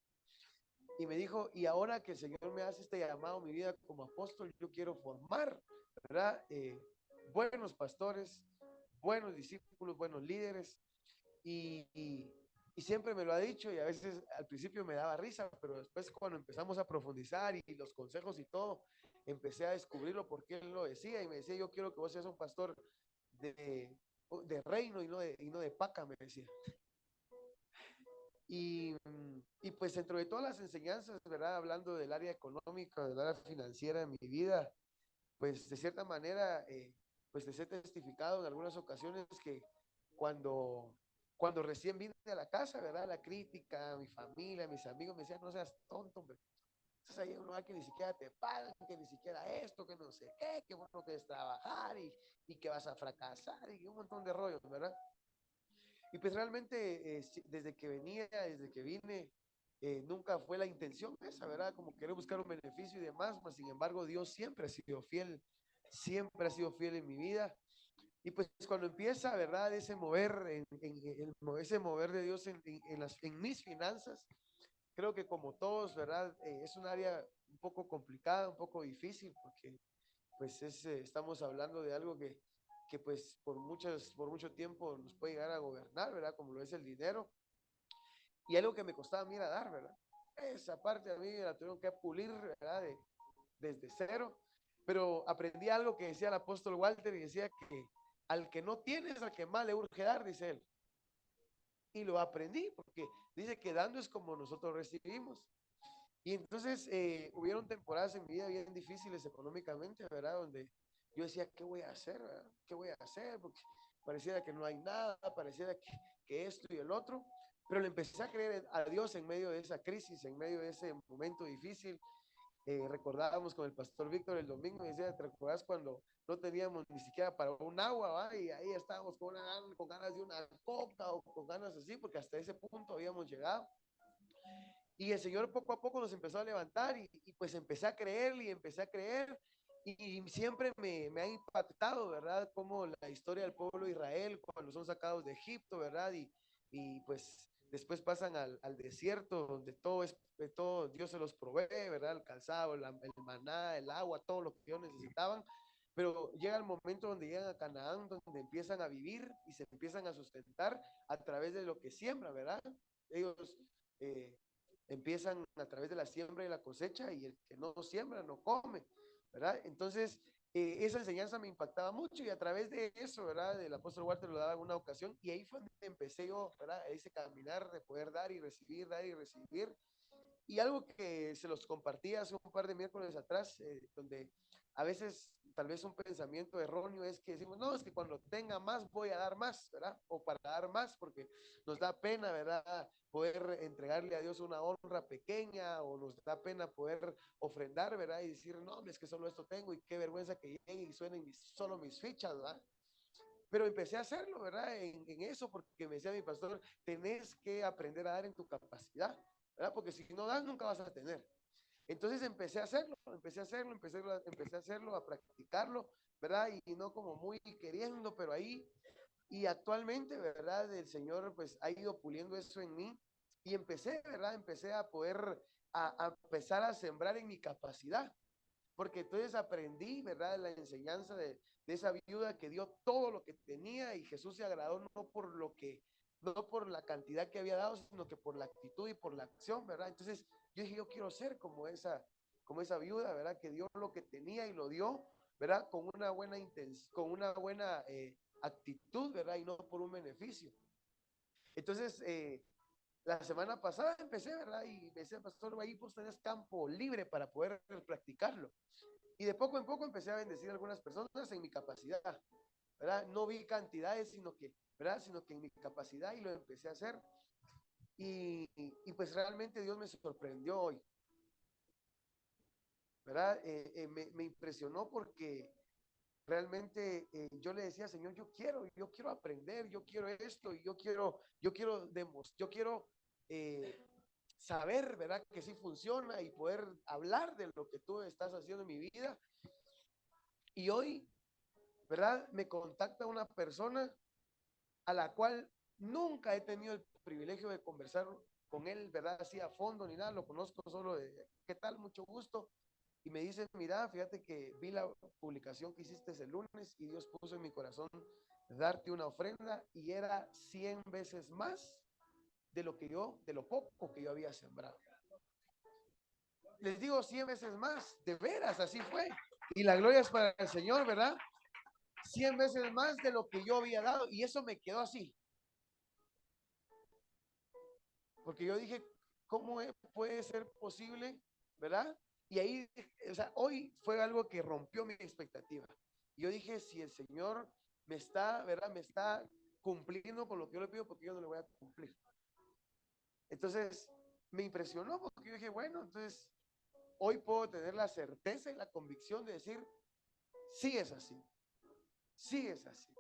S1: Y me dijo, y ahora que el Señor me hace este llamado a mi vida como apóstol, yo quiero formar, ¿verdad? Buenos pastores, buenos discípulos, buenos líderes. Y siempre me lo ha dicho, y a veces al principio me daba risa, pero después cuando empezamos a profundizar y los consejos y todo, empecé a descubrirlo porque él lo decía y me decía, yo quiero que vos seas un pastor de reino y no de paca, me decía. Y pues dentro de todas las enseñanzas, ¿verdad? Hablando del área económica, del área financiera de mi vida, pues de cierta manera, pues les he testificado en algunas ocasiones que cuando, cuando recién vine a la casa, ¿verdad? La crítica, mi familia, mis amigos me decían, no seas tonto, hombre. Estás ahí en un lugar que ni siquiera te pagan, que ni siquiera esto, que no sé qué, que bueno que es trabajar y que vas a fracasar y un montón de rollos, ¿verdad? Y pues realmente desde que venía, desde que vine, nunca fue la intención esa, ¿verdad? Como querer buscar un beneficio y demás, mas sin embargo Dios siempre ha sido fiel en mi vida. Y pues cuando empieza, ¿verdad? Ese mover, ese mover de Dios en mis finanzas, creo que como todos, ¿verdad? Es un área un poco complicada, un poco difícil, porque pues estamos hablando de algo que pues por mucho tiempo nos puede llegar a gobernar, ¿verdad? Como lo es el dinero. Y algo que me costaba a mí era dar, ¿verdad? Esa parte a mí la tuvieron que pulir, ¿verdad? Desde cero. Pero aprendí algo que decía el apóstol Walter y decía que al que no tiene es al que más le urge dar, dice él. Y lo aprendí porque dice que dando es como nosotros recibimos. Y entonces hubieron temporadas en mi vida bien difíciles económicamente, ¿verdad? Donde yo decía, ¿qué voy a hacer? ¿Verdad? ¿Qué voy a hacer? Porque pareciera que no hay nada, pareciera que esto y el otro. Pero le empecé a creer a Dios en medio de esa crisis, en medio de ese momento difícil. Recordábamos con el pastor Víctor el domingo, y decía, ¿te recuerdas cuando no teníamos ni siquiera para un agua, ¿va? Y ahí estábamos con ganas de una coca o con ganas así, porque hasta ese punto habíamos llegado. Y el Señor poco a poco nos empezó a levantar y pues empecé a creer y empecé a creer y siempre me ha impactado, ¿verdad? Como la historia del pueblo de Israel cuando son sacados de Egipto, ¿verdad? Y pues después pasan al desierto donde todo Dios se los provee, ¿verdad? El calzado, el maná, el agua, todo lo que ellos necesitaban. Pero llega el momento donde llegan a Canaán, donde empiezan a vivir y se empiezan a sustentar a través de lo que siembran, ¿verdad? Ellos empiezan a través de la siembra y la cosecha y el que no siembra no come, ¿verdad? Entonces, esa enseñanza me impactaba mucho y a través de eso, ¿verdad? El apóstol Walter lo daba en una ocasión y ahí fue donde empecé yo, ¿verdad? Ese caminar de poder dar y recibir, dar y recibir. Y algo que se los compartí hace un par de miércoles atrás, donde a veces tal vez un pensamiento erróneo es que decimos, no, es que cuando tenga más voy a dar más, ¿verdad? O para dar más, porque nos da pena, ¿verdad? Poder entregarle a Dios una honra pequeña o nos da pena poder ofrendar, ¿verdad? Y decir, no, es que solo esto tengo y qué vergüenza que lleguen y suenen solo mis fichas, ¿verdad? Pero empecé a hacerlo, ¿verdad? En eso, porque me decía mi pastor, tenés que aprender a dar en tu capacidad, ¿verdad? Porque si no das, nunca vas a tener. Entonces empecé a hacerlo, empecé a hacerlo, a practicarlo, ¿verdad? Y no como muy queriendo, pero ahí. Y actualmente, ¿verdad? El Señor pues ha ido puliendo eso en mí y empecé, ¿verdad? Empecé a poder, a empezar a sembrar en mi capacidad, porque entonces aprendí, ¿verdad? La enseñanza de esa viuda que dio todo lo que tenía y Jesús se agradó no por la cantidad que había dado, sino que por la actitud y por la acción, ¿verdad? Entonces yo dije, yo quiero ser como esa viuda, ¿verdad? Que dio lo que tenía y lo dio, ¿verdad? Con una buena intención, con una buena actitud, ¿verdad? Y no por un beneficio. Entonces, la semana pasada empecé, ¿verdad? Y me decía, pastor, ahí vos tenés campo libre para poder practicarlo. Y de poco en poco empecé a bendecir a algunas personas en mi capacidad, ¿verdad? No vi cantidades, sino que, ¿verdad? Sino que en mi capacidad, y lo empecé a hacer. Y pues realmente Dios me sorprendió hoy, ¿verdad? Me impresionó porque realmente yo le decía, Señor, yo quiero aprender, yo quiero esto, y yo quiero saber, ¿verdad? Que sí funciona y poder hablar de lo que tú estás haciendo en mi vida. Y hoy, ¿verdad? Me contacta una persona a la cual nunca he tenido el privilegio de conversar con él, ¿verdad? Así a fondo ni nada, lo conozco solo de, ¿qué tal? Mucho gusto. Y me dice, mira, fíjate que vi la publicación que hiciste el lunes y Dios puso en mi corazón darte una ofrenda y era 100 veces más de lo poco que yo había sembrado. Les digo 100 veces más, de veras, así fue. Y la gloria es para el Señor, ¿verdad? 100 veces más de lo que yo había dado y eso me quedó así. Porque yo dije, ¿cómo puede ser posible, verdad? Y ahí, o sea, hoy fue algo que rompió mi expectativa. Yo dije, si el Señor me está, ¿verdad? Me está cumpliendo con lo que yo le pido, porque yo no le voy a cumplir. Entonces, me impresionó porque yo dije, bueno, entonces, hoy puedo tener la certeza y la convicción de decir, sí es así, sí es así.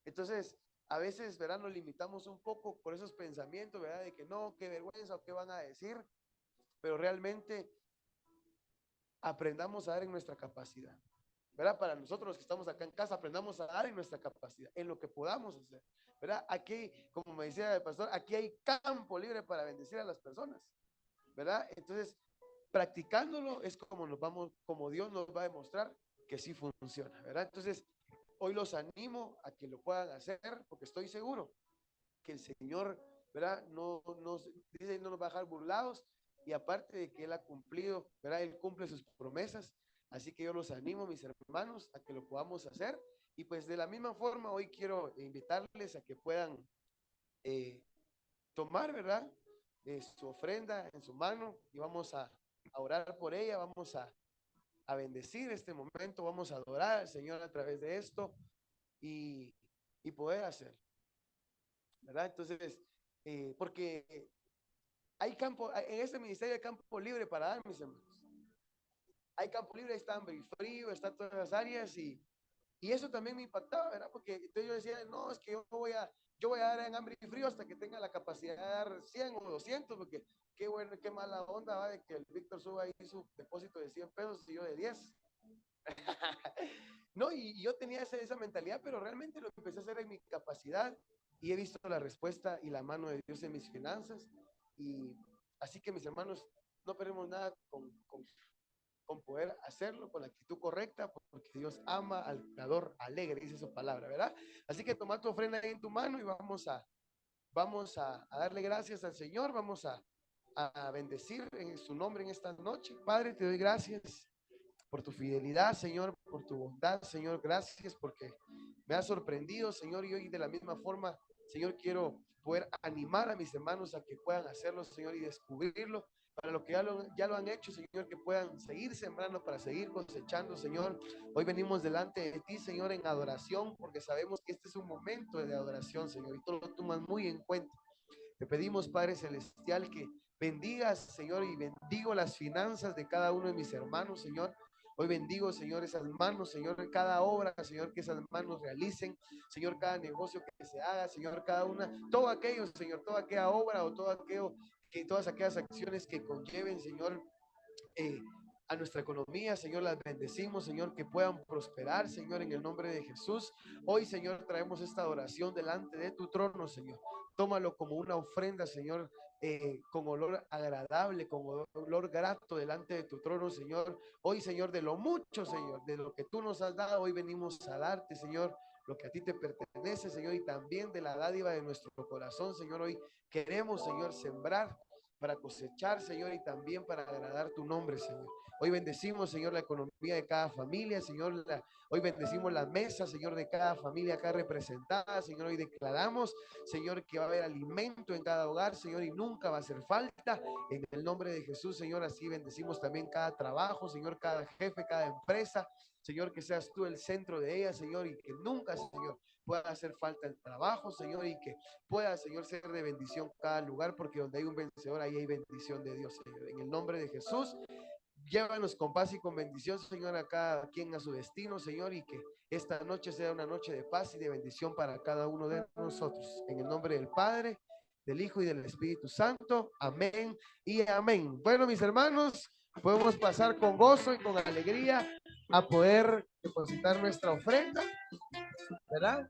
S1: Entonces, a veces, ¿verdad? Nos limitamos un poco por esos pensamientos, ¿verdad? De que no, qué vergüenza o qué van a decir, pero realmente aprendamos a dar en nuestra capacidad, ¿verdad? Para nosotros los que estamos acá en casa, aprendamos a dar en nuestra capacidad, en lo que podamos hacer, ¿verdad? Aquí, como me decía el pastor, aquí hay campo libre para bendecir a las personas, ¿verdad? Entonces, practicándolo es como como Dios nos va a demostrar que sí funciona, ¿verdad? Entonces, hoy los animo a que lo puedan hacer, porque estoy seguro que el Señor, ¿verdad? Dice, no nos va a dejar burlados, y aparte de que Él ha cumplido, ¿verdad? Él cumple sus promesas, así que yo los animo, mis hermanos, a que lo podamos hacer, y pues de la misma forma hoy quiero invitarles a que puedan tomar, ¿verdad? Su ofrenda en su mano, y vamos a orar por ella, vamos a bendecir este momento, vamos a adorar al Señor a través de esto, y poder hacer, ¿verdad? Entonces, porque hay campo, en este ministerio hay campo libre para dar, mis hermanos. Hay campo libre, está hambre y frío, está todas las áreas, y eso también me impactaba, ¿verdad? Porque entonces yo decía, no, es que yo voy a dar en hambre y frío hasta que tenga la capacidad de dar 100 o 200, porque qué bueno, qué mala onda va de que el Víctor suba ahí su depósito de 100 pesos y yo de 10. No, y yo tenía esa mentalidad, pero realmente lo empecé a hacer en mi capacidad y he visto la respuesta y la mano de Dios en mis finanzas. Y así que, mis hermanos, no perdemos nada con poder hacerlo con la actitud correcta, porque Dios ama al dador alegre, dice su palabra, ¿verdad? Así que toma tu ofrenda ahí en tu mano y vamos a darle gracias al Señor, vamos a bendecir en su nombre en esta noche. Padre, te doy gracias por tu fidelidad, Señor, por tu bondad, Señor, gracias porque me has sorprendido, Señor, y hoy de la misma forma, Señor, quiero poder animar a mis hermanos a que puedan hacerlo, Señor, y descubrirlo para lo que ya lo han hecho, Señor, que puedan seguir sembrando para seguir cosechando, Señor. Hoy venimos delante de ti, Señor, en adoración, porque sabemos que este es un momento de adoración, Señor, y tú lo tomas muy en cuenta. Te pedimos, Padre Celestial, que bendigas, Señor, y bendigo las finanzas de cada uno de mis hermanos, Señor. Hoy bendigo, Señor, esas manos, Señor, cada obra, Señor, que esas manos realicen, Señor, cada negocio que se haga, Señor, cada una, todo aquello, Señor, toda aquella obra o todo aquello, todas aquellas acciones que conlleven, Señor, a nuestra economía, Señor, las bendecimos, Señor, que puedan prosperar, Señor, en el nombre de Jesús. Hoy, Señor, traemos esta adoración delante de tu trono, Señor. Tómalo como una ofrenda, Señor, con olor agradable, con olor grato delante de tu trono, Señor. Hoy, Señor, de lo mucho, Señor, de lo que tú nos has dado, hoy venimos a darte, Señor, lo que a ti te pertenece, Señor, y también de la dádiva de nuestro corazón, Señor. Hoy queremos, Señor, sembrar para cosechar, Señor, y también para agradar tu nombre, Señor. Hoy bendecimos, Señor, la economía de cada familia, Señor. Hoy bendecimos la mesa, Señor, de cada familia acá representada, Señor. Hoy declaramos, Señor, que va a haber alimento en cada hogar, Señor, y nunca va a hacer falta. En el nombre de Jesús, Señor, así bendecimos también cada trabajo, Señor, cada jefe, cada empresa. Señor, que seas tú el centro de ella, Señor, y que nunca, Señor, pueda hacer falta el trabajo, Señor, y que pueda, Señor, ser de bendición cada lugar, porque donde hay un vencedor, ahí hay bendición de Dios, Señor. En el nombre de Jesús, llévanos con paz y con bendición, Señor, a cada quien a su destino, Señor, y que esta noche sea una noche de paz y de bendición para cada uno de nosotros. En el nombre del Padre, del Hijo y del Espíritu Santo. Amén y amén. Bueno, mis hermanos, podemos pasar con gozo y con alegría a poder depositar nuestra ofrenda, ¿verdad?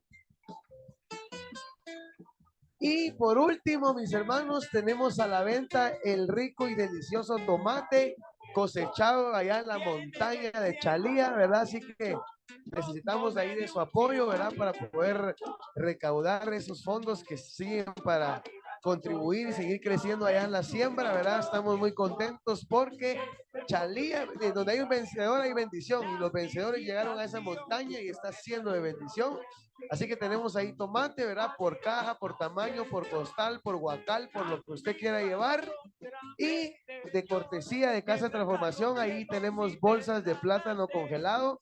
S1: Y por último, mis hermanos, tenemos a la venta el rico y delicioso tomate cosechado allá en la montaña de Chalía, ¿verdad? Así que necesitamos ahí de su apoyo, ¿verdad? Para poder recaudar esos fondos que siguen para contribuir y seguir creciendo allá en la siembra, ¿verdad? Estamos muy contentos porque Chalía, donde hay un vencedor hay bendición, y los vencedores llegaron a esa montaña y está siendo de bendición. Así que tenemos ahí tomate, ¿verdad? Por caja, por tamaño, por costal, por guacal, por lo que usted quiera llevar. Y de cortesía de Casa Transformación, ahí tenemos bolsas de plátano congelado.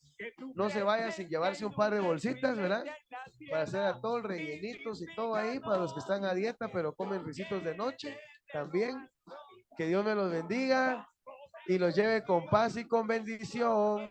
S1: No se vaya sin llevarse un par de bolsitas, ¿verdad? Para hacer atol, rellenitos y todo ahí, para los que están a dieta, pero comen risitos de noche también. Que Dios me los bendiga y los lleve con paz y con bendición.